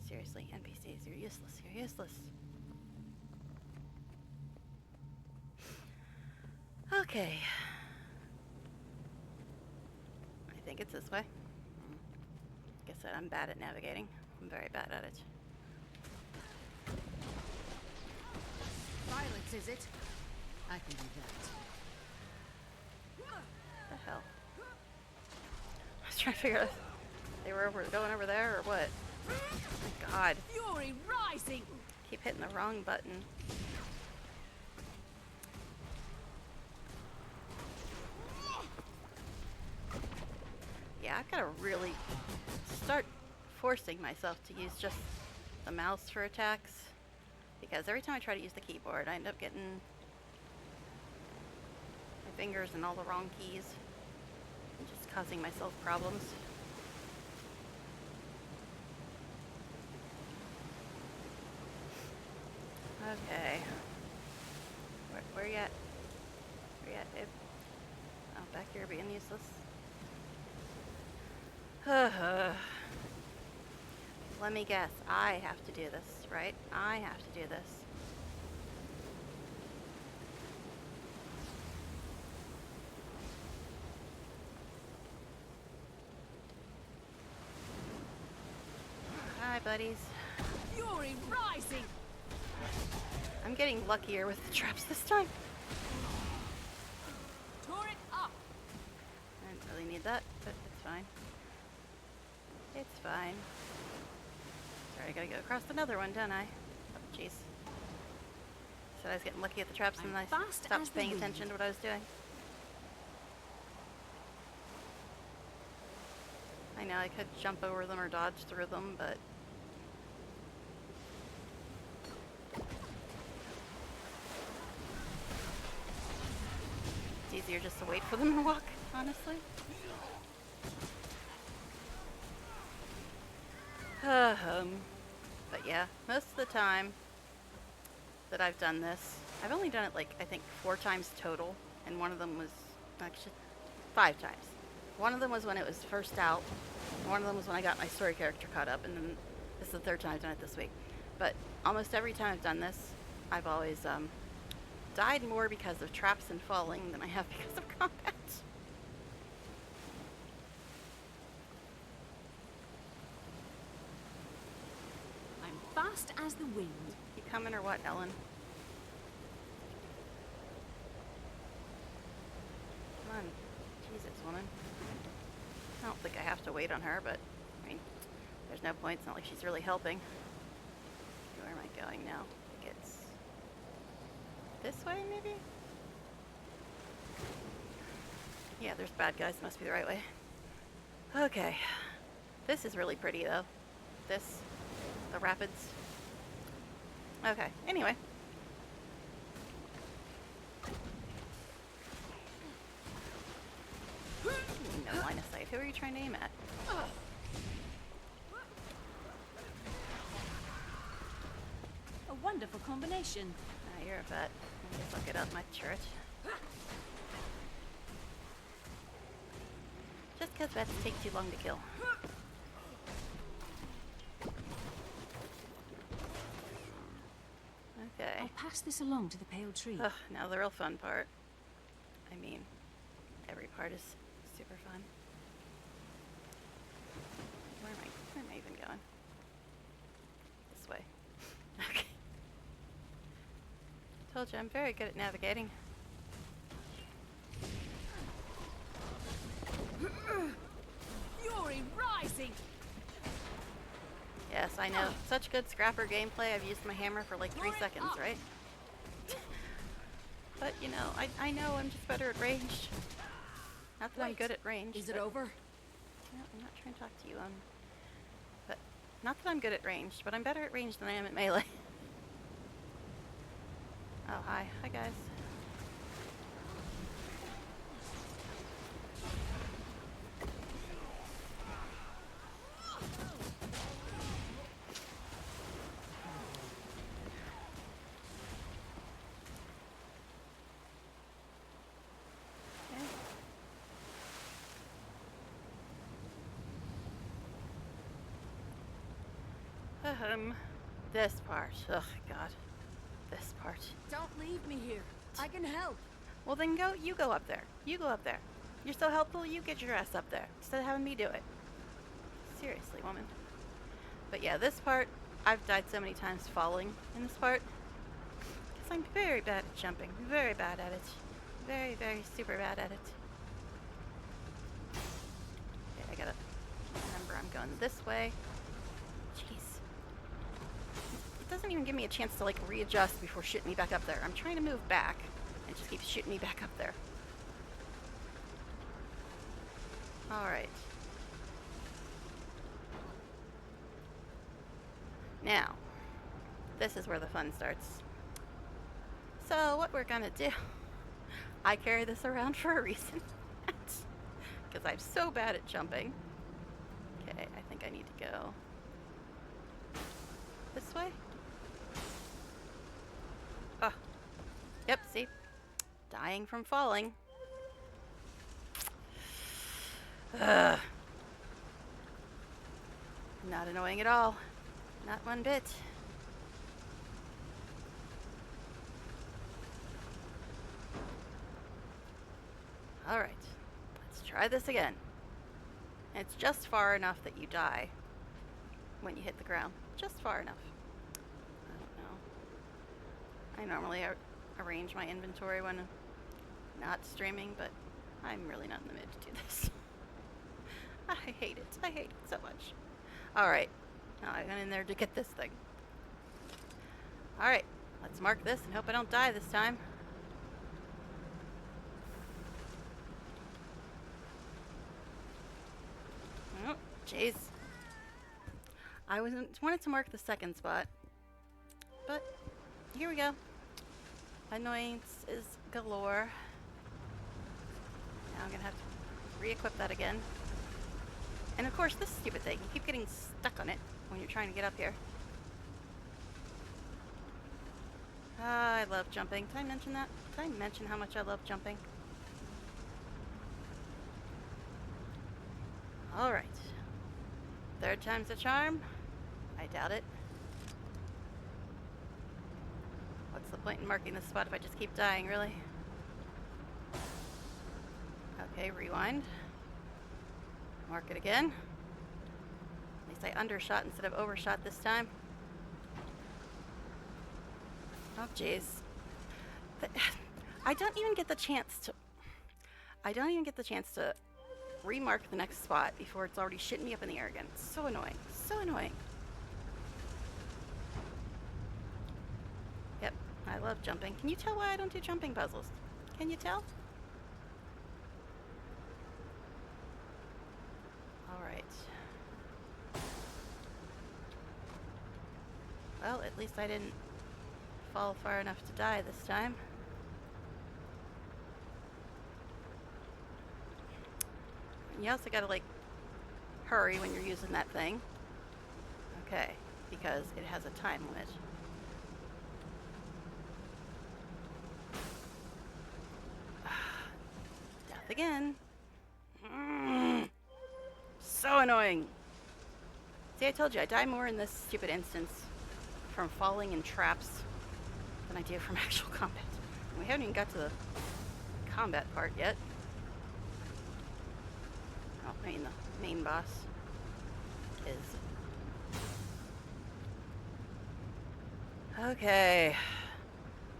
Seriously, NPCs, you're useless. You're useless. Okay. I think it's this way. Guess that I'm bad at navigating. I'm very bad at it. Violence, is it? I can do that. What the hell? I was trying to figure out if they were going over there or what. Oh my god. Fury rising. Keep hitting the wrong button. Yeah, I've got to really start forcing myself to use just the mouse for attacks. Because every time I try to use the keyboard, I end up getting my fingers in all the wrong keys. And just causing myself problems. Okay. Where you at? Where you at, babe? Oh, back here being useless. Let me guess. I have to do this, right? I have to do this. Hi, buddies. Fury rising. I'm getting luckier with the traps this time. Turret up. I didn't really need that, but it's fine. It's fine. Sorry, I gotta go across another one, don't I? Oh, jeez. Said I was getting lucky at the traps and I stopped paying attention to what I was doing. I know I could jump over them or dodge through them, but... it's easier just to wait for them to walk, honestly. But yeah, most of the time that I've done this, I've only done it like, I think 4 times total, and one of them was, actually 5 times. One of them was when it was first out, and one of them was when I got my story character caught up, and then this is the 3rd time I've done it this week. But almost every time I've done this, I've always died more because of traps and falling than I have because of combat. Fast as the wind. You coming or what, Ellen? Come on. Jesus, woman. I don't think I have to wait on her, but, I mean, there's no point. It's not like she's really helping. Where am I going now? I think it's this way, maybe? Yeah, there's bad guys. Must be the right way. Okay. This is really pretty, though. This. The rapids. Okay, anyway. No line of sight. Who are you trying to aim at? A wonderful combination. Ah, you're a vet. Let me look it up, my turret. Just because vets take too long to kill. Okay. I'll pass this along to the pale tree. Ugh, now the real fun part. I mean, every part is super fun. Where am I even going? This way. Okay. Told you I'm very good at navigating. Fury rising! Yes, I know. Such good Scrapper gameplay. I've used my hammer for like 3 seconds, right? But, you know, I know I'm just better at range. Not that I'm good at range. Is it over? No, I'm not trying to talk to you. But not that I'm good at range, but I'm better at range than I am at melee. Oh, hi. Hi, guys. This part. Ugh, God. This part. Don't leave me here. I can help. Well, then you go up there. You go up there. You're so helpful, you get your ass up there. Instead of having me do it. Seriously, woman. But yeah, this part, I've died so many times falling in this part. Because I'm very bad at jumping. Very bad at it. Very, very super bad at it. Okay, I gotta remember I'm going this way. Jeez. It doesn't even give me a chance to like readjust before shooting me back up there. I'm trying to move back and it just keeps shooting me back up there. Alright. Now, this is where the fun starts. So, what we're gonna do, I carry this around for a reason. Because I'm so bad at jumping. Okay, I think I need to go this way. Oh. Yep, see? Dying from falling. Ugh. Not annoying at all. Not one bit. Alright. Let's try this again. It's just far enough that you die when you hit the ground. Just far enough. I don't know. I normally arrange my inventory when I'm not streaming, but I'm really not in the mood to do this. I hate it. I hate it so much. Alright. Now I went in there to get this thing. Alright. Let's mark this and hope I don't die this time. Oh, jeez. I wanted to mark the second spot. But here we go. Annoyance is galore. Now I'm gonna have to re-equip that again. And of course, this stupid thing. You keep getting stuck on it when you're trying to get up here. I love jumping. Did I mention that? Did I mention how much I love jumping? Alright. Third time's a charm? I doubt it. What's the point in marking this spot if I just keep dying, really? Okay, rewind. Mark it again. At least I undershot instead of overshot this time. Oh, jeez. I don't even get the chance to remark the next spot before it's already shitting me up in the air again. It's so annoying. So annoying. Yep, I love jumping. Can you tell why I don't do jumping puzzles? Can you tell? Alright. Well, at least I didn't fall far enough to die this time. you also gotta, like, hurry when you're using that thing. Okay, because it has a time limit. Death again. So annoying. See, I told you, I die more in this stupid instance from falling in traps than I do from actual combat. And we haven't even got to the combat part yet. Oh, I mean, the main boss is... Okay.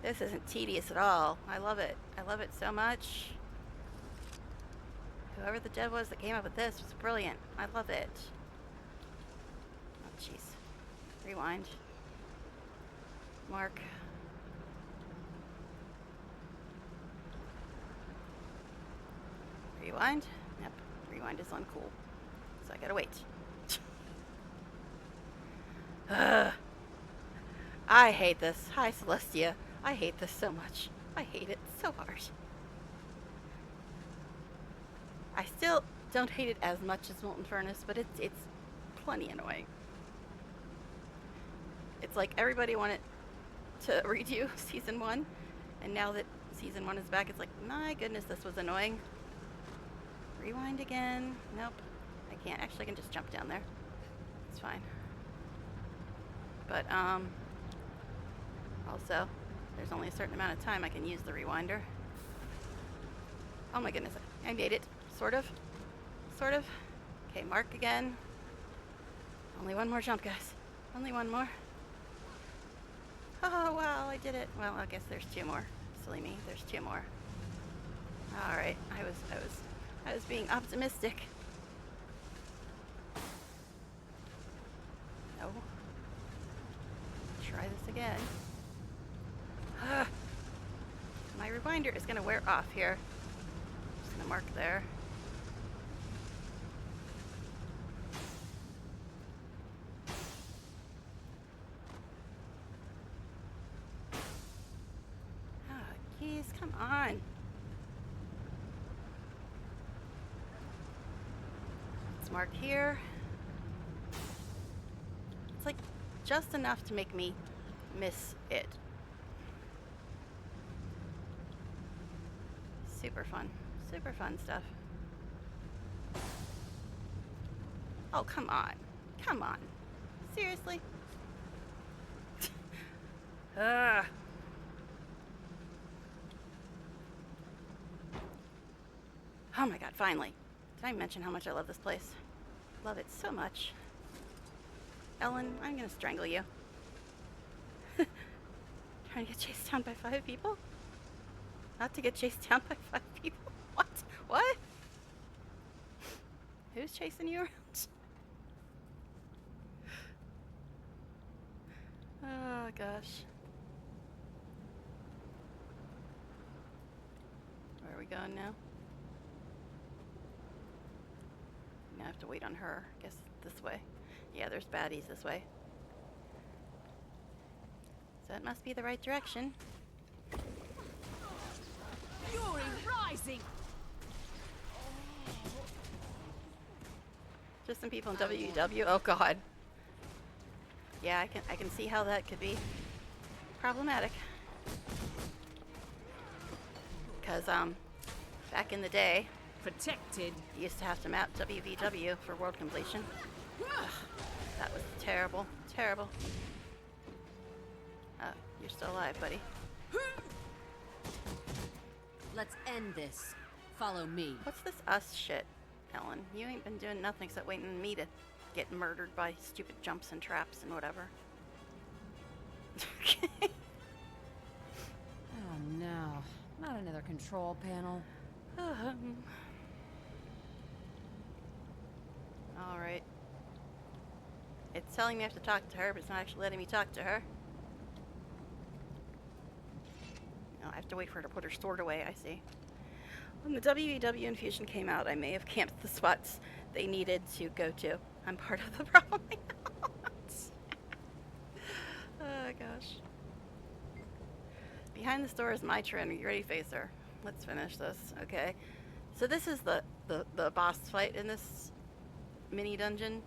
This isn't tedious at all. I love it. I love it so much. Whoever the dev was that came up with this was brilliant. I love it. Oh, jeez. Rewind. Mark. Rewind. Yep. Rewind is uncool. So I gotta wait. I hate this. Hi, Celestia. I hate this so much. I hate it so hard. I still don't hate it as much as Molten Furnace, but it's plenty annoying. It's like everybody wanted to redo Season 1, and now that Season 1 is back, it's like, my goodness, this was annoying. Rewind again. Nope. I can't. Actually, I can just jump down there. It's fine. But, also, there's only a certain amount of time I can use the rewinder. Oh my goodness, I made it. Sort of. Sort of. Okay, mark again. Only one more jump, guys. Only one more. Oh, wow, I did it. Well, I guess there's two more. Silly me, there's two more. Alright, I was being optimistic. No. Try this again. My rewinder is gonna wear off here. Just gonna mark there. Jeez, come on. Let's mark here. It's like just enough to make me miss it. Super fun. Super fun stuff. Oh, come on. Come on. Seriously? Ugh. Oh my god, finally. Did I mention how much I love this place? Love it so much. Ellen, I'm gonna strangle you. Trying to get chased down by 5 people? Not to get chased down by 5 people? What? What? Who's chasing you around? Oh gosh. Where are we going now? Now I have to wait on her. Guess this way. Yeah, there's baddies this way. So it must be the right direction. Fury rising. Just some people in WW. Oh god. Yeah, I can see how that could be problematic. Because back in the day, protected, you used to have to map WVW for world completion. Ugh, that was terrible. Terrible. Oh, you're still alive, buddy. Let's end this. Follow me. What's this us shit, Ellen? You ain't been doing nothing except waiting on me to get murdered by stupid jumps and traps and whatever. Oh no. Not another control panel. Alright. It's telling me I have to talk to her, but it's not actually letting me talk to her. No, I have to wait for her to put her sword away, I see. When the WEW infusion came out, I may have camped the spots they needed to go to. I'm part of the problem. Oh gosh. Behind the store is my trend. Are you ready, Facer? Let's finish this. Okay. So this is the the boss fight in this mini dungeon,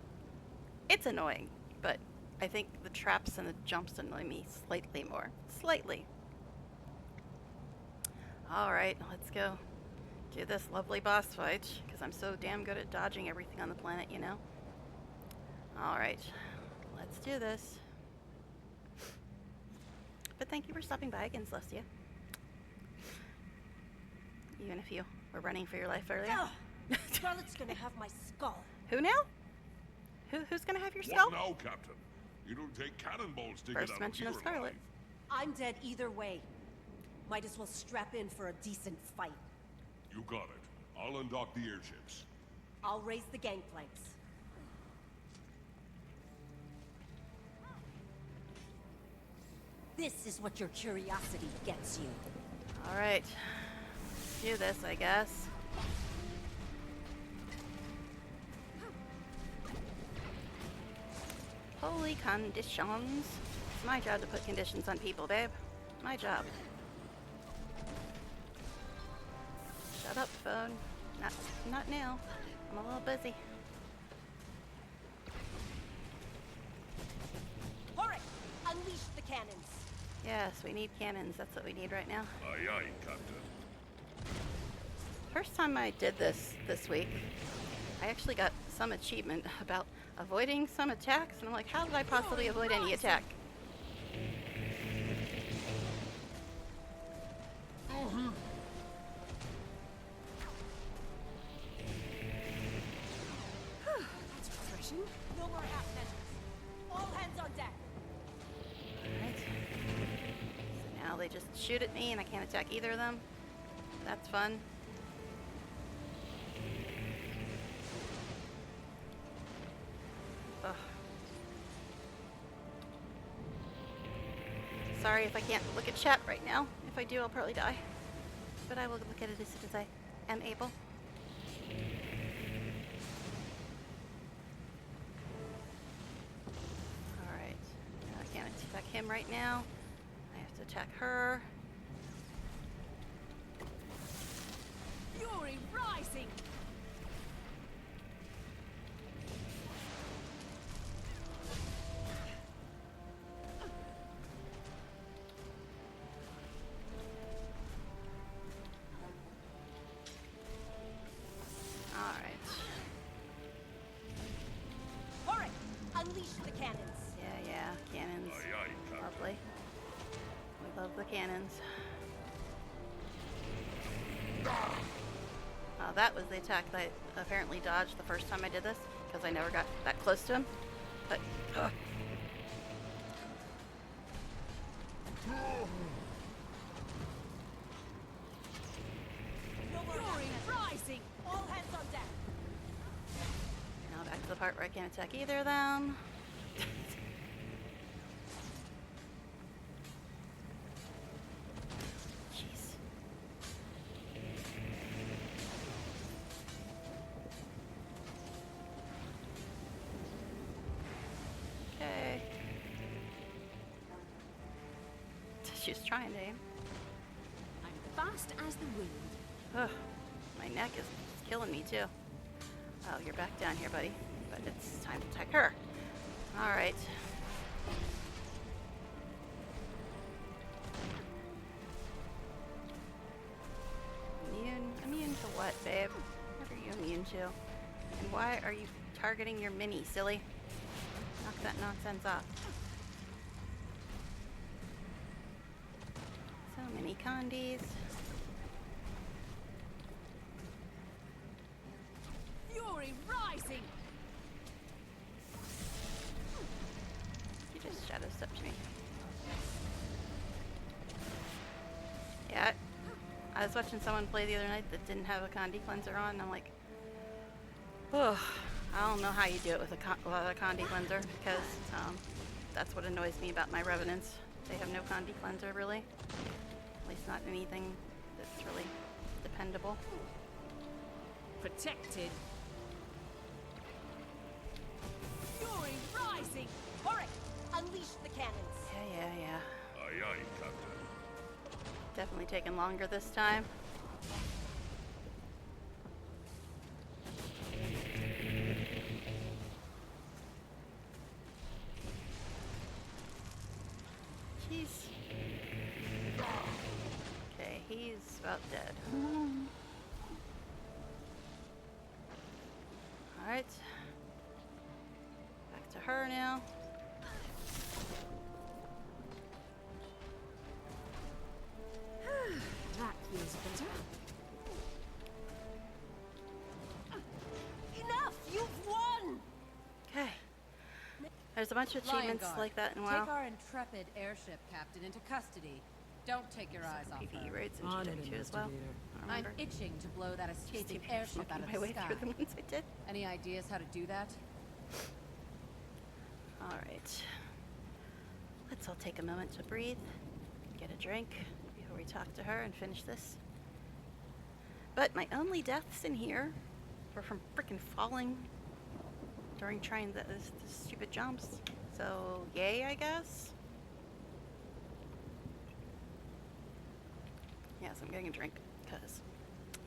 it's annoying, but I think the traps and the jumps annoy me slightly more. Slightly. Alright, let's go do this lovely boss fight, because I'm so damn good at dodging everything on the planet, you know? Alright, let's do this. But thank you for stopping by again, Celestia. Even if you were running for your life earlier. Scarlet's gonna have my skull. Who now? Who's gonna have your skull? What now, Captain? It'll take cannonballs to get First out mention of here Scarlet. alive. I'm dead either way. Might as well strap in for a decent fight. You got it. I'll undock the airships. I'll raise the gangplanks. This is what your curiosity gets you. Alright. Do this, I guess. Holy conditions. It's my job to put conditions on people, babe. My job. Shut up, phone. Not now. I'm a little busy. Alright, unleash the cannons. Yes, we need cannons. That's what we need right now. Aye, aye, Captain. First time I did this week, I actually got some achievement about avoiding some attacks, and I'm like, how did I possibly avoid any attack? That's refreshing. No more half measures. All hands on deck. Alright. So now they just shoot at me and I can't attack either of them. That's fun. Ugh. Sorry if I can't look at chat right now. If I do, I'll probably die. But I will look at it as soon as I am able. Alright. I can't attack him right now. I have to attack her. Fury rising. Alright. Alright, unleash the cannons. Yeah, cannons. Aye, aye, Captain. Lovely. We love the cannons. That was the attack that I apparently dodged the first time I did this, because I never got that close to him. But, Fury rising. All hands on deck. now back to the part where I can't attack either of them. Jeez. Okay. She's trying to aim. I'm fast as the wind. Ugh, my neck is killing me too. Oh, you're back down here, buddy. But it's time to attack her. Alright. Immune to what, babe? What are you immune to? And why are you targeting your mini, silly? Knock that nonsense off. So many condies. Fury rising. You just shadow stepped me. Yeah, I was watching someone play the other night that didn't have a Condi cleanser on, and I'm like, oh, I don't know how you do it with a Condi cleanser, because that's what annoys me about my Revenants. They have no Condi cleanser, really. At least not anything that's really dependable. Protected. Fury rising. Alright, unleash the cannons. Yeah. Aye, aye, Captain. Definitely taking longer this time. He's... Okay, he's about dead. Alright. Back to her now. That feels better. Enough! You've won! Okay. There's a bunch of Lion achievements Guard, like that in WoW. take our intrepid airship captain into custody. Don't take your eyes off PvE her. raids in GW2 as well. I I'm remember. itching to blow that escaping Just airship out of my the way sky. through the ones I did. Any ideas how to do that? Alright. Let's all take a moment to breathe, get a drink before we talk to her and finish this. But my only deaths in here were from frickin' falling during trying the stupid jumps. So, yay, I guess? Yes, I'm getting a drink, because,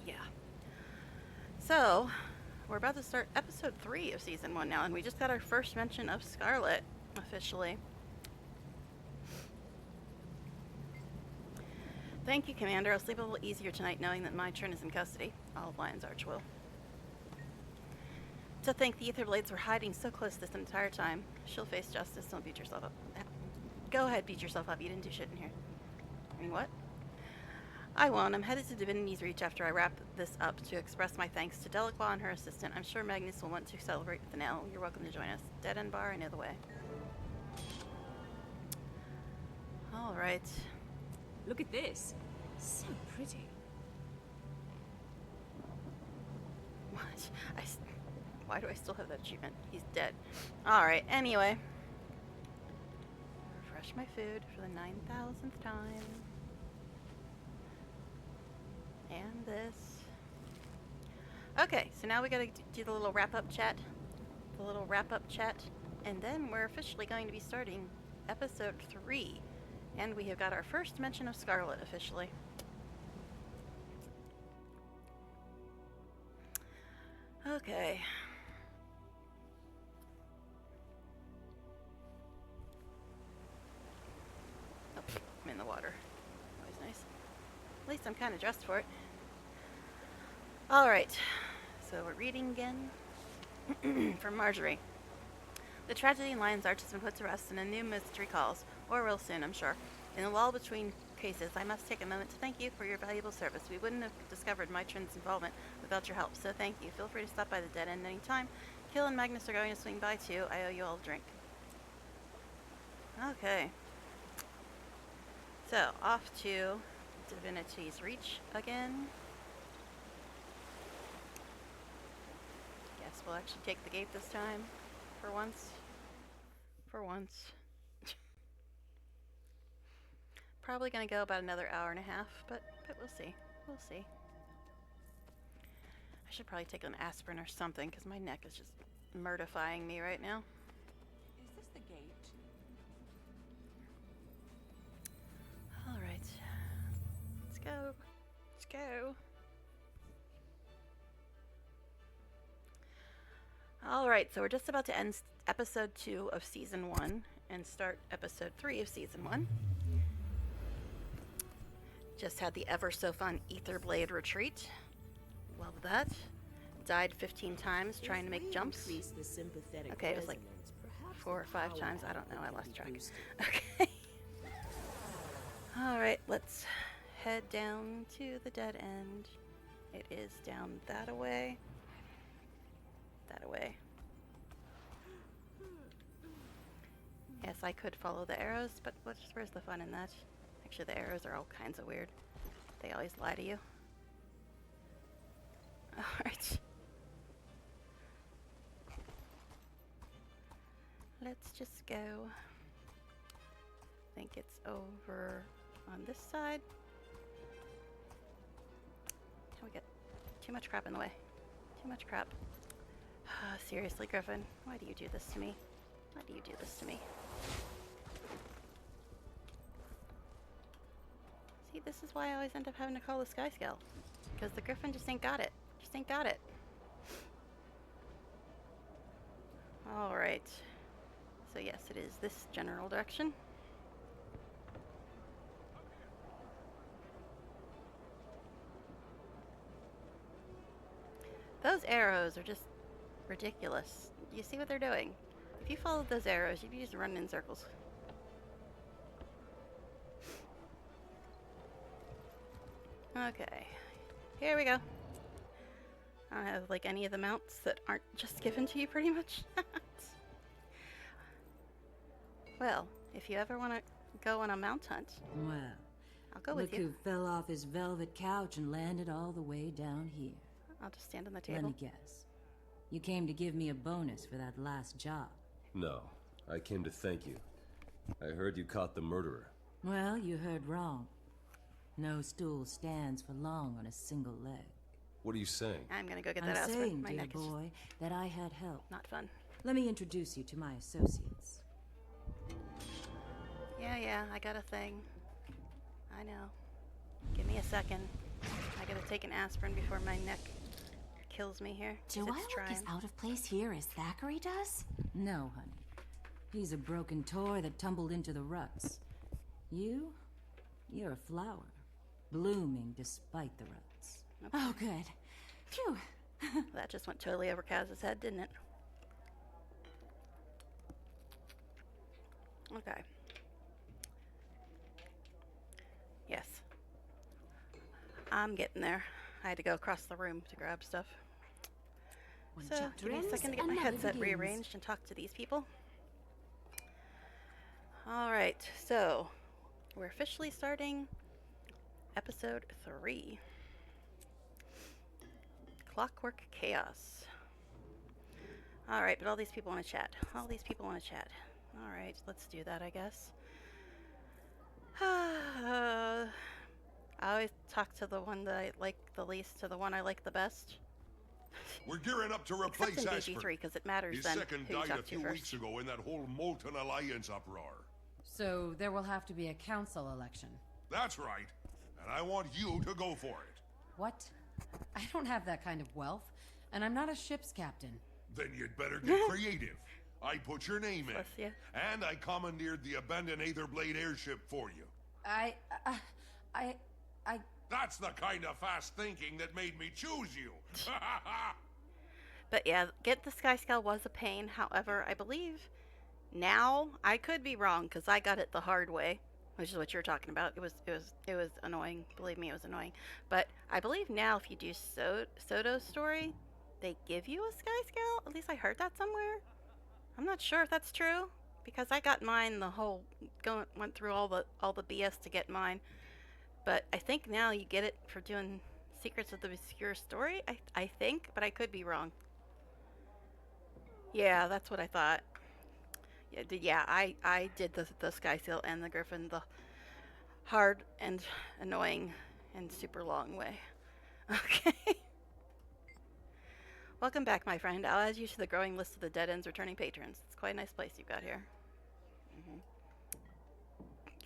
yeah. So, we're about to start episode 3 of season 1 now, and we just got our first mention of Scarlet, officially. Thank you, Commander. I'll sleep a little easier tonight knowing that my turn is in custody. All of Lion's Arch will. To think the Ether Blades were hiding so close this entire time. She'll face justice. Don't beat yourself up. Go ahead, beat yourself up. You didn't do shit in here. I mean, what? I won't. I'm headed to Divinity's Reach after I wrap this up to express my thanks to Delacroix and her assistant. I'm sure Magnus will want to celebrate with the nail. You're welcome to join us. Dead End Bar, I know the way. Alright. Look at this. So pretty. What? Why do I still have that achievement? He's dead. Alright, anyway. Refresh my food for the 9,000th time. And this. Okay, so now we gotta do the little wrap-up chat. The little wrap-up chat. And then we're officially going to be starting episode 3. And we have got our first mention of Scarlet officially. Okay. Oh, I'm in the water. Always nice. At least I'm kind of dressed for it. Alright. So we're reading again. From Marjorie. The tragedy in Lion's Arch has been put to rest and a new mystery calls. Or will soon, I'm sure. In the lull between cases, I must take a moment to thank you for your valuable service. We wouldn't have discovered Mitron's involvement without your help, so thank you. Feel free to stop by the Dead End anytime. Kill and Magnus are going to swing by too. I owe you all a drink. Okay. So, off to Divinity's Reach again. Guess we'll actually take the gate this time. For once. For once. Probably gonna go about another hour and a half, but we'll see. We'll see. I should probably take an aspirin or something, because my neck is just mortifying me right now. Is this the gate? Alright. Let's go. Let's go. Alright, so we're just about to end episode 2 of season 1 and start episode 3 of season 1. Just had the ever so fun Ether Blade retreat. Love that. Died 15 times trying to make jumps. Okay, it was like 4 or 5 times. I don't know. I lost track. Okay. Alright, let's head down to the dead end. It is down that away. That away. Yes, I could follow the arrows, but where's the fun in that? Actually, the arrows are all kinds of weird. They always lie to you. Alright. Let's just go. I think it's over on this side. We got too much crap in the way. Too much crap. Seriously, Griffin, why do you do this to me? Why do you do this to me? See, this is why I always end up having to call the Sky Scale. Because the Griffin just ain't got it. Just ain't got it. Alright. So yes, it is this general direction. Those arrows are just ridiculous. You see what they're doing? If you followed those arrows, you'd be just running in circles. Okay, here we go. I don't have like any of the mounts that aren't just given to you pretty much. Well, if you ever want to go on a mount hunt, Well, I'll go look with you. who fell off his velvet couch and landed all the way down here. I'll just stand on the table. Let me guess. You came to give me a bonus for that last job. No, I came to thank you. I heard you caught the murderer. Well, you heard wrong. No stool stands for long on a single leg. What are you saying? I'm gonna go get I'm that aspirin. saying, My dear neck is boy, that I had help. not fun. Let me introduce you to my associates. Yeah, I got a thing. I know. Give me a second. I gotta take an aspirin before my neck kills me here. Do I look as out of place here as Thackeray does? No, honey. He's a broken toy that tumbled into the ruts. You're a flower, blooming despite the ruts. Okay. Oh, good. Phew. That just went totally over Kaz's head, didn't it? Okay. Yes. I'm getting there. I had to go across the room to grab stuff. One So, chapter give me a ends, second to get my another headset begins. rearranged and talk to these people. Alright, so we're officially starting episode 3. Clockwork Chaos. Alright, but all these people want to chat. Alright, let's do that, I guess. I always talk to the one that I like the least to the one I like the best. We're gearing up to replace Except in Ashford. BG3, because it matters His then second who you died talk a to few first. weeks ago in that whole Molten Alliance uproar. So there will have to be a council election. That's right. And I want you to go for it. What? I don't have that kind of wealth, and I'm not a ship's captain. Then you'd better get creative. I put your name in. Bless you. And I commandeered the abandoned Aetherblade airship for you. I... That's the kind of fast thinking that made me choose you. But yeah, Get the Sky Scale was a pain. However, I believe now, I could be wrong because I got it the hard way, which is what you're talking about. It was annoying. Believe me, it was annoying. But I believe now if you do Soto's story, they give you a Sky Scale. At least I heard that somewhere. I'm not sure if that's true because I got mine went through all the BS to get mine. But I think now you get it for doing Secrets of the Obscure Story. I think, but I could be wrong. Yeah, that's what I thought. Yeah, I did the Sky Seal and the Griffin the hard and annoying and super long way. Okay. Welcome back, my friend. I'll add you to the growing list of the Dead End's returning patrons. It's quite a nice place you've got here.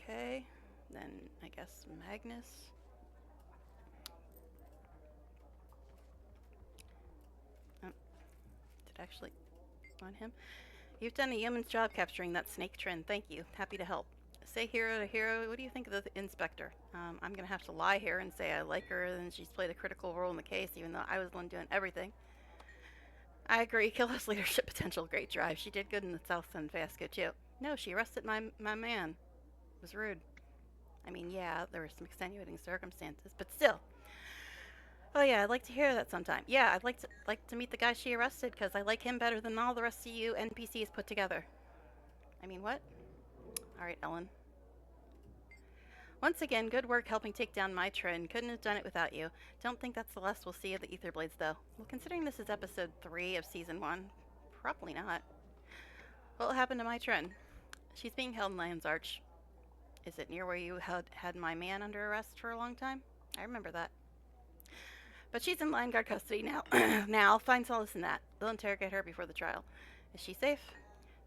Okay, then I guess Magnus. Oh, did I actually want him? You've done a yeoman's job capturing that snake trend. Thank you. Happy to help. Say hero to hero. What do you think of the inspector? I'm gonna have to lie here and say I like her and she's played a critical role in the case, even though I was the one doing everything. I agree. Kill has leadership potential. Great drive. She did good in the South and Vasco too. No, she arrested my man. It was rude. I mean, yeah, there were some extenuating circumstances, but still. Oh yeah, I'd like to hear that sometime. Yeah, I'd like to meet the guy she arrested because I like him better than all the rest of you NPCs put together. I mean, what? All right, Ellen. Once again, good work helping take down my trend. Couldn't have done it without you. Don't think that's the last we'll see of the Aetherblades, though. Well, considering this is episode 3 of season 1, probably not. What will happen to my trend? She's being held in Lion's Arch. Is it near where you had my man under arrest for a long time? I remember that. But she's in Lion Guard custody now. Now, I'll find solace in that. They'll interrogate her before the trial. Is she safe?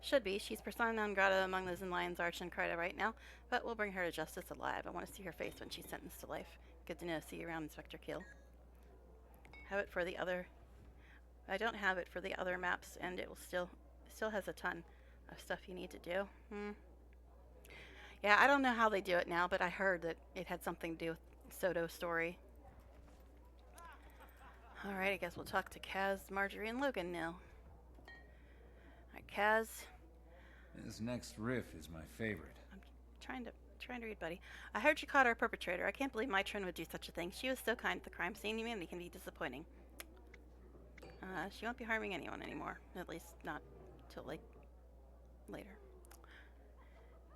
Should be. She's persona non grata among those in Lion's Arch and Crida right now, but we'll bring her to justice alive. I want to see her face when she's sentenced to life. Good to know. See you around, Inspector Kill. Have it for the other... I don't have it for the other maps, and it will still has a ton of stuff you need to do. Yeah, I don't know how they do it now, but I heard that it had something to do with Soto's story. Alright, I guess we'll talk to Kaz, Marjorie, and Logan now. Alright, Kaz. This next riff is my favorite. I'm trying to read, buddy. I heard you caught our perpetrator. I can't believe my Trin would do such a thing. She was so kind at the crime scene. Humanity can be disappointing. She won't be harming anyone anymore. At least not till, like, later.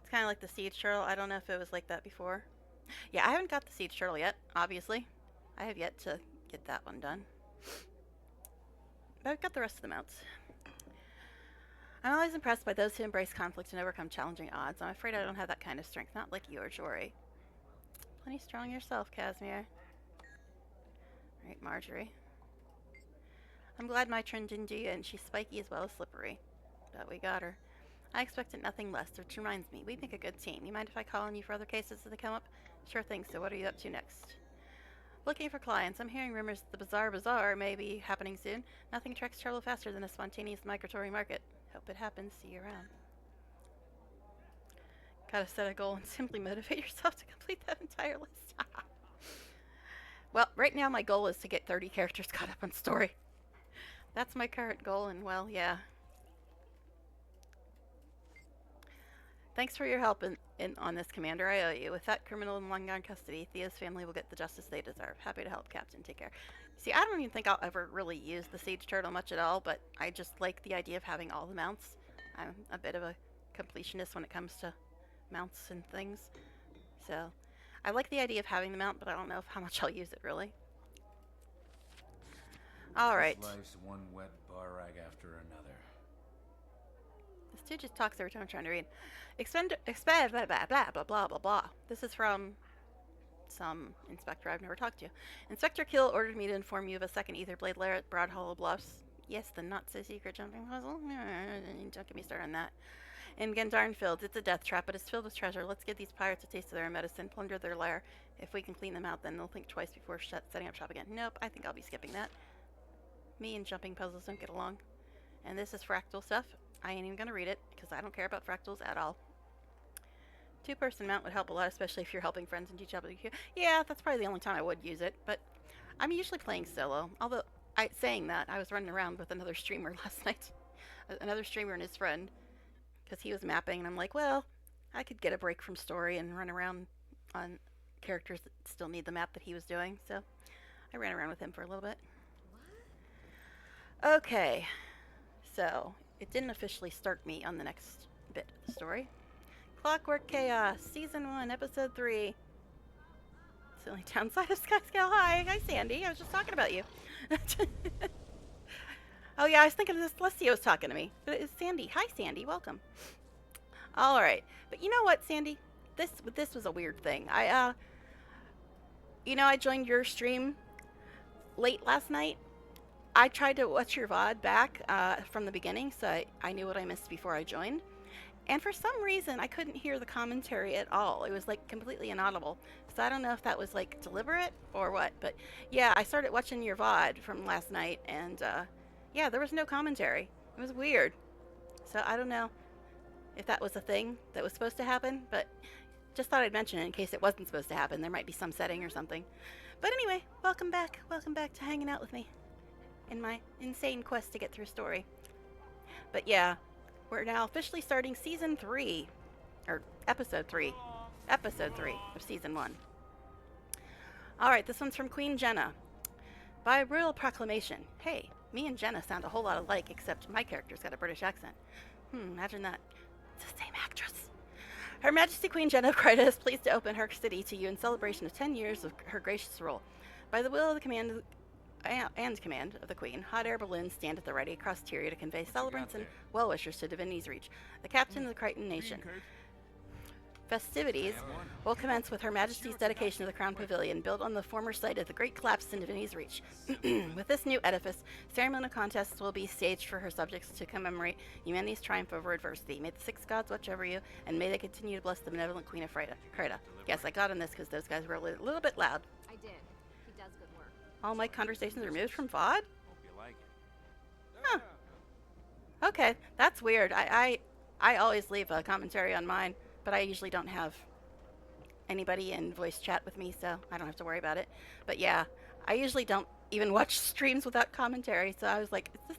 It's kind of like the siege turtle. I don't know if it was like that before. Yeah, I haven't got the siege turtle yet, obviously. I have yet to get that one done. But I've got the rest of the mounts. I'm always impressed by those who embrace conflict and overcome challenging odds. I'm afraid I don't have that kind of strength, not like you or Jory. Plenty strong yourself, Casimir. Alright, Marjorie. I'm glad my Trin didn't do you, and she's spiky as well as slippery. But we got her. I expected nothing less, which reminds me, we make a good team. You mind if I call on you for other cases as they come up? Sure thing, so what are you up to next? Looking for clients. I'm hearing rumors that the Bizarre Bazaar may be happening soon. Nothing attracts trouble faster than a spontaneous migratory market. Hope it happens. See you around. Gotta set a goal and simply motivate yourself to complete that entire list. Well, right now my goal is to get 30 characters caught up on story. That's my current goal, and well, yeah. Thanks for your help on this, Commander. I owe you. With that criminal in long-gone custody, Thea's family will get the justice they deserve. Happy to help, Captain. Take care. See, I don't even think I'll ever really use the siege turtle much at all, but I just like the idea of having all the mounts. I'm a bit of a completionist when it comes to mounts and things. So, I like the idea of having the mount, but I don't know how much I'll use it, really. Alright. Life's one wet bar rag after another. This dude just talks every time I'm trying to read. Expend blah blah blah blah blah blah blah. This is from some inspector I've never talked to. Inspector Kill ordered me to inform you of a second ether blade lair at Broad Hollow Bluffs. Yes, the not so secret jumping puzzle. Don't get me started on that. In Gendarn Fields, it's a death trap, but it's filled with treasure. Let's give these pirates a taste of their medicine, plunder their lair. If we can clean them out, then they'll think twice before setting up shop again. Nope, I think I'll be skipping that. Me and jumping puzzles don't get along. And this is fractal stuff. I ain't even gonna read it, because I don't care about fractals at all. Two-person mount would help a lot, especially if you're helping friends in GW2. Yeah, that's probably the only time I would use it, but I'm usually playing solo. Although, saying that, I was running around with another streamer last night. Another streamer and his friend. Because he was mapping, and I'm like, well, I could get a break from story and run around on characters that still need the map that he was doing, so I ran around with him for a little bit. Okay, so it didn't officially start me on the next bit of the story. Clockwork Chaos, Season 1, Episode 3. It's the only downside of Skyscale High. Hi, Sandy. I was just talking about you. Oh, yeah, I was thinking this Celestia was talking to me. But it's Sandy. Hi, Sandy. Welcome. All right. But you know what, Sandy? This was a weird thing. I joined your stream late last night. I tried to watch your VOD back from the beginning, so I knew what I missed before I joined. And for some reason, I couldn't hear the commentary at all. It was, like, completely inaudible. So I don't know if that was, like, deliberate or what. But, yeah, I started watching your VOD from last night, and, yeah, there was no commentary. It was weird. So I don't know if that was a thing that was supposed to happen, but just thought I'd mention it in case it wasn't supposed to happen. There might be some setting or something. But anyway, welcome back. Welcome back to hanging out with me in my insane quest to get through story. But yeah, we're now officially starting Season 3, or Episode 3. Episode 3 of Season 1. Alright, this one's from Queen Jenna. By royal proclamation. Hey, me and Jenna sound a whole lot alike, except my character's got a British accent. Imagine that. It's the same actress. Her Majesty Queen Jenna of Crita is pleased to open her city to you in celebration of 10 years of her gracious rule. By the will of the command of the Queen, hot air balloons stand at the ready across Tyria to convey celebrants and well-wishers to Divinity's Reach, the captain of the Crichton Nation. Festivities will commence with Her Majesty's dedication of the Crown Pavilion, built on the former site of the Great Collapse in Divinity's Reach. With this new edifice, ceremonial contests will be staged for her subjects to commemorate humanity's triumph over adversity. May the six gods watch over you, and may they continue to bless the benevolent Queen of Crita. Yes, I got on this because those guys were a little bit loud. I did. He does good work. All my conversations are removed from VOD? Hope you like it. Huh. Okay, that's weird. I always leave a commentary on mine, but I usually don't have anybody in voice chat with me, so I don't have to worry about it. But yeah, I usually don't even watch streams without commentary, so I was like, is this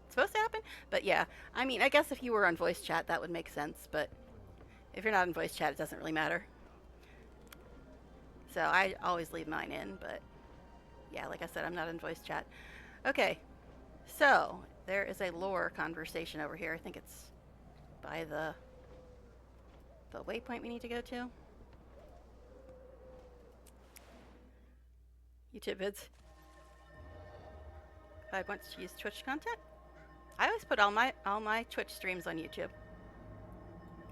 supposed to happen? But yeah, I mean, I guess if you were on voice chat, that would make sense, but if you're not in voice chat, it doesn't really matter. So I always leave mine in, but yeah, like I said, I'm not in voice chat. Okay, so there is a lore conversation over here. I think it's by the waypoint we need to go to. YouTube vids. If I want to use Twitch content, I always put all my Twitch streams on YouTube.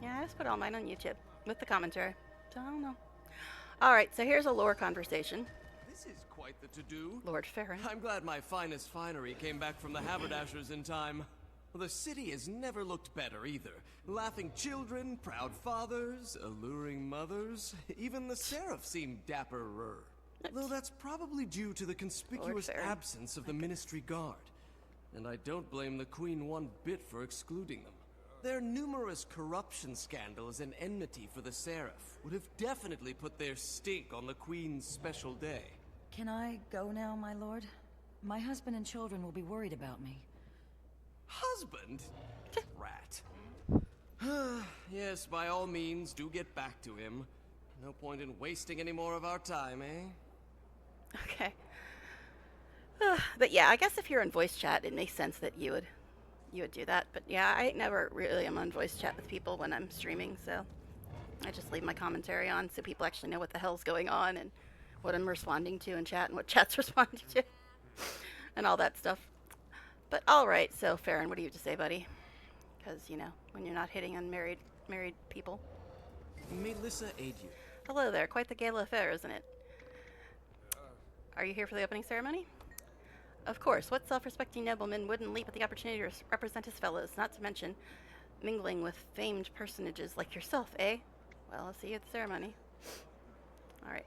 Yeah, I always put all mine on YouTube with the commentary. So I don't know. All right, so here's a lore conversation. This is quite the to-do. Lord Farron. I'm glad my finest finery came back from the haberdashers in time. The city has never looked better either. Laughing children, proud fathers, alluring mothers. Even the seraph seemed dapperer. Though that's probably due to the conspicuous absence of the Ministry Guard. And I don't blame the Queen one bit for excluding them. Their numerous corruption scandals and enmity for the seraph would have definitely put their stink on the Queen's special day. Can I go now, my lord? My husband and children will be worried about me. Husband? Rat. Yes, by all means, do get back to him. No point in wasting any more of our time, eh? Okay. But yeah, I guess if you're in voice chat, it makes sense that you would do that. But yeah, I never really am on voice chat with people when I'm streaming, so I just leave my commentary on so people actually know what the hell's going on and what I'm responding to in chat and what chat's responding to and all that stuff. But all right, so Farron, what do you have to say, buddy? Because, you know, when you're not hitting on married people. May Lissa aid you. Hello there, quite the gala affair, isn't it? Are you here for the opening ceremony? Of course, what self-respecting nobleman wouldn't leap at the opportunity to represent his fellows, not to mention mingling with famed personages like yourself, eh? Well, I'll see you at the ceremony. Alright.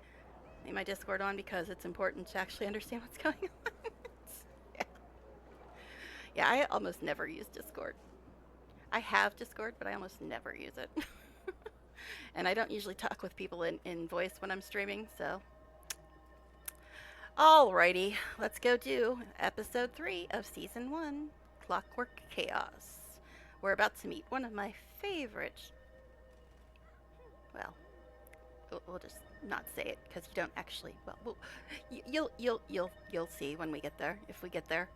Leave my Discord on because it's important to actually understand what's going on. Yeah, I almost never use Discord. I have Discord, but I almost never use it. And I don't usually talk with people in voice when I'm streaming, so... Alrighty, let's go do episode 3 of season 1, Clockwork Chaos. We're about to meet one of my favorite... Well, we'll just not say it because you don't actually... Well, you'll see when we get there, if we get there.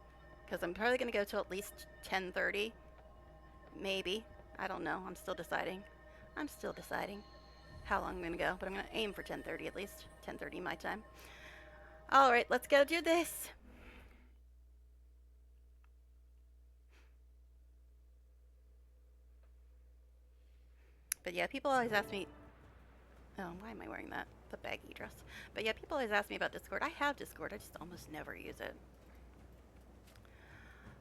Because I'm probably going to go till at least 10:30. Maybe. I don't know. I'm still deciding. How long I'm going to go. But I'm going to aim for 10:30 at least. 10:30 my time. Alright, let's go do this. But yeah, people always ask me... Oh, why am I wearing that? The baggy dress. But yeah, people always ask me about Discord. I have Discord. I just almost never use it.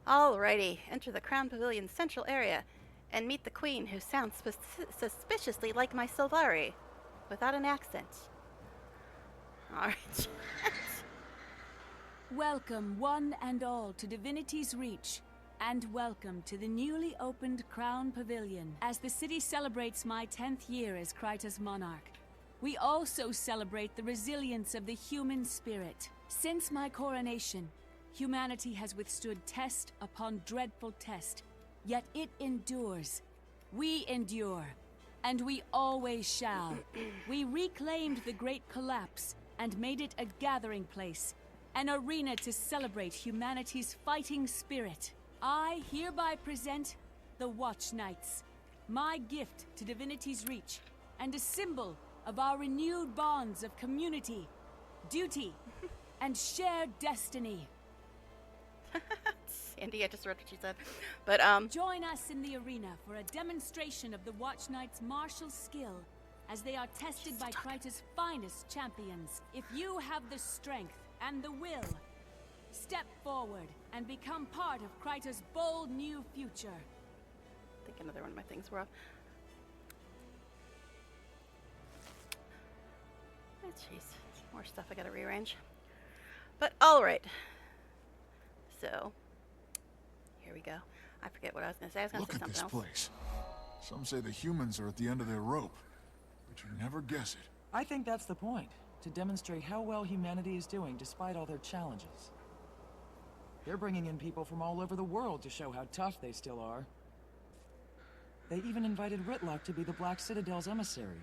Alrighty, enter the Crown Pavilion's central area and meet the Queen, who sounds suspiciously like my Sylvari, without an accent. Alright. Welcome, one and all, to Divinity's Reach, and welcome to the newly opened Crown Pavilion. As the city celebrates my 10th year as Kryta's monarch, we also celebrate the resilience of the human spirit. Since my coronation, humanity has withstood test upon dreadful test, yet it endures. We endure, and we always shall. We reclaimed the Great Collapse and made it a gathering place, an arena to celebrate humanity's fighting spirit. I hereby present the Watch Knights, my gift to Divinity's Reach, and a symbol of our renewed bonds of community, duty, and shared destiny. Sandy, I just read what she said. But, Join us in the arena for a demonstration of the Watch Knights' martial skill as they are tested by Kryta's finest champions. If you have the strength and the will, step forward and become part of Kryta's bold new future. I think another one of my things were off. Oh, jeez. More stuff I gotta rearrange. But, alright. So, here we go. I forget what I was going to say. I was going to say something else. Look at this place. Some say the humans are at the end of their rope, but you never guess it. I think that's the point, to demonstrate how well humanity is doing despite all their challenges. They're bringing in people from all over the world to show how tough they still are. They even invited Ritlock to be the Black Citadel's emissary,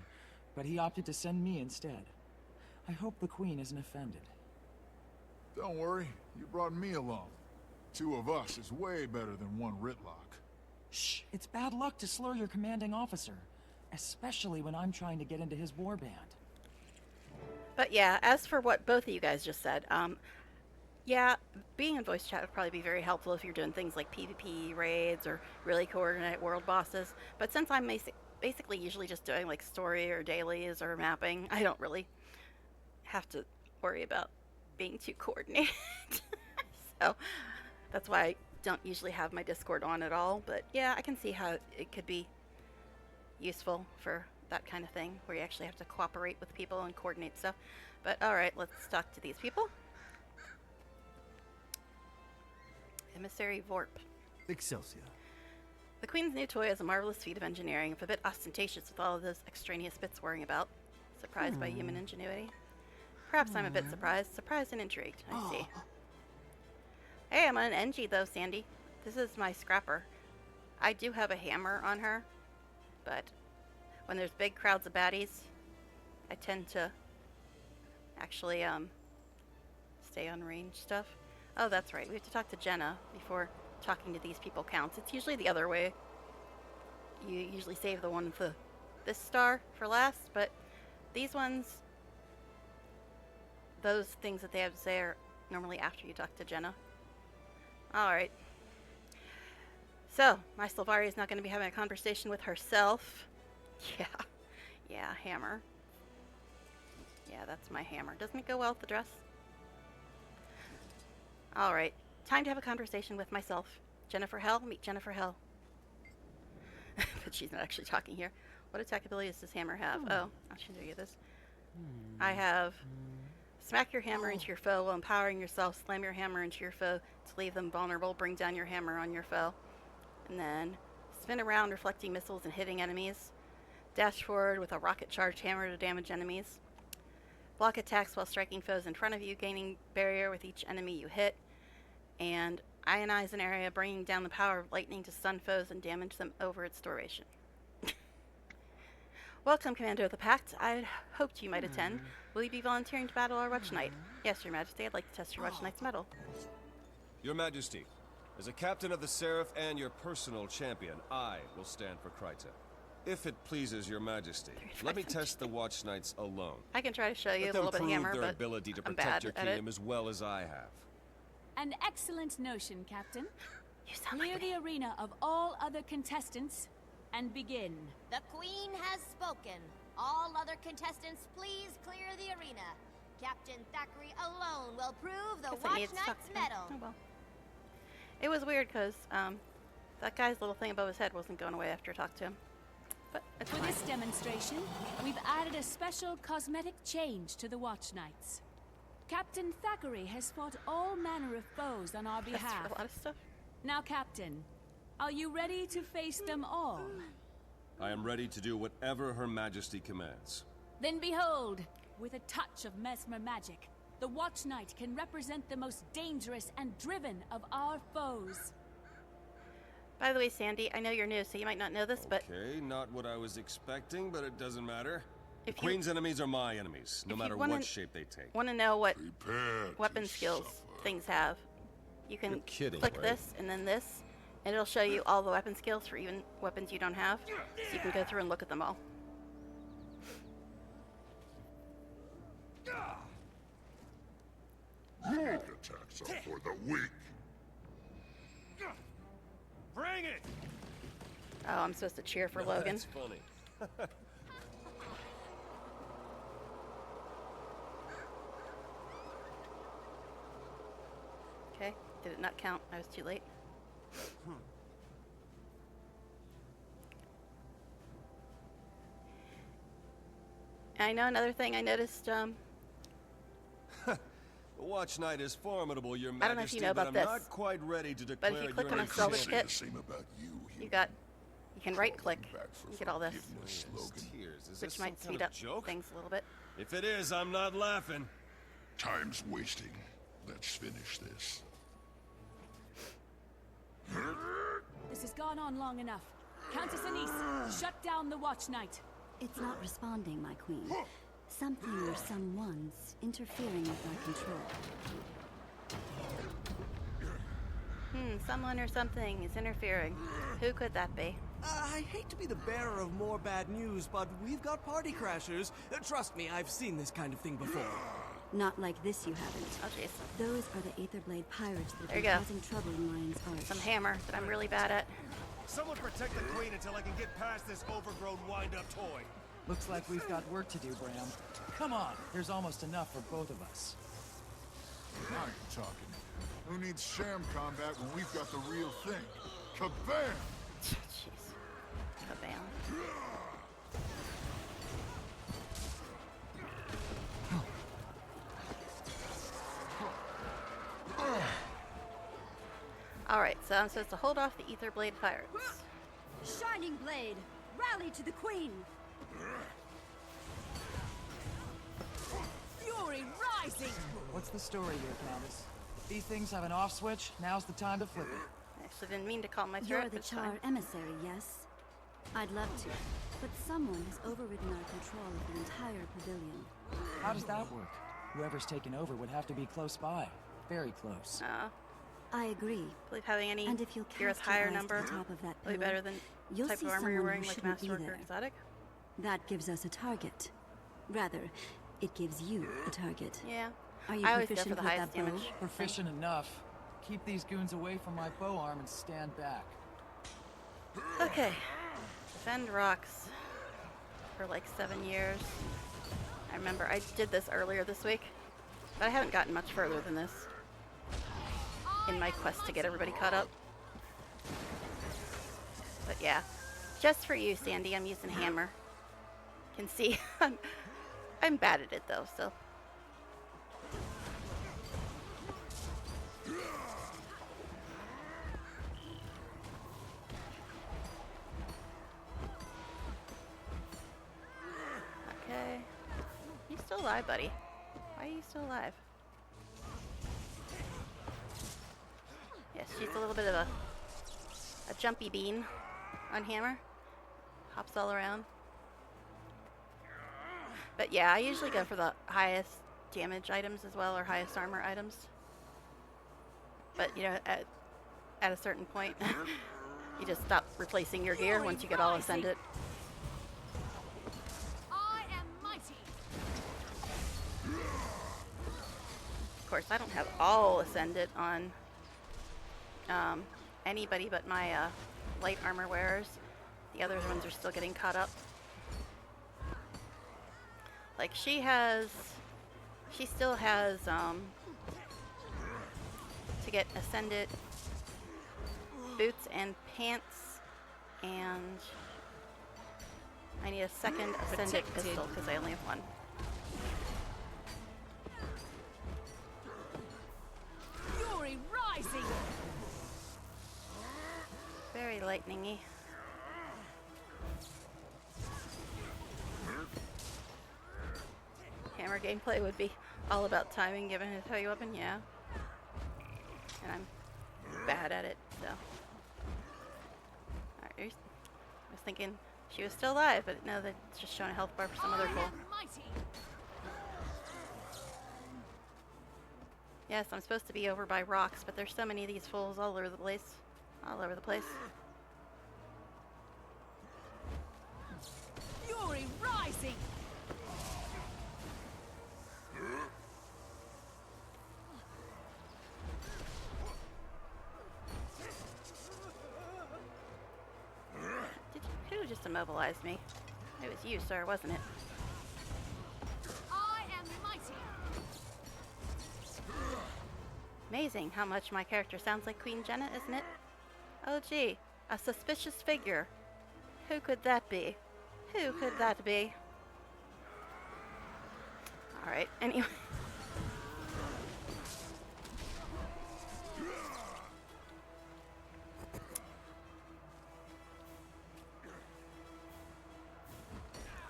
but he opted to send me instead. I hope the Queen isn't offended. Don't worry, you brought me along. 2 of us is way better than 1 Ritlock. Shh! It's bad luck to slur your commanding officer, especially when I'm trying to get into his warband. But yeah, as for what both of you guys just said, yeah, being in voice chat would probably be very helpful if you're doing things like PvP raids or really coordinate world bosses. But since I'm basically usually just doing like story or dailies or mapping, I don't really have to worry about being too coordinated. So that's why I don't usually have my Discord on at all. But yeah, I can see how it could be useful for that kind of thing, where you actually have to cooperate with people and coordinate stuff. But alright, let's talk to these people. Emissary Vorp. Excelsior. The Queen's new toy is a marvelous feat of engineering, if a bit ostentatious with all of those extraneous bits worrying about. Surprised by human ingenuity? Perhaps I'm a bit surprised and intrigued. I see. Hey, I'm an NG though, Sandy. This is my scrapper. I do have a hammer on her, but when there's big crowds of baddies, I tend to actually stay on range stuff. Oh, that's right. We have to talk to Jenna before talking to these people counts. It's usually the other way. You usually save the one with this star for last, but these ones, those things that they have to say are normally after you talk to Jenna. Alright. So, my Sylvari is not going to be having a conversation with herself. Yeah, hammer. Yeah, that's my hammer. Doesn't it go well with the dress? Alright, time to have a conversation with myself. Jennifer Hell, meet Jennifer Hell. But she's not actually talking here. What attack ability does this hammer have? Oh, I should show you this. I have smack your hammer into your foe while empowering yourself. Slam your hammer into your foe to leave them vulnerable. Bring down your hammer on your foe. And then spin around, reflecting missiles and hitting enemies. Dash forward with a rocket-charged hammer to damage enemies. Block attacks while striking foes in front of you, gaining barrier with each enemy you hit. And ionize an area, bringing down the power of lightning to stun foes and damage them over its duration. Welcome, Commander of the Pact. I hoped you might attend. Will you be volunteering to battle our Watch Knight? Yes, Your Majesty. I'd like to test your Watch Knight's mettle. Your Majesty, as a captain of the Seraph and your personal champion, I will stand for Kryta. If it pleases Your Majesty, let me test the Watch Knights alone. I can try to show you a little bit of hammer, their but ability to I'm protect bad your at kingdom it. as well as I have. An excellent notion, Captain. You sound Clear like the arena of all other contestants and begin. The Queen has spoken. All other contestants, please clear the arena. Captain Thackeray alone will prove the Watch Knight's medal. Oh, well. It was weird because that guy's little thing above his head wasn't going away after I talked to him. But it's For fine. this demonstration, we've added a special cosmetic change to the Watch Knights. Captain Thackeray has fought all manner of foes on our That's behalf. for a lot of stuff. Now, Captain, are you ready to face them all? I am ready to do whatever Her Majesty commands. Then behold, with a touch of mesmer magic, the Watch Knight can represent the most dangerous and driven of our foes. By the way, Sandy, I know you're new, so you might not know this, but Okay, not what I was expecting, but it doesn't matter. The If you- Queen's enemies are my enemies, no if you matter wanna- what shape they take. want to know what weapon skills things have, you can You're kidding, click right? this and then this, and it'll show you all the weapon skills for even weapons you don't have. So you can go through and look at them all. Weak attacks are for the weak. Bring it! Oh, I'm supposed to cheer for Logan. That's funny. Okay, did it not count? I was too late. I know another thing I noticed, The Watch Knight is formidable, Your Majesty, I don't know if you know but about I'm this, not quite ready to declare but if you click your on a salvage champion. kit, you can right click and get all this, Tears. Is this which some might kind speed of up joke? things a little bit. If it is, I'm not laughing. Time's wasting. Let's finish this. This has gone on long enough. Countess Anise, shut down the Watch Knight. It's not responding, my queen. Something or someone's interfering with our control. Someone or something is interfering. Who could that be? I hate to be the bearer of more bad news, but we've got party crashers. Trust me, I've seen this kind of thing before. Not like this, you haven't. Oh, jeez. Those are the Aetherblade pirates that There have you been go. causing trouble in Lion's Arch. Some hammer that I'm really bad at. Someone protect the queen until I can get past this overgrown wind-up toy. Looks like we've got work to do, Bram. Come on, there's almost enough for both of us. Now you're talking. Who needs sham combat when we've got the real thing? Kabam! Jeez. Kabam. Alright, so I'm supposed to hold off the Aetherblade pirates. Shining Blade, rally to the queen! Fury rising! What's the story here, Countess? If these things have an off switch, now's the time to flip it. I actually didn't mean to call my You're throat the this Char time. emissary, yes? I'd love to, but someone has overridden our control of the entire pavilion. How does that work? Whoever's taken over would have to be close by. Very close. I agree. I believe having any And if you'll Gareth cast your higher eyes number to the top of that will be pillar, better than you'll type see of armor you're someone wearing, who like shouldn't be Masterwork or there. Exotic. That gives us a target. Rather, it gives you a target. Yeah. Are you I always go proficient for the with highest that bow? damage. Proficient enough. Keep these goons away from my bow arm and stand back. Okay. Defend rocks for like 7 years. I remember I did this earlier this week, but I haven't gotten much further than this in my quest to get everybody caught up. But yeah, just for you, Sandy, I'm using hammer. Can see I'm bad at it though, so. Okay. You still alive, buddy? Why are you still alive? Yes, she's a little bit of a jumpy bean on hammer. Hops all around. But yeah, I usually go for the highest damage items as well, or highest armor items. But you know, at a certain point, you just stop replacing your gear once you get all ascended. I am mighty. Of course, I don't have all ascended on anybody but my light armor wearers. The other ones are still getting caught up. Like she still has to get ascended boots and pants, and I need a second ascended pistol because I only have one. Fury rising! Very lightningy. Hammer gameplay would be all about timing given his heavy weapon, yeah. And I'm bad at it, so. Alright, I was thinking she was still alive, but no, that's just showing a health bar for some other fool. Yes, I'm supposed to be over by rocks, but there's so many of these fools all over the place. All over the place. Fury rising! Who just immobilized me? It was you, sir, wasn't it? I am mighty. Amazing how much my character sounds like Queen Jenna, isn't it? Oh gee, a suspicious figure. Who could that be? Who could that be? Alright, anyway.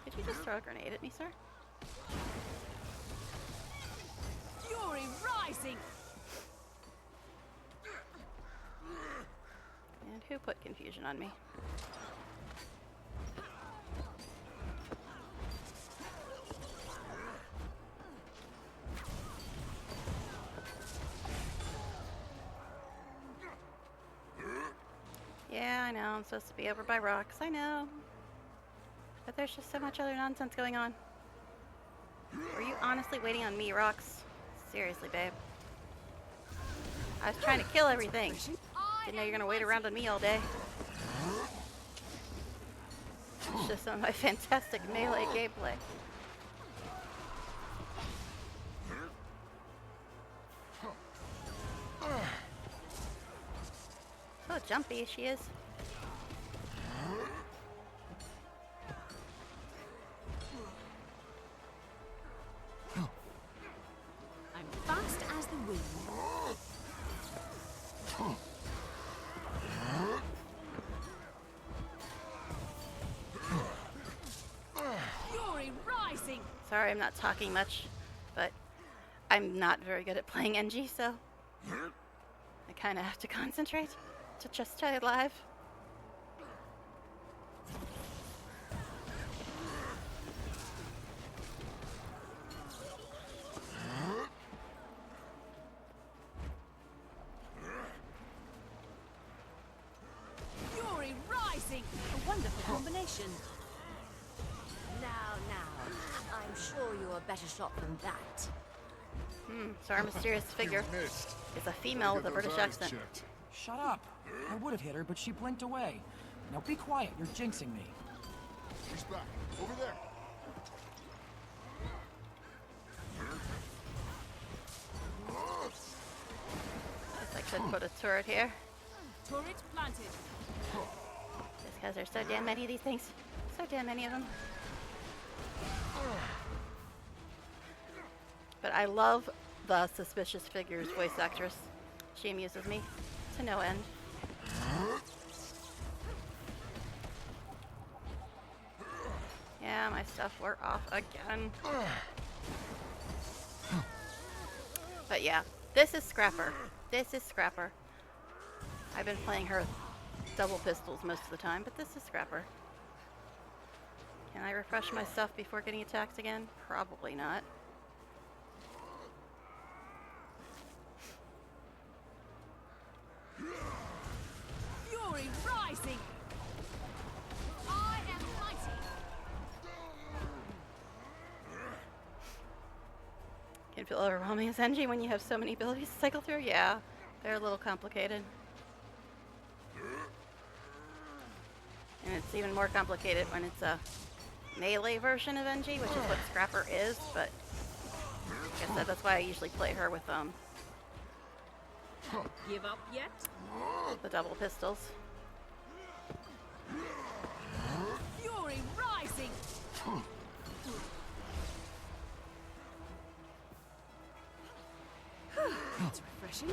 Could you just throw a grenade at me, sir? Fury rising! And who put confusion on me? Yeah, I know, I'm supposed to be over by rocks, I know. But there's just so much other nonsense going on. Were you honestly waiting on me, Rocks? Seriously, babe. I was trying to kill everything. Didn't know you're gonna wait around on me all day. It's just some of my fantastic melee gameplay. So jumpy she is. I'm fast as the wind. Fury rising. Sorry, I'm not talking much, but I'm not very good at playing NG, so I kind of have to concentrate to just stay alive. Fury rising. A wonderful combination. Now, I'm sure you're a better shot than that. So our mysterious figure is a female with a British accent. Shut up. I would have hit her, but she blinked away. Now be quiet, you're jinxing me. She's back. Over there. Guess I could put a turret here. Turret planted. Just because there's so damn many of these things. So damn many of them. But I love the Suspicious Figures voice actress. She amuses me to no end. Yeah, my stuff wore off again. But yeah, this is Scrapper. This is Scrapper. I've been playing her with double pistols most of the time, but this is Scrapper. Can I refresh my stuff before getting attacked again? Probably not. Fury rising. I am mighty. Can feel overwhelming as NG when you have so many abilities to cycle through. Yeah, they're a little complicated. And it's even more complicated when it's a melee version of NG, which is what Scrapper is, but like I said, that's why I usually play her with Give up yet? the double pistols. Fury rising. That's refreshing.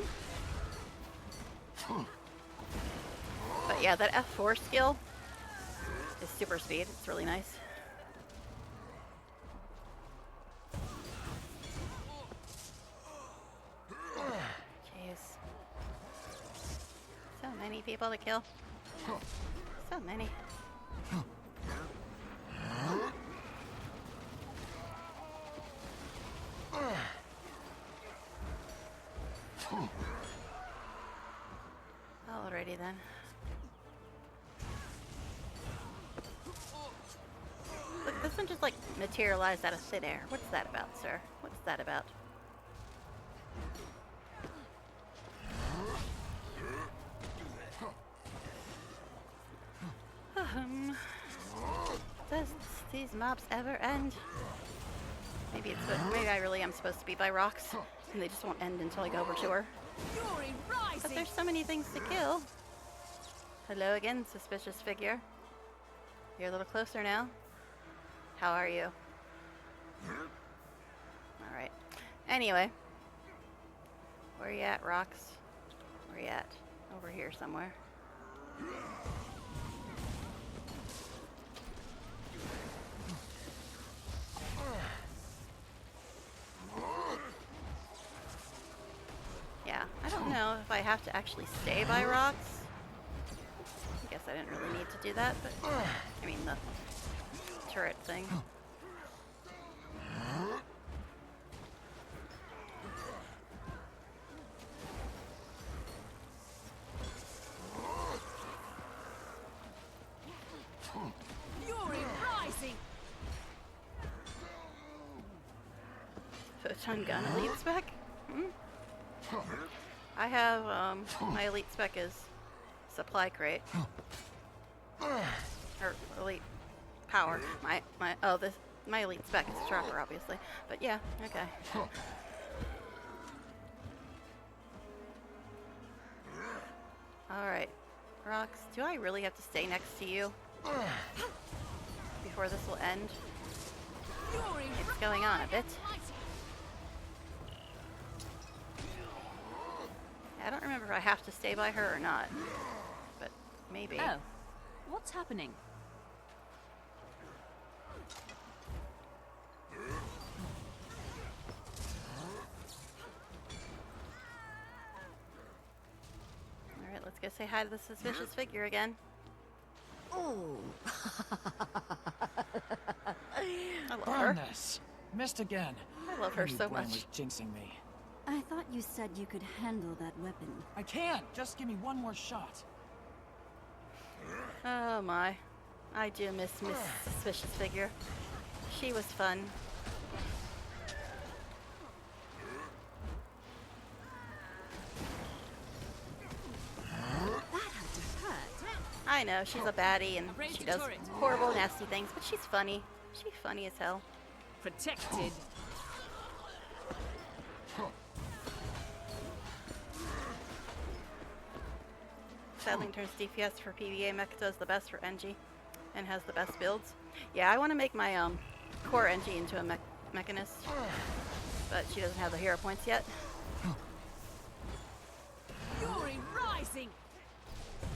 But yeah, that F4 skill is super speed. It's really nice. Jeez. So many people to kill. So many. Alrighty then. Look, this one just like materialized out of thin air. What's that about, sir? What's that about? Does these mobs ever end? Maybe it's maybe I really am supposed to be by rocks, and they just won't end until I go over to her. Fury rising. But there's so many things to kill. Hello again, suspicious figure. You're a little closer now. How are you? Alright. Anyway. Where you at, rocks? Where you at? Over here somewhere. Yeah, I don't know if I have to actually stay by rocks I didn't really need to do that, but I mean the turret thing. Fury rising. Photon gun elite spec? I have, my elite spec is supply crate. Or elite power. My elite spec is trapper, obviously. But yeah, okay. Alright. Rox, do I really have to stay next to you before this will end? It's going on a bit. I don't remember if I have to stay by her or not, but maybe. Oh, what's happening? Alright, let's go say hi to the suspicious figure again. Oh. I love Burn her. this. Missed again. I love her Your so brain much. was jinxing me. I thought you said you could handle that weapon. I can't. Just give me one more shot. Oh my. I do miss Suspicious Figure. She was fun. I know, she's a baddie and she does horrible, nasty things, but she's funny. She's funny as hell. Protected. Sadling turns DPS for PvA. Mech does the best for NG and has the best builds. Yeah, I want to make my core NG into a mechanist, but she doesn't have the hero points yet. Fury rising.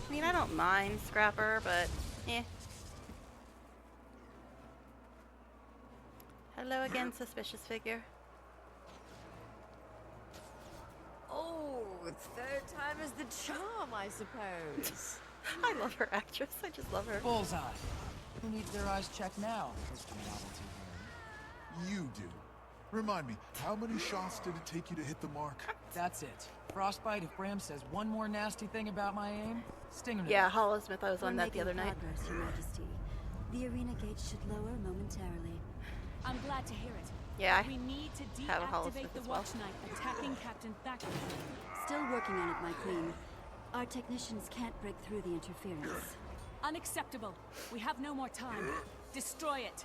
I mean, I don't mind Scrapper, but eh. Hello again, Suspicious Figure. Oh, third time is the charm, I suppose. I love her actress. I just love her. Bullseye. Who needs their eyes checked now? You do. Remind me, how many shots did it take you to hit the mark? That's it. Frostbite, if Bram says one more nasty thing about my aim, sting him to Yeah, death. Hollowsmith, I was on that the other night. Progress, Your Majesty. The arena gates should lower momentarily. I'm glad to hear it. Yeah, We need to have a deactivate Hollowsmith the as well. Watch Knight attacking Captain Thackeray. Still working on it, my queen. Our technicians can't break through the interference. Unacceptable. We have no more time. Destroy it.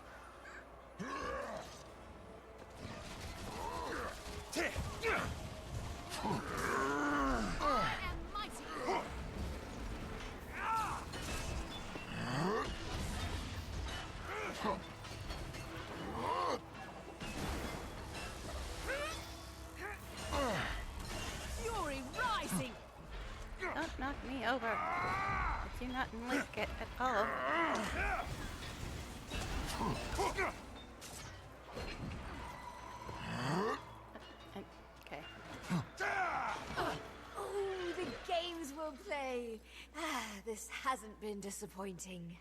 Fury rising. Don't knock me over. I do not like it at all. Okay. Oh, the games we'll play. This hasn't been disappointing.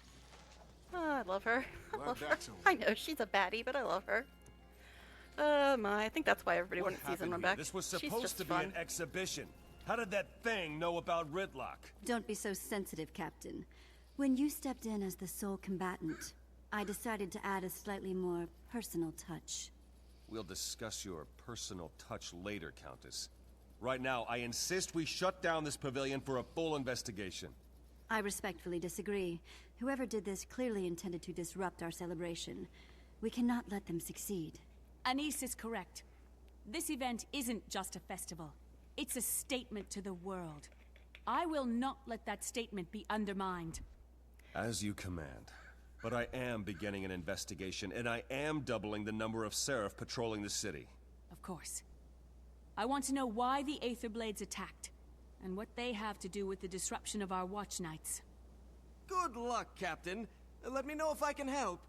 Oh, I love her. I love her. I know she's a baddie, but I love her. Oh my, I think that's why everybody wanted season one back. This was She's supposed just to be fun. an exhibition. How did that thing know about Ridlock? Don't be so sensitive, Captain. When you stepped in as the sole combatant, I decided to add a slightly more personal touch. We'll discuss your personal touch later, Countess. Right now, I insist we shut down this pavilion for a full investigation. I respectfully disagree. Whoever did this clearly intended to disrupt our celebration. We cannot let them succeed. Anise is correct. This event isn't just a festival. It's a statement to the world. I will not let that statement be undermined. As you command. But I am beginning an investigation, and I am doubling the number of Seraph patrolling the city. Of course. I want to know why the Aetherblades attacked, and what they have to do with the disruption of our Watch Nights. Good luck, Captain. Let me know if I can help.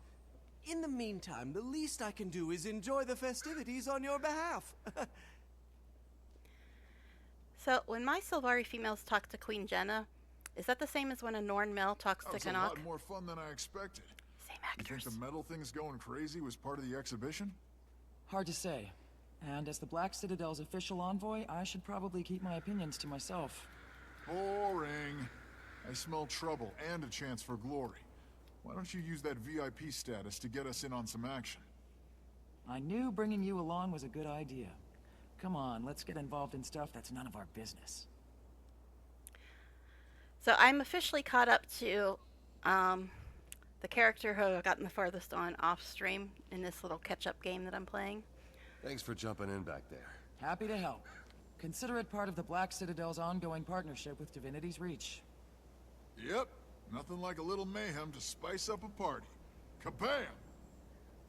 In the meantime, the least I can do is enjoy the festivities on your behalf. So, when my Sylvari females talk to Queen Jenna, Is that the same as when a Norn Mel talks That to was a Canuck? lot more fun than I expected. Same You actors. think the metal thing's going crazy was part of the exhibition? Hard to say. And as the Black Citadel's official envoy, I should probably keep my opinions to myself. Boring. I smell trouble and a chance for glory. Why don't you use that VIP status to get us in on some action? I knew bringing you along was a good idea. Come on, let's get involved in stuff that's none of our business. So I'm officially caught up to the character who I've gotten the farthest on off stream in this little catch-up game that I'm playing. Thanks for jumping in back there. Happy to help. Consider it part of the Black Citadel's ongoing partnership with Divinity's Reach. Yep. Nothing like a little mayhem to spice up a party. Kabam!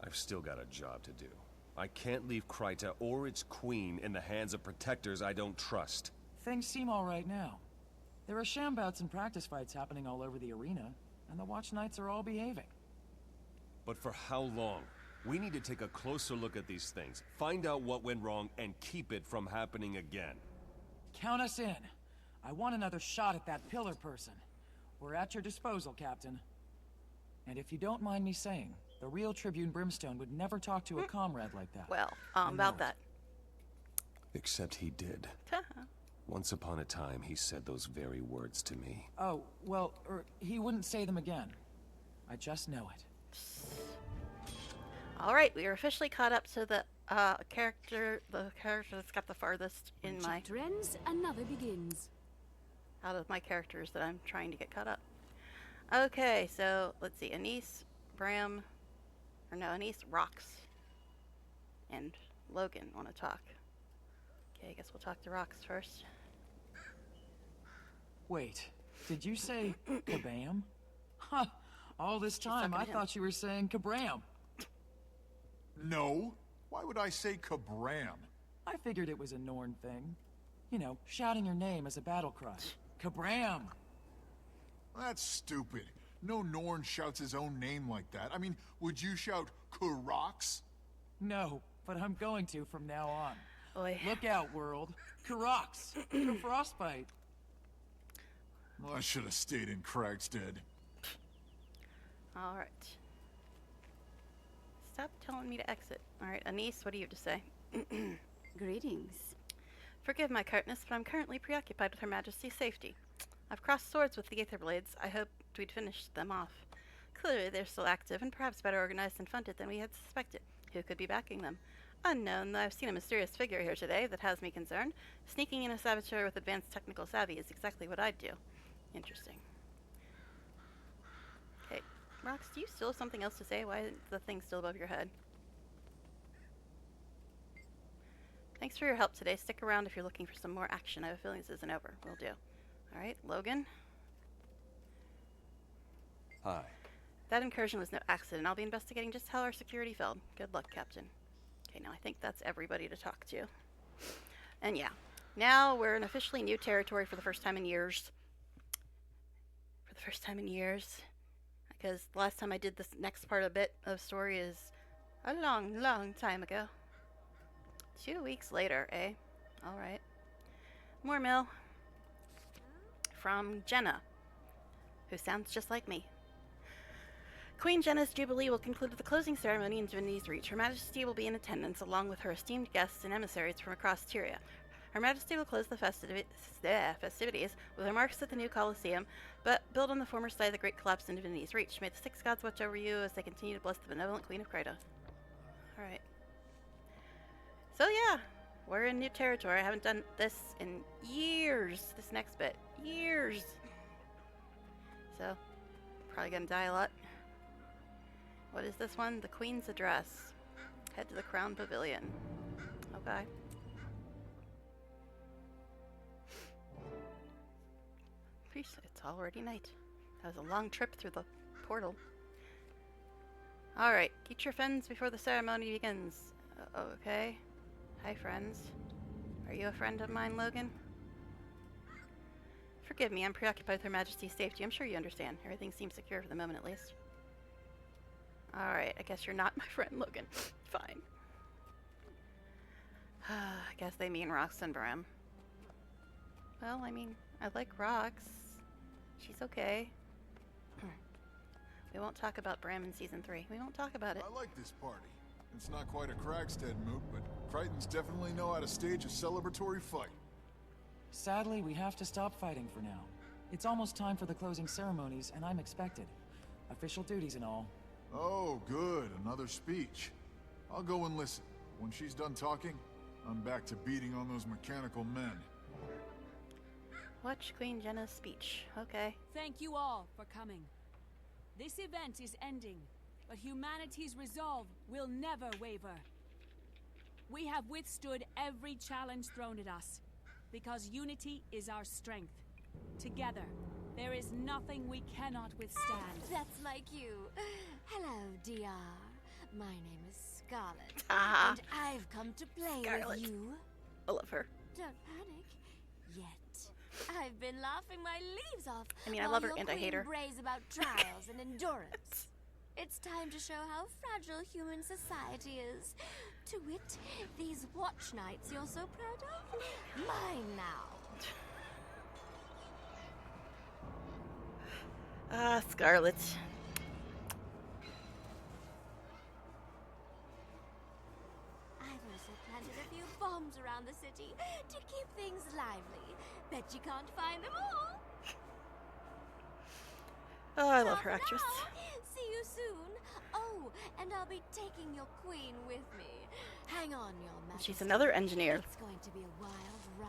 I've still got a job to do. I can't leave Kryta or its queen in the hands of protectors I don't trust. Things seem all right now. There are sham bouts and practice fights happening all over the arena, and the Watch Knights are all behaving. But for how long? We need to take a closer look at these things, find out what went wrong, and keep it from happening again. Count us in. I want another shot at that pillar person. We're at your disposal, Captain. And if you don't mind me saying, the real Tribune Brimstone would never talk to a comrade like that. Well, about that. Except he did. Once upon a time, he said those very words to me. Oh, well, he wouldn't say them again. I just know it. Alright, we are officially caught up to the character that's got the farthest in my... Chapter ends, another begins. Out of my characters that I'm trying to get caught up. Okay, so let's see. Anise, Bram, Anise, Rox, and Logan want to talk. Okay, I guess we'll talk to Rox first. Wait, did you say kabam? Huh, all this time I thought you were saying kabram. No. Why would I say kabram? I figured it was a Norn thing. You know, shouting your name as a battle cry. Kabram! That's stupid. No Norn shouts his own name like that. I mean, would you shout Karox? No, but I'm going to from now on. Oy. Look out, world. Karox! To frostbite. Well, I should have stayed in Kragstead. Alright. Stop telling me to exit. Alright, Anise, what do you have to say? Greetings. Forgive my curtness, but I'm currently preoccupied with Her Majesty's safety. I've crossed swords with the Aetherblades. I hoped we'd finish them off. Clearly they're still active and perhaps better organized and funded than we had suspected. Who could be backing them? Unknown, though I've seen a mysterious figure here today that has me concerned. Sneaking in a saboteur with advanced technical savvy is exactly what I'd do. Interesting. Okay, Rox, do you still have something else to say? Why is the thing still above your head? Thanks for your help today. Stick around if you're looking for some more action. I have a feeling this isn't over. Will do. Alright, Logan. Hi. That incursion was no accident. I'll be investigating just how our security failed. Good luck, Captain. Okay, now I think that's everybody to talk to. And yeah, now we're in officially new territory for the first time in years. For the first time in years. Because the last time I did this next part of story is a long, long time ago. 2 weeks later, eh? Alright. More mail. From Jenna, who sounds just like me. Queen Jenna's Jubilee will conclude with the closing ceremony in Divinity's Reach. Her Majesty will be in attendance along with her esteemed guests and emissaries from across Tyria. Her Majesty will close the festivities with remarks at the new Colosseum, but build on the former site of the Great Collapse in Divinity's Reach. May the six gods watch over you as they continue to bless the benevolent Queen of Kryta. Alright. So yeah, we're in new territory. I haven't done this in years. This next bit. Years. So, probably gonna die a lot. What is this one? The Queen's Address. Head to the Crown Pavilion. Okay. It's already night. That was a long trip through the portal. Alright, get your friends before the ceremony begins. Okay. Hi, friends. Are you a friend of mine, Logan? Forgive me, I'm preoccupied with Her Majesty's safety. I'm sure you understand. Everything seems secure for the moment, at least. Alright, I guess you're not my friend, Logan. Fine. I guess they mean Rox and Bram. Well, I mean, I like Rox. She's okay. We won't talk about Bram in Season 3. We won't talk about it. I like this party. It's not quite a Kragstead moot, but Crichtons definitely know how to stage a celebratory fight. Sadly, we have to stop fighting for now. It's almost time for the closing ceremonies, and I'm expected. Official duties and all. Oh, good. Another speech. I'll go and listen. When she's done talking, I'm back to beating on those mechanical men. Watch Queen Jenna's speech. Okay. Thank you all for coming. This event is ending, but humanity's resolve will never waver. We have withstood every challenge thrown at us, because unity is our strength. Together, there is nothing we cannot withstand. That's my cue. Hello, DR. My name is Scarlet, and I've come to play with you. I love her. Don't panic. Yet. I've been laughing my leaves off. I mean, I love her and I hate her. Brays about trials and endurance. It's time to show how fragile human society is. To wit, these watch nights you're so proud of. Mine now. Ah, Scarlet. I've also planted a few bombs around the city to keep things lively. Bet you can't find them all. Oh, I love her actress. See you soon. Oh, and I'll be taking your queen with me. Hang on, Your Majesty. She's another engineer. It's going to be a wild ride.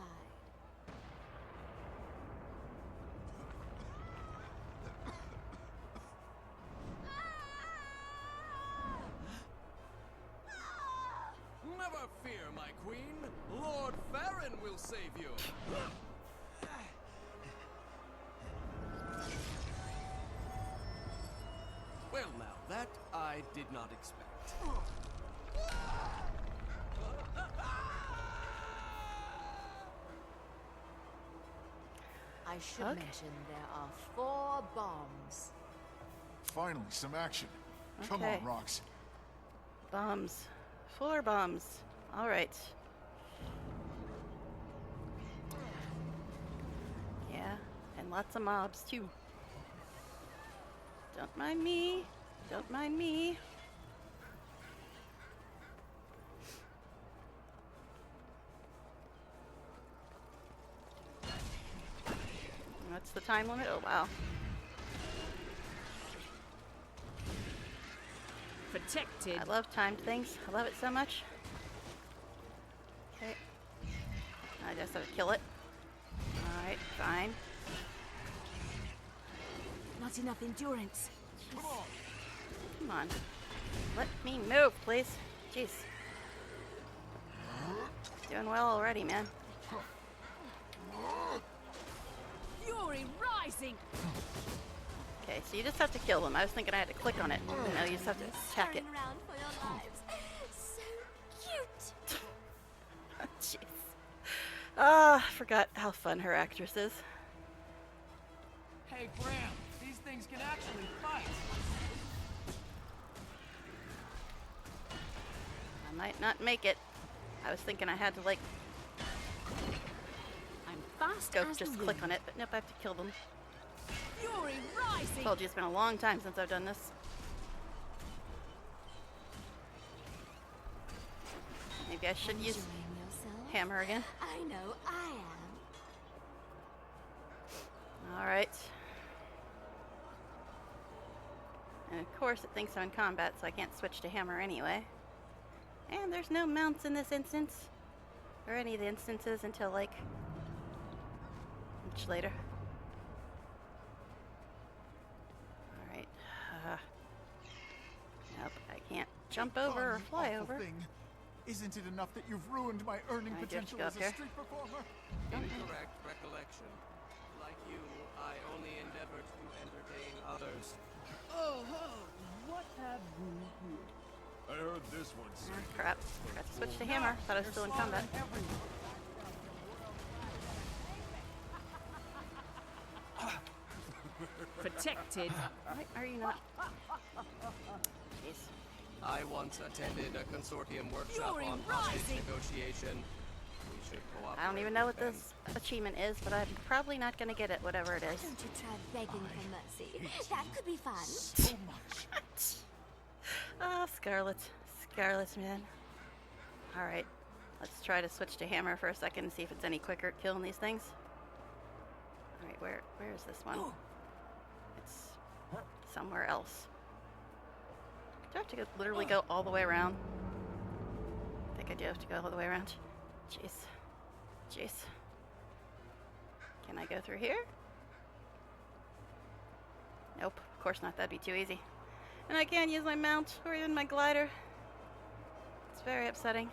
Never fear, my queen. Lord Farron will save you. Well, now, that I did not expect. I should mention there are 4 bombs. Finally, some action. Come Okay. on, Rox. Bombs. 4 bombs. Alright. Yeah, and lots of mobs too. Don't mind me. Don't mind me. What's the time limit? Oh, wow. Protected. I love timed things. I love it so much. Okay. I just have to kill it. Alright, fine. Not enough endurance. Jeez. Come on. Let me move, please. Jeez. Doing well already, man. Fury rising. Okay, so you just have to kill them. I was thinking I had to click on it. No, you just have to attack it. Turning around for your lives. So cute. Jeez. Ah, I forgot how fun her actress is. Hey, Bram, these things can actually fight. I might not make it. I was thinking I had to, like, I'm fast go as just the click wind. on it, but nope, I have to kill them. Fury rising. Told you it's been a long time since I've done this. Maybe I should use hammer again. I know I am. Alright. And of course it thinks I'm in combat, so I can't switch to hammer anyway. And there's no mounts in this instance. Or any of the instances until, like, much later. Alright. Nope, I can't jump over or fly Awful over. Thing. Isn't it enough that you've ruined my earning I do have to potential go as up a here. street performer? Incorrect recollection. Like you, I only endeavored to entertain others. Oh, what have we here? I heard this one. Oh, crap. Forgot to switch to hammer. Thought I was still in combat. Protected. Why are you not? Jeez. I once attended a consortium workshop Fury on hostage rising. negotiation. We I don't even know what this achievement is, but I'm probably not gonna get it, whatever it is. Don't you try begging for mercy. That could be fun. So much. Oh, Scarlet. Scarlet, man. Alright. Let's try to switch to hammer for a second and see if it's any quicker at killing these things. Alright, where is this one? It's somewhere else. Do I have to literally go all the way around? I think I do have to go all the way around. Jeez. Jeez. Can I go through here? Nope, of course not. That'd be too easy. And I can't use my mount or even my glider. It's very upsetting.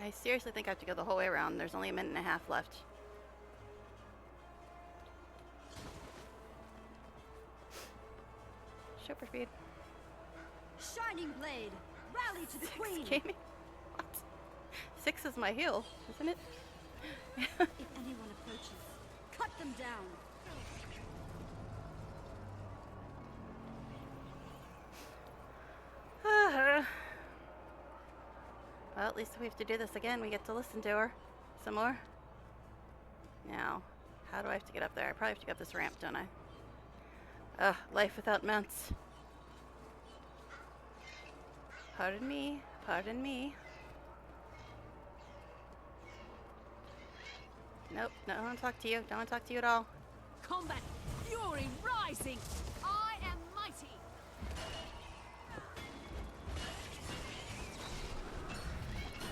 I seriously think I have to go the whole way around. There's only a minute and a half left. Super speed. Shining Blade, rally to the queen. Gaming? What? 6 is my heal, isn't it? If anyone approaches, cut them down. Well, at least if we have to do this again, we get to listen to her some more. Now, how do I have to get up there? I probably have to go up this ramp, don't I? Ugh, life without mounts. Pardon me, pardon me. Nope, no, I don't want to talk to you. Don't want to talk to you at all. Combat fury rising. I am mighty.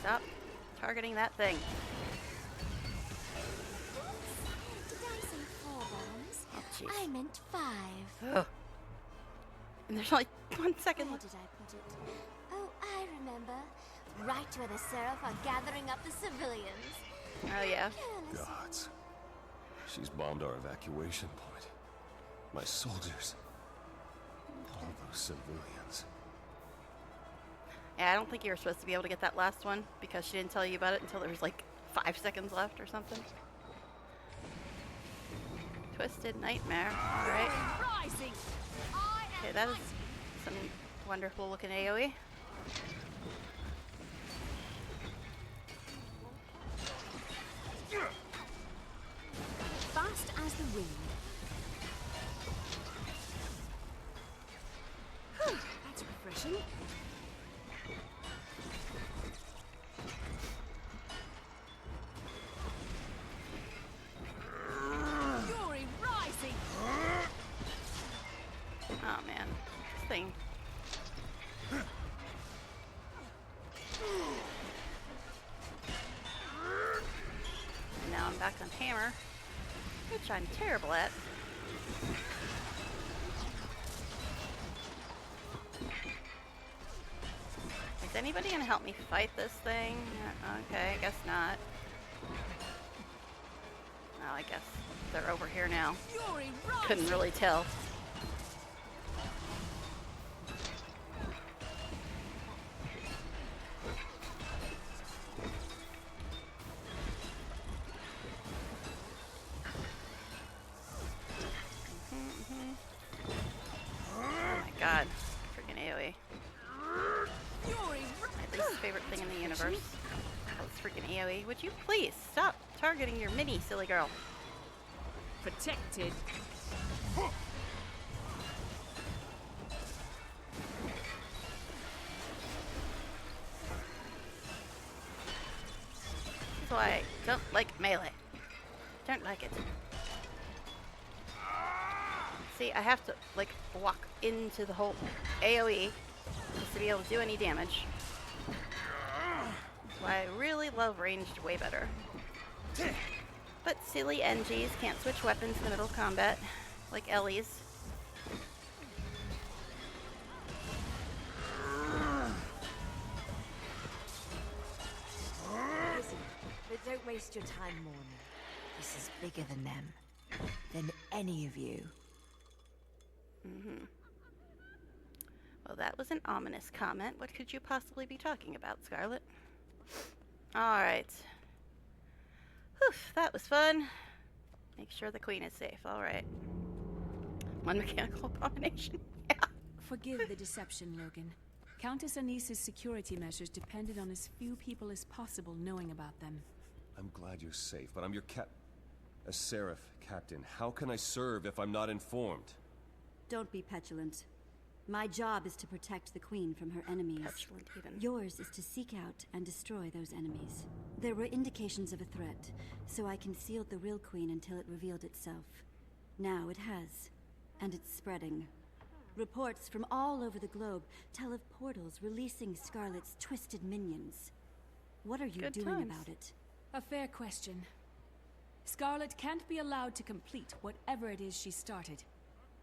Stop targeting that thing. Did I say 4 bombs? Oh, jeez. I meant 5. Ugh. And there's only 1 second Where left. did I put it? Oh, I remember. Right where the Seraph are gathering up the civilians. Oh, yeah. Careless. Gods. She's bombed our evacuation point. My soldiers. All those civilians. Yeah, I don't think you were supposed to be able to get that last one because she didn't tell you about it until there was like 5 seconds left or something. Twisted Nightmare. Alright. Rising. Okay, that is some wonderful looking AoE. Fast as the wind. That's refreshing. Fury rising. Oh man, this thing. Now I'm back on hammer, which I'm terrible at. Is anybody gonna help me fight this thing? Okay, I guess not. Oh, I guess they're over here now. Fury rising. Couldn't really tell. Oh my god. Freaking AoE. My least favorite thing in the universe. Oh, it's freaking AoE. Would you please stop targeting your mini, silly girl? Protected. That's why I don't like melee. Don't like it. See, I have to, like, walk into the whole AoE just to be able to do any damage. That's why I really love ranged way better. But silly NGs can't switch weapons in the middle of combat, like Ellie's. Listen, but don't waste your time mourning. This is bigger than them. Than any of you. Mm-hmm. Well, that was an ominous comment. What could you possibly be talking about, Scarlet? Alright. Whew, that was fun. Make sure the queen is safe. Alright. One mechanical abomination. Yeah. Forgive the deception, Logan. Countess Anisa's security measures depended on as few people as possible knowing about them. I'm glad you're safe, but I'm your a Seraph captain. How can I serve if I'm not informed? Don't be petulant. My job is to protect the Queen from her enemies. Petulant even. Yours is to seek out and destroy those enemies. There were indications of a threat, so I concealed the real Queen until it revealed itself. Now it has, and it's spreading. Reports from all over the globe tell of portals releasing Scarlet's twisted minions. What are you Good doing times. about it? A fair question. Scarlet can't be allowed to complete whatever it is she started,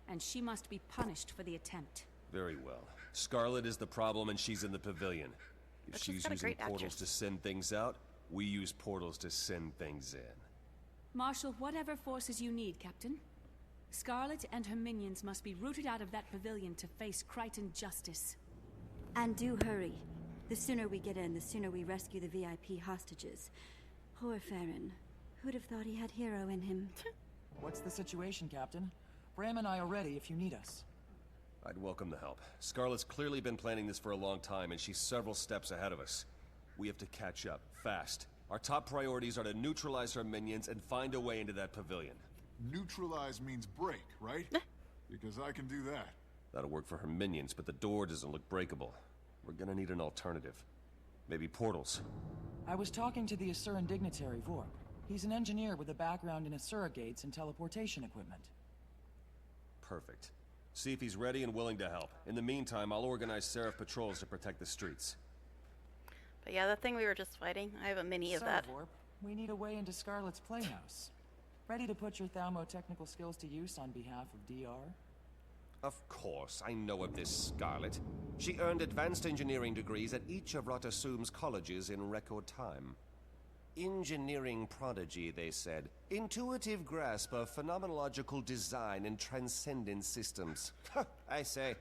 and she must be punished for the attempt. Very well. Scarlet is the problem and she's in the pavilion. If But she's she's got a using great portals actress. to send things out, we use portals to send things in. Marshal whatever forces you need, Captain. Scarlet and her minions must be rooted out of that pavilion to face Crichton justice. And do hurry. The sooner we get in, the sooner we rescue the VIP hostages. Poor Farron. Who'd have thought he had hero in him? What's the situation, Captain? Bram and I are ready if you need us. I'd welcome the help. Scarlet's clearly been planning this for a long time, and she's several steps ahead of us. We have to catch up, fast. Our top priorities are to neutralize her minions and find a way into that pavilion. Neutralize means break, right? Because I can do that. That'll work for her minions, but the door doesn't look breakable. We're gonna need an alternative. Maybe portals. I was talking to the Asuran dignitary, Vorp. He's an engineer with a background in Asura gates and teleportation equipment. Perfect. See if he's ready and willing to help. In the meantime, I'll organize Seraph patrols to protect the streets. But yeah, that thing we were just fighting, I have a mini of So, that. Vorp, we need a way into Scarlet's playhouse. Ready to put your thermo-technical skills to use on behalf of DR? Of course, I know of this Scarlet. She earned advanced engineering degrees at each of Ratasum's colleges in record time. Engineering prodigy, they said. Intuitive grasp of phenomenological design and transcendent systems. I say,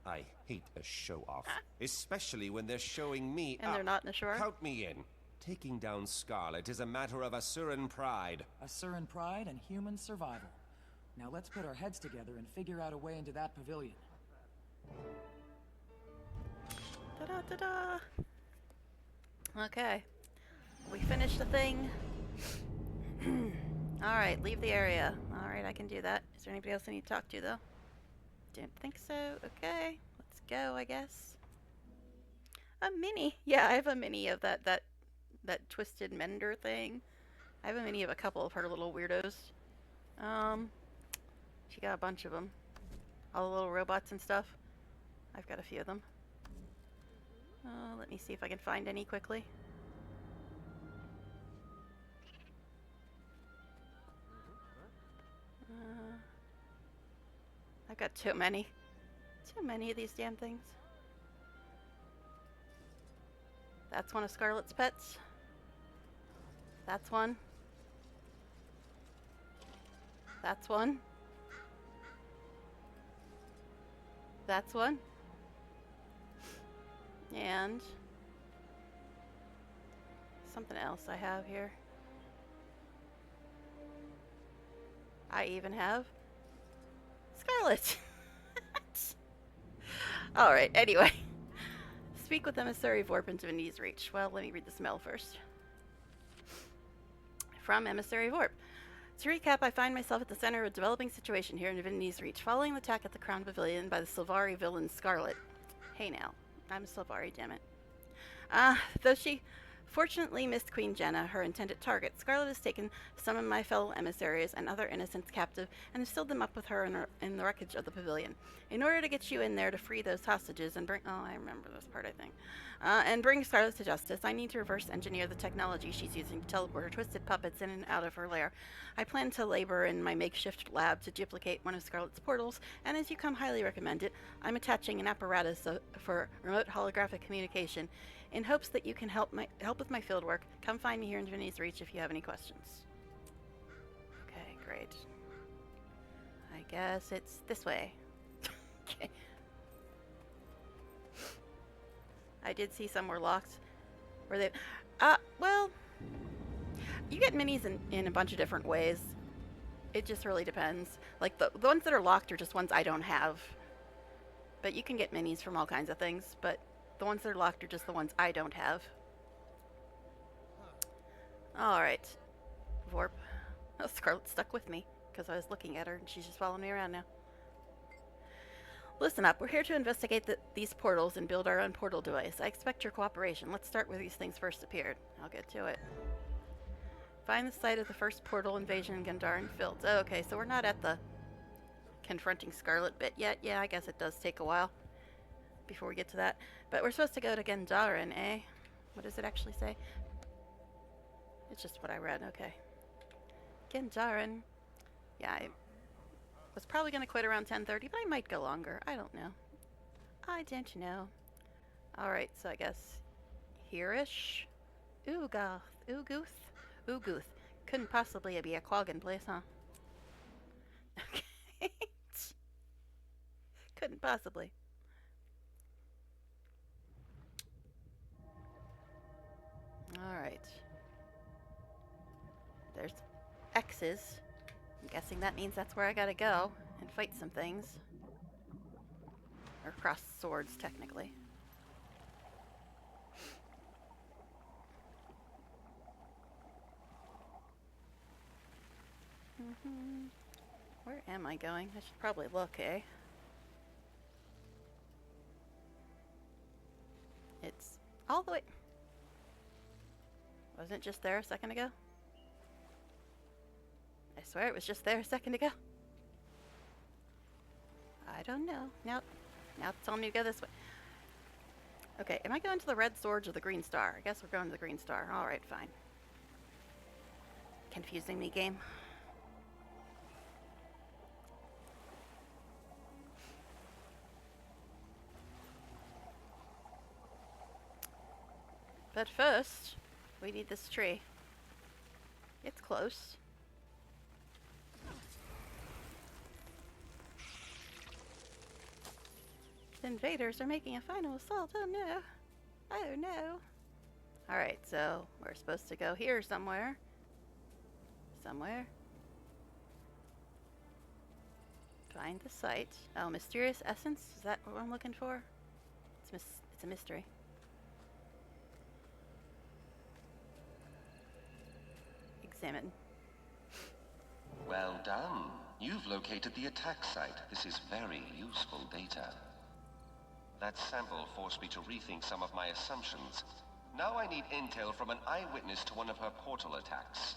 I hate a show-off. Especially when they're showing me And they're not in the shore? Count me in. Taking down Scarlet is a matter of Asuran pride. Asuran pride and human survival. Now let's put our heads together and figure out a way into that pavilion. Ta-da, ta-da! Okay. We finished the thing. Alright, leave the area. Alright, I can do that. Is there anybody else I need to talk to, though? Didn't think so. Okay, let's go, I guess. A mini. Yeah, I have a mini of that twisted mender thing. I have a mini of a couple of her little weirdos. She got a bunch of them. All the little robots and stuff. I've got a few of them. Let me see if I can find any quickly. I've got too many. Too many of these damn things. That's one of Scarlet's pets. That's one. That's one. That's one. And something else I have here. I even have Scarlet. Alright, anyway. Speak with Emissary Vorp into Vinity's Reach. Well, let me read the smell first. From Emissary Vorp. To recap, I find myself at the center of a developing situation here in Vinity's Reach, following the attack at the Crown Pavilion by the Sylvari villain Scarlet. Hey now, I'm a Sylvari, damn it. Though she fortunately missed Queen Jenna, her intended target, Scarlet has taken some of my fellow emissaries and other innocents captive and has filled them up with her in the wreckage of the pavilion. In order to get you in there to free those hostages and bring— oh, I remember this part, I think. And bring Scarlet to justice, I need to reverse engineer the technology she's using to teleport her twisted puppets in and out of her lair. I plan to labor in my makeshift lab to duplicate one of Scarlet's portals, and as you come highly recommend it, I'm attaching an apparatus for remote holographic communication in hopes that you can help with my fieldwork. Come find me here in Vinity's Reach if you have any questions. Okay, great. I guess it's this way. Okay. I did see some were locked. Were they? Well, you get minis in a bunch of different ways. It just really depends. Like the ones that are locked are just ones I don't have. But you can get minis from all kinds of things, but the ones that are locked are just the ones I don't have. Alright. Vorp. Oh, Scarlet's stuck with me because I was looking at her and she's just following me around now. Listen up, we're here to investigate these portals and build our own portal device. I expect your cooperation. Let's start where these things first appeared. I'll get to it. Find the site of the first portal invasion in Gandharan Fields. Oh, okay, so we're not at the confronting Scarlet bit yet. Yeah, I guess it does take a while before we get to that. But we're supposed to go to Gandharan, eh? What does it actually say? It's just what I read, okay. Gandharan. Yeah, I was probably going to quit around 10:30, but I might go longer. I don't know. I don't know. Alright, so I guess here-ish? Oogoth. Ooguth? Ooguth. Couldn't possibly be a Quaggan place, huh? Okay. Couldn't possibly. Alright. There's X's. I'm guessing that means that's where I gotta go and fight some things. Or cross swords, technically. Where am I going? I should probably look, eh? It's all the way... Wasn't it just there a second ago? I swear it was just there a second ago. I don't know. Now it's telling me to go this way. Okay, am I going to the red swords or the green star? I guess we're going to the green star. Alright, fine. Confusing me, game. But first, we need this tree. It's close. The invaders are making a final assault. Oh no. Oh no. Alright, so we're supposed to go here somewhere. Somewhere. Find the site. Oh, mysterious essence? Is that what I'm looking for? It's a mystery. Examine. Well done. You've located the attack site. This is very useful data. That sample forced me to rethink some of my assumptions. Now I need intel from an eyewitness to one of her portal attacks.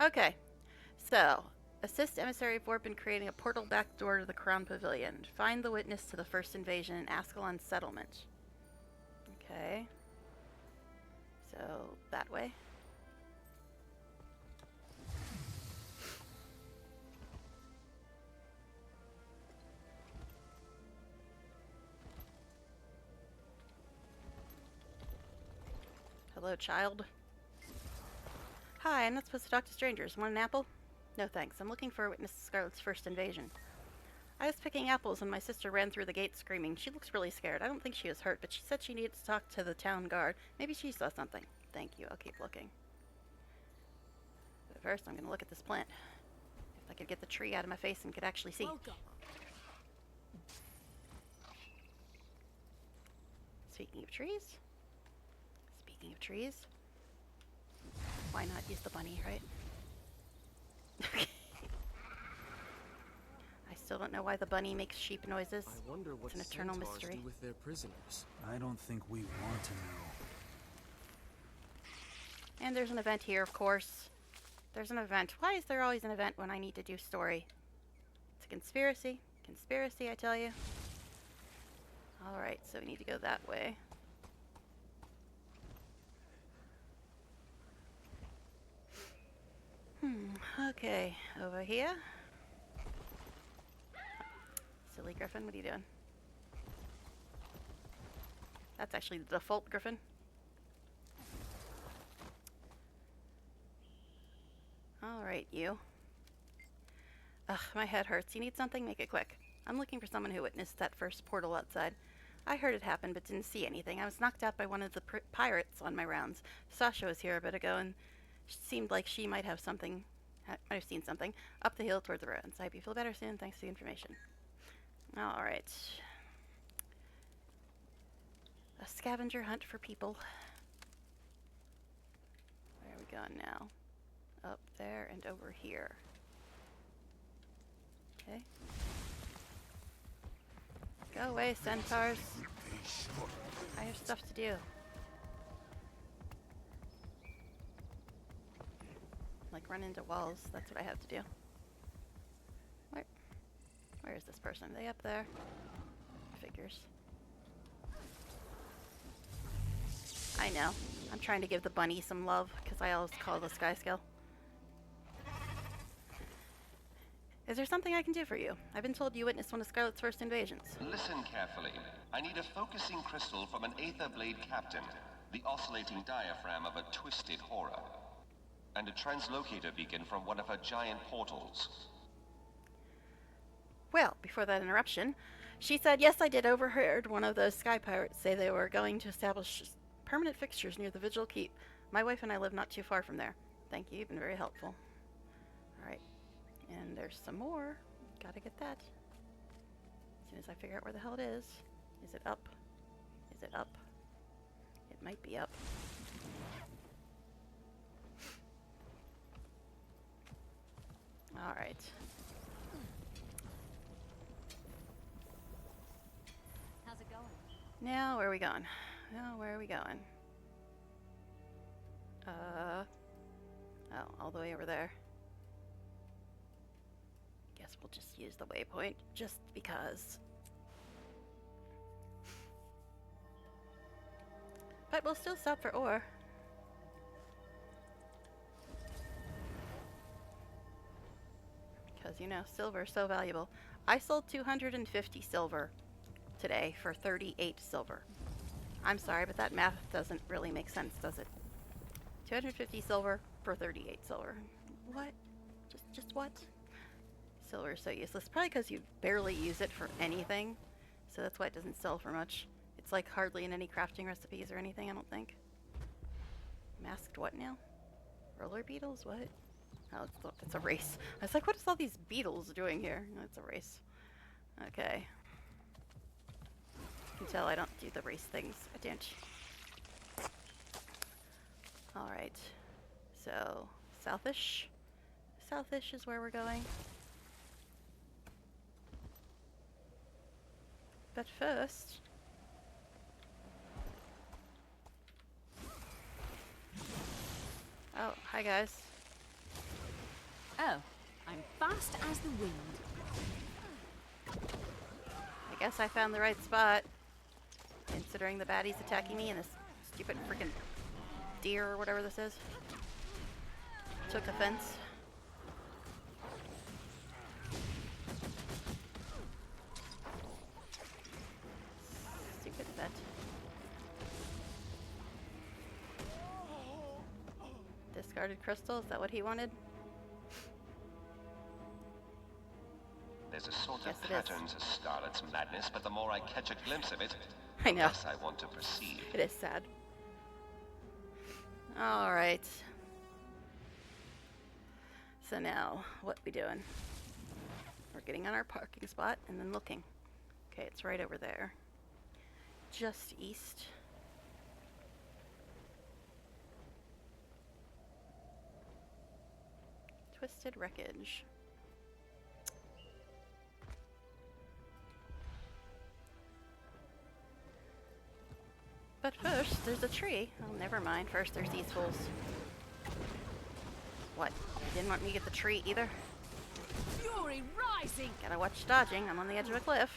Okay, so assist Emissary Vorp in creating a portal back door to the Crown Pavilion. Find the witness to the first invasion in Ascalon's settlement. Okay. So, that way. Hello, child. Hi, I'm not supposed to talk to strangers. Want an apple? No thanks. I'm looking for a witness to Scarlet's first invasion. I was picking apples when my sister ran through the gate screaming. She looks really scared. I don't think she was hurt, but she said she needed to talk to the town guard. Maybe she saw something. Thank you. I'll keep looking. But first, I'm going to look at this plant. If I could get the tree out of my face and could actually see. Welcome. Speaking of trees. Speaking of trees. Why not use the bunny, right? Okay. I still don't know why the bunny makes sheep noises. I wonder what it's an eternal centaurs mystery. do with their prisoners. I don't think we want to know. And there's an event here, of course. There's an event. Why is there always an event when I need to do story? It's a conspiracy. Conspiracy, I tell you. Alright, so we need to go that way. Okay, over here. Silly Griffin, what are you doing? That's actually the default Griffin. Alright, you. Ugh, my head hurts. You need something? Make it quick. I'm looking for someone who witnessed that first portal outside. I heard it happen, but didn't see anything. I was knocked out by one of the pirates on my rounds. Sasha was here a bit ago, and seemed like she might have something, might have seen something, up the hill toward the ruins. I hope you feel better soon. Thanks for the information. Alright. A scavenger hunt for people. Where are we going now? Up there and over here. Okay. Go away, centaurs. I have stuff to do. Like run into walls. That's what I have to do. Where is this person? Are they up there? Figures. I know. I'm trying to give the bunny some love, because I always call the sky skill. Is there something I can do for you? I've been told you witnessed one of Scarlet's first invasions. Listen carefully. I need a focusing crystal from an Aether Blade captain, the oscillating diaphragm of a twisted horror, and a translocator beacon from one of her giant portals. Well, before that interruption, she said, yes, I did overheard one of those sky pirates say they were going to establish permanent fixtures near the Vigil Keep. My wife and I live not too far from there. Thank you, you've been very helpful. Alright, and there's some more. Gotta get that. As soon as I figure out where the hell it is. Is it up? Is it up? It might be up. Alright. How's it going? Now, where are we going? Now, where are we going? Oh, all the way over there. Guess we'll just use the waypoint, just because. But we'll still stop for ore. Because, you know, silver is so valuable. I sold 250 silver today for 38 silver. I'm sorry, but that math doesn't really make sense, does it? 250 silver for 38 silver. What? Just what? Silver is so useless. Probably because you barely use it for anything. So that's why it doesn't sell for much. It's like hardly in any crafting recipes or anything, I don't think. Masked what now? Roller beetles? What? Oh, it's a race. I was like, what is all these beetles doing here? No, it's a race. Okay. You can tell I don't do the race things. I don't. Alright. So, southish. Southish is where we're going. But first... Oh, hi guys. Oh, I'm fast as the wind. I guess I found the right spot. Considering the baddies attacking me and this stupid freaking deer or whatever this is. Took offense. Stupid vet. Discarded crystal, is that what he wanted? There's a sort of pattern to Scarlet's madness, but the more I catch a glimpse of it, I know. the less I want to proceed. It is sad. Alright. So now, what we doing? We're getting on our parking spot and then looking. Okay, it's right over there. Just east. Twisted wreckage. But first, there's a tree. Oh, never mind. First, there's these fools. What? You didn't want me to get the tree either? Fury rising! Gotta watch dodging. I'm on the edge of a cliff.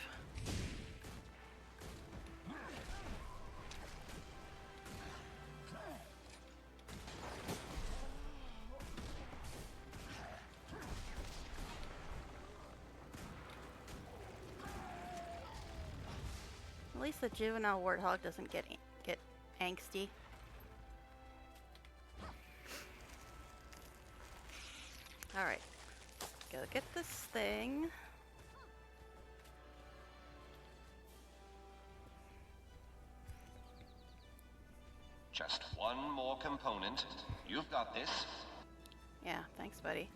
At least the juvenile warthog doesn't get angsty. Alright. Go get this thing. component. You've got this. Yeah, thanks, buddy.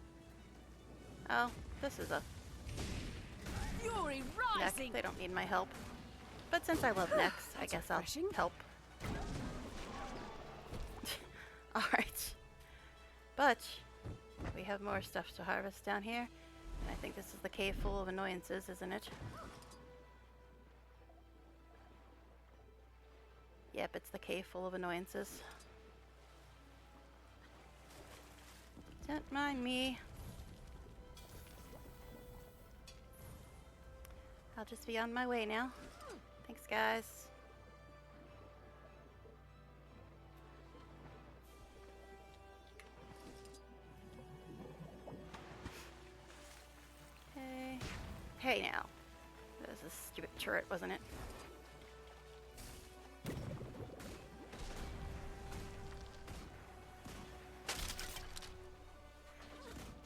Oh, this is a Fury neck. rising. They don't need my help. But since I love necks, I guess I'll help. Alright. But we have more stuff to harvest down here. And I think this is the cave full of annoyances, isn't it? Yep, it's the cave full of annoyances. Don't mind me. I'll just be on my way now. Thanks, guys. Hey. Hey now. That was a stupid turret, wasn't it?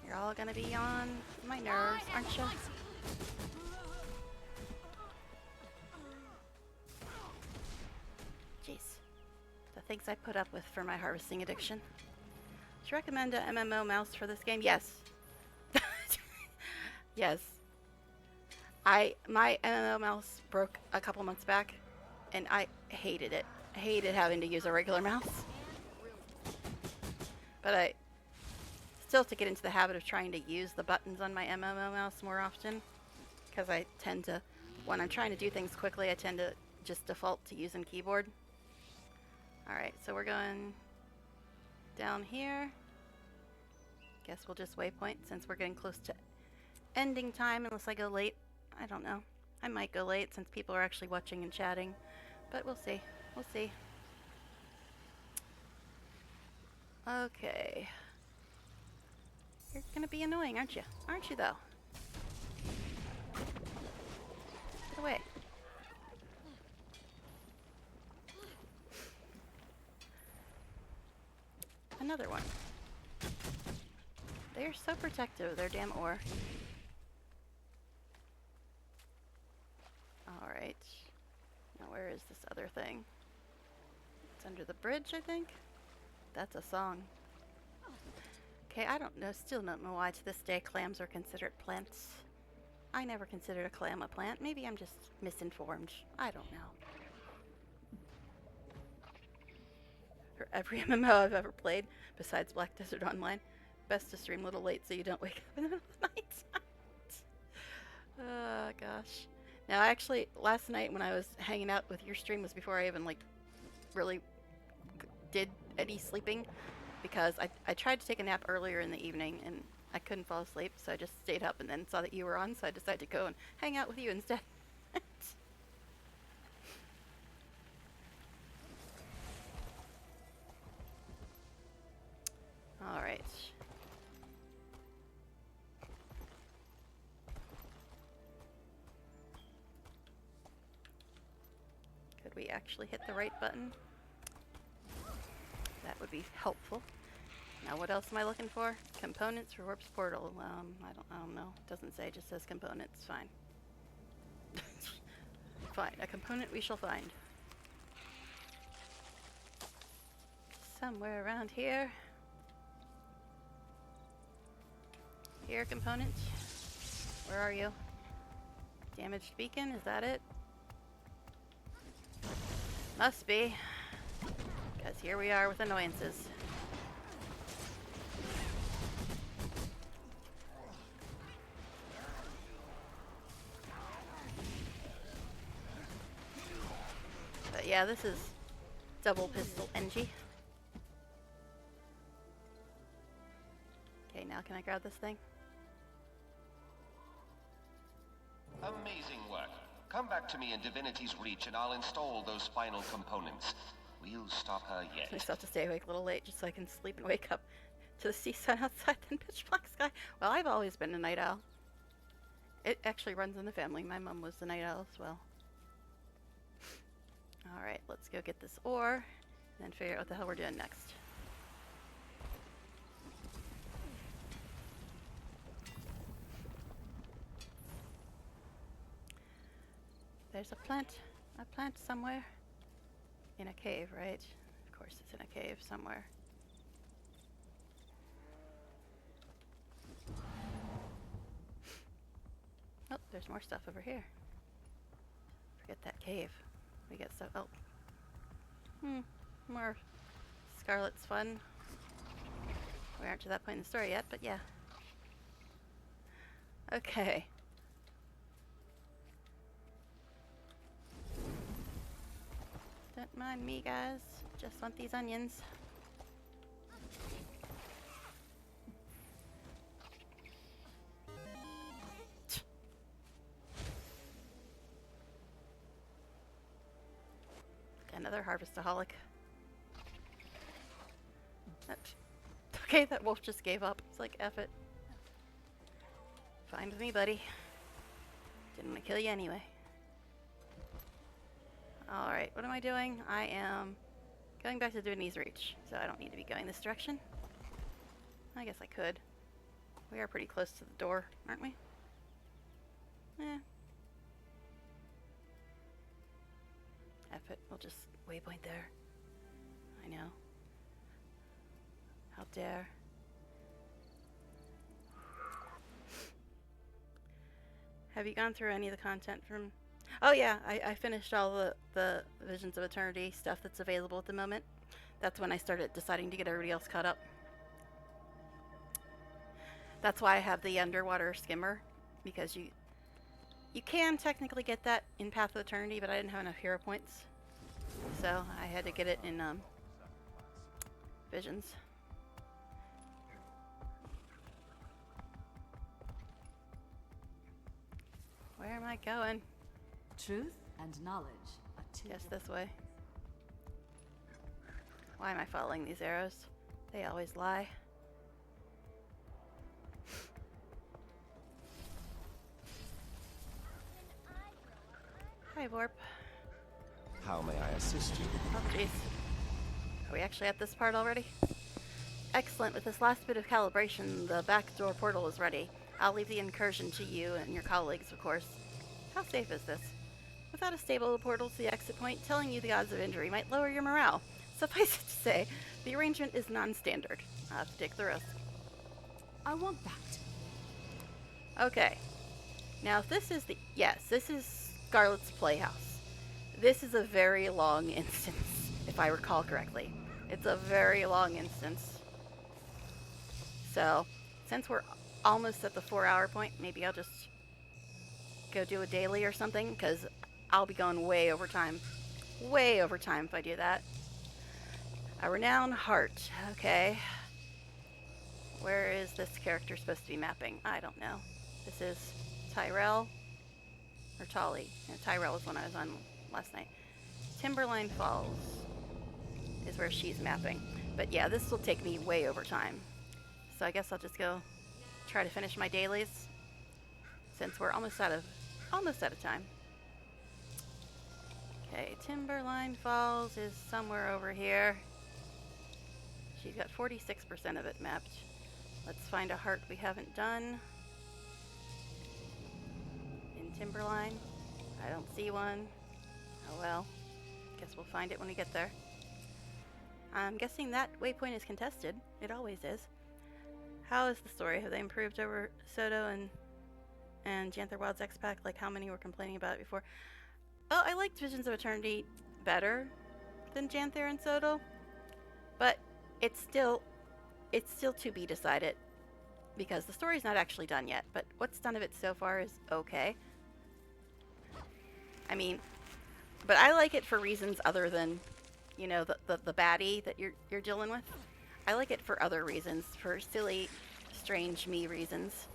You're all gonna be on my nerves, aren't you? Jeez. The things I put up with for my harvesting addiction. Do you recommend a MMO mouse for this game? Yes. Yes. My MMO mouse broke a couple months back, and I hated it. I hated having to use a regular mouse. But I still have to get into the habit of trying to use the buttons on my MMO mouse more often, because I tend to, when I'm trying to do things quickly, I tend to just default to using keyboard. Alright, so we're going down here. Guess we'll just waypoint since we're getting close to ending time, unless I go late. I don't know. I might go late since people are actually watching and chatting, but we'll see. We'll see. Okay. You're gonna be annoying, aren't you? Aren't you, though? Get away. Another one. They're so protective of their damn ore. Alright. Now where is this other thing? It's under the bridge, I think? That's a song. Okay, I don't know, still don't know why to this day clams are considered plants. I never considered a clam a plant. Maybe I'm just misinformed. I don't know. For every MMO I've ever played, besides Black Desert Online, best to stream a little late so you don't wake up in the middle of the night. Oh, gosh. Now, actually, last night when I was hanging out with your stream was before I even, like, really did any sleeping, because I tried to take a nap earlier in the evening and I couldn't fall asleep, so I just stayed up and then saw that you were on, so I decided to go and hang out with you instead. Alright. Could we actually hit the right button? That would be helpful. Now what else am I looking for? Components for Warp's Portal. I don't know. It doesn't say, it just says components. Fine. Fine. A component we shall find. Somewhere around here. Here, component. Where are you? Damaged beacon, is that it? Must be. Because here we are with annoyances. But yeah, this is double pistol NG. Okay, now can I grab this thing? Amazing work. Come back to me in Divinity's Reach and I'll install those final components. We'll stop her yet. I still have to stay awake a little late just so I can sleep and wake up to the sea sun outside and pitch black sky. Well, I've always been a night owl. It actually runs in the family. My mom was the night owl as well. Alright, let's go get this ore and then figure out what the hell we're doing next. There's a plant somewhere in a cave, right? Of course, it's in a cave somewhere. Oh, there's more stuff over here. Forget that cave. We get so. Oh. More Scarlet's fun. We aren't to that point in the story yet, but yeah. Okay. Don't mind me, guys. Just want these onions. Another harvestaholic. Okay, that wolf just gave up. It's like, F it. Fine with me, buddy. Didn't want to kill you anyway. Alright, what am I doing? I am going back to Divinity Reach, so I don't need to be going this direction. I guess I could. We are pretty close to the door, aren't we? Eh. F it, we'll just waypoint there. I know. How dare. Have you gone through any of the content from... Oh yeah, I finished all the Visions of Eternity stuff that's available at the moment. That's when I started deciding to get everybody else caught up. That's why I have the underwater skimmer, because you can technically get that in Path of Eternity, but I didn't have enough hero points. So I had to get it in Visions. Where am I going? Truth and knowledge are two. Yes, this way. Why am I following these arrows? They always lie. Hi, Warp. How may I assist you? Oh, jeez. Are we actually at this part already? Excellent. With this last bit of calibration, the back door portal is ready. I'll leave the incursion to you and your colleagues, of course. How safe is this? Without a stable portal to the exit point, telling you the odds of injury might lower your morale. Suffice it to say, the arrangement is non-standard. I'll have to take the risk. I want that. Okay. Now, if this is the... Yes, this is Scarlet's Playhouse. This is a very long instance, if I recall correctly. It's a very long instance. So, since we're almost at the 4-hour point, maybe I'll just go do a daily or something, because I'll be going way over time. Way over time if I do that. A renowned heart. Okay. Where is this character supposed to be mapping? I don't know. This is Tyrell or Tolly. No, Tyrell was one I was on last night. Timberline Falls is where she's mapping. But yeah, this will take me way over time. So I guess I'll just go try to finish my dailies, since we're almost out of time. Okay, Timberline Falls is somewhere over here. She's got 46% of it mapped. Let's find a heart we haven't done. In Timberline. I don't see one. Oh well. Guess we'll find it when we get there. I'm guessing that waypoint is contested. It always is. How is the story? Have they improved over Soto and Janther Wild's X-Pack? Like how many were complaining about it before? Oh, I liked Visions of Eternity better than Janther and Soto. But it's still to be decided, because the story's not actually done yet, but what's done of it so far is okay. I mean, but I like it for reasons other than, you know, the baddie that you're dealing with. I like it for other reasons, for silly, strange me reasons.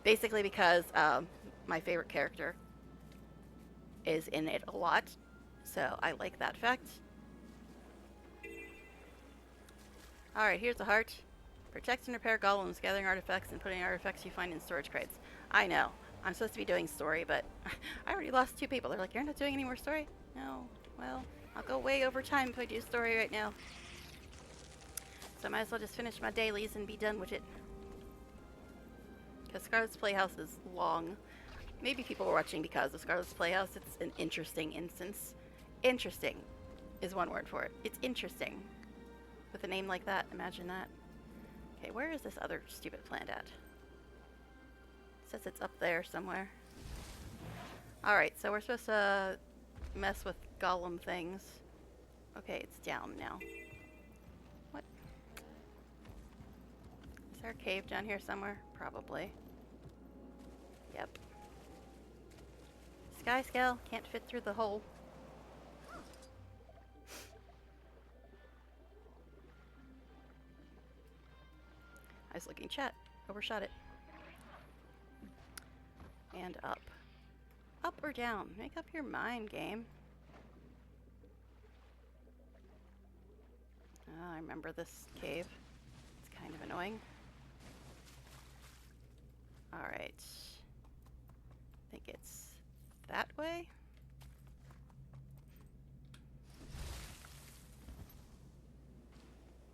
Basically because my favorite character is in it a lot, so I like that fact. Alright, here's a heart. Protect and repair golems, gathering artifacts and putting artifacts you find in storage crates. I know. I'm supposed to be doing story, but I already lost 2 people. They're like, you're not doing any more story? No. Well, I'll go way over time if I do story right now. So I might as well just finish my dailies and be done with it. Because Scarlet's Playhouse is long. Maybe people were watching because of Scarlet's Playhouse. It's an interesting instance. Interesting. is one word for it. It's interesting. With a name like that, imagine that. Okay, where is this other stupid plant at? It says it's up there somewhere. Alright, so we're supposed to mess with golem things. Okay, it's down now. What? Is there a cave down here somewhere? Probably. Yep. Sky scale can't fit through the hole. I was looking chat. Overshot it. And up. Up or down? Make up your mind, game. Oh, I remember this cave. It's kind of annoying. Alright. I think it's that way?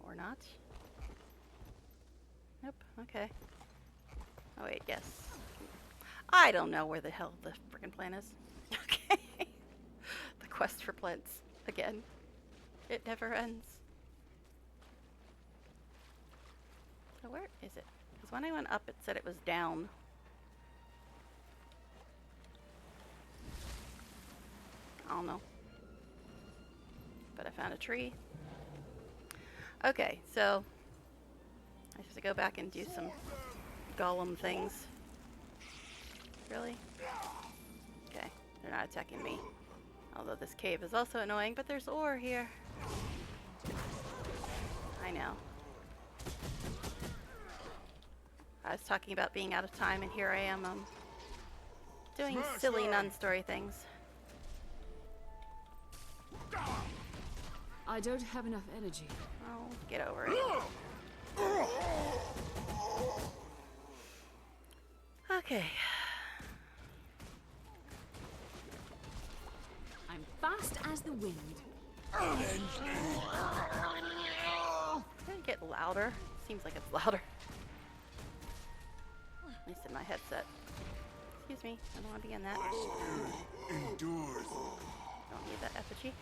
Or not? Nope, okay. Oh wait, yes. I don't know where the hell the frickin' plant is. Okay. The quest for plants. Again. It never ends. So where is it? Because when I went up it said it was down. I don't know. But I found a tree. Okay, so I have to go back and do some golem things. Really? Okay, they're not attacking me. Although this cave is also annoying, but there's ore here. I know. I was talking about being out of time, and here I am doing silly non-story things. I don't have enough energy. Oh, get over it. Okay. I'm fast as the wind. Can it get louder? Seems like it's louder. At least in my headset. Excuse me, I don't want to be in that. Endures. Don't need that effigy.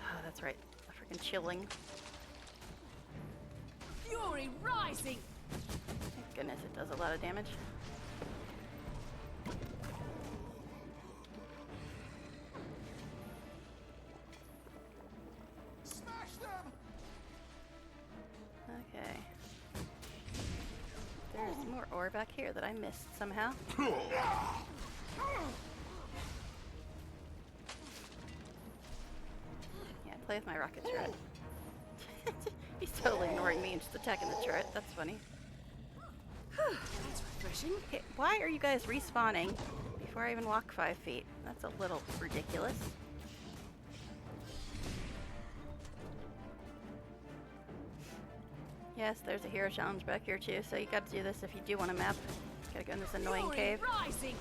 Oh, that's right. The freaking chilling. Fury rising! Thank goodness it does a lot of damage. Smash them! Okay. There's more ore back here that I missed somehow. Yeah, play with my rocket turret. He's totally ignoring me and just attacking the turret. That's funny. That's refreshing. Okay, why are you guys respawning before I even walk 5 feet? That's a little ridiculous. Yes, there's a hero challenge back here too, so you gotta do this if you do want a map. Gotta go in this annoying cave. Rising.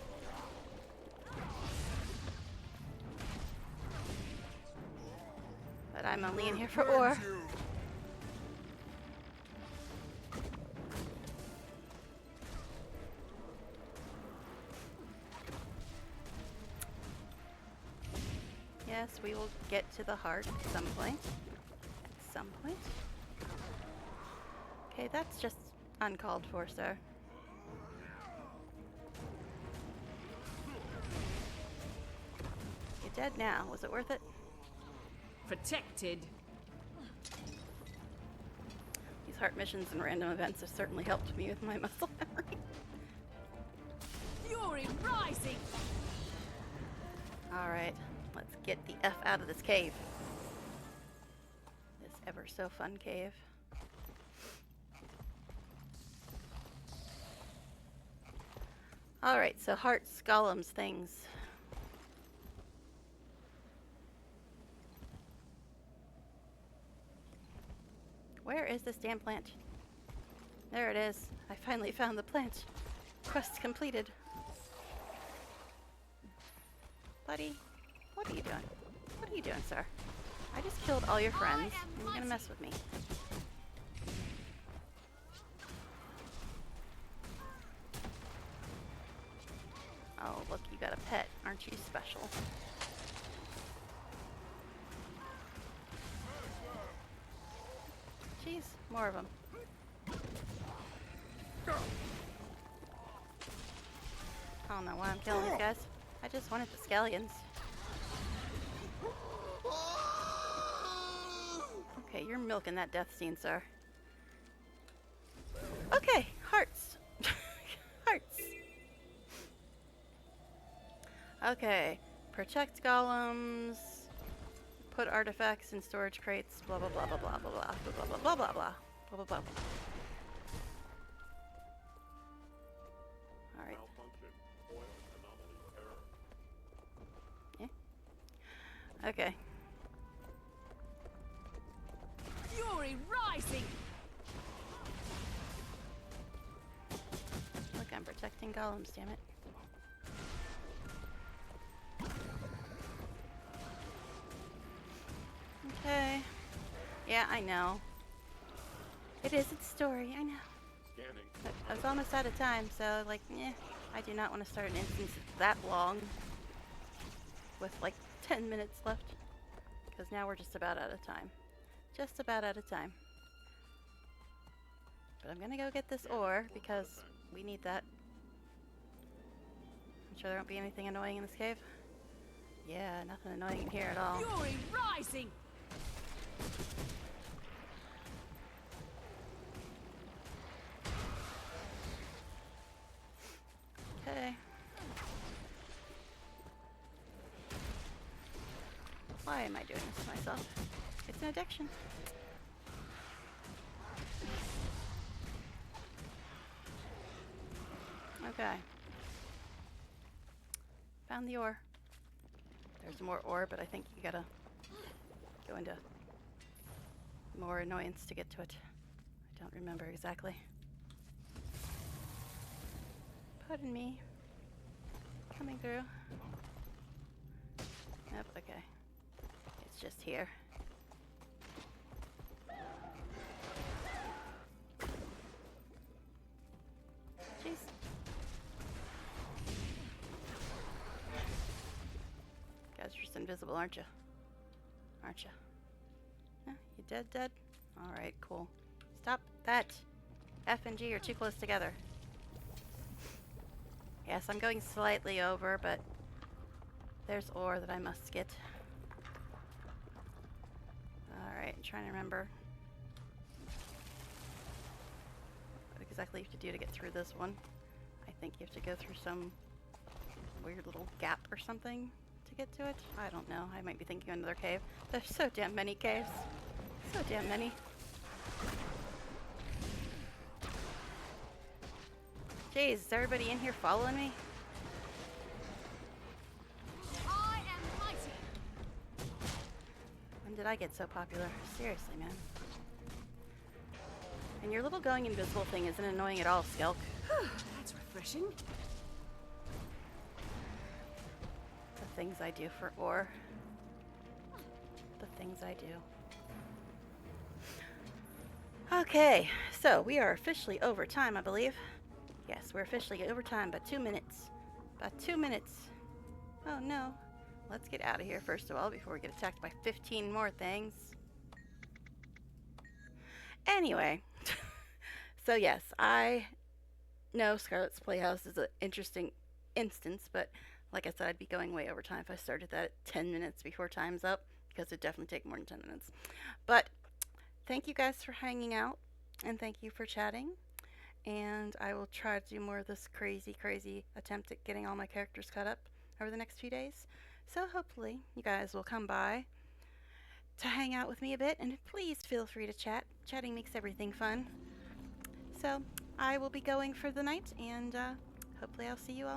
But I'm only in here for ore. Yes, we will get to the heart at some point. At some point. Okay, that's just uncalled for, sir. You're dead now. Was it worth it? Protected. These heart missions and random events have certainly helped me with my muscle memory. Fury rising. Alright, let's get the F out of this cave. This ever so fun cave. Alright, so hearts, golems, things. Where is this damn plant? There it is. I finally found the plant. Quest completed. Buddy, what are you doing? What are you doing, sir? I just killed all your friends, and you're gonna mess with me. Oh, look, you got a pet. Aren't you special? More of them. I don't know why I'm killing these guys. I just wanted the scallions. Okay, you're milking that death scene, sir. Okay, hearts. Hearts. Okay, protect golems, put artifacts in storage crates, blah blah blah blah blah blah blah blah blah blah blah blah blah blah blah. All right. Yeah. Okay. Fury rising. Look, I'm protecting golems, damn it. Okay. Yeah, I know. It is its story, I know. But I was almost out of time, so like, I do not want to start an instance that long with like 10 minutes left. Because now we're just about out of time. Just about out of time. But I'm gonna go get this ore because we need that. I'm sure there won't be anything annoying in this cave. Yeah, nothing annoying in here at all. Fury rising. Okay. Why am I doing this to myself? It's an addiction. Okay. Found the ore. There's more ore, but I think you gotta go into more annoyance to get to it. I don't remember exactly. Pardon me. Coming through. Yep, okay. It's just here. Jeez. Guys, you're just invisible, aren't you? Aren't you? Yeah, you dead? Alright, cool. Stop that! F and G are too close together. Yes, I'm going slightly over, but there's ore that I must get. Alright, I'm trying to remember what exactly you have to do to get through this one. I think you have to go through some weird little gap or something to get to it. I don't know. I might be thinking of another cave. There's so damn many caves. So damn many. Jeez, is everybody in here following me? I am mighty. When did I get so popular? Seriously, man. And your little going invisible thing isn't annoying at all, Skelk. That's refreshing. The things I do for ore. The things I do. Okay, so we are officially over time, I believe. Yes, we're officially over time by 2 minutes. About 2 minutes. Oh no. Let's get out of here first of all before we get attacked by 15 more things. Anyway. So yes, I know Scarlet's Playhouse is an interesting instance, but like I said, I'd be going way over time if I started that at 10 minutes before time's up, because it'd definitely take more than 10 minutes. But thank you guys for hanging out, and thank you for chatting. And I will try to do more of this crazy attempt at getting all my characters caught up over the next few days. So hopefully you guys will come by to hang out with me a bit, and please feel free to chat. Chatting makes everything fun. So I will be going for the night, and hopefully I'll see you all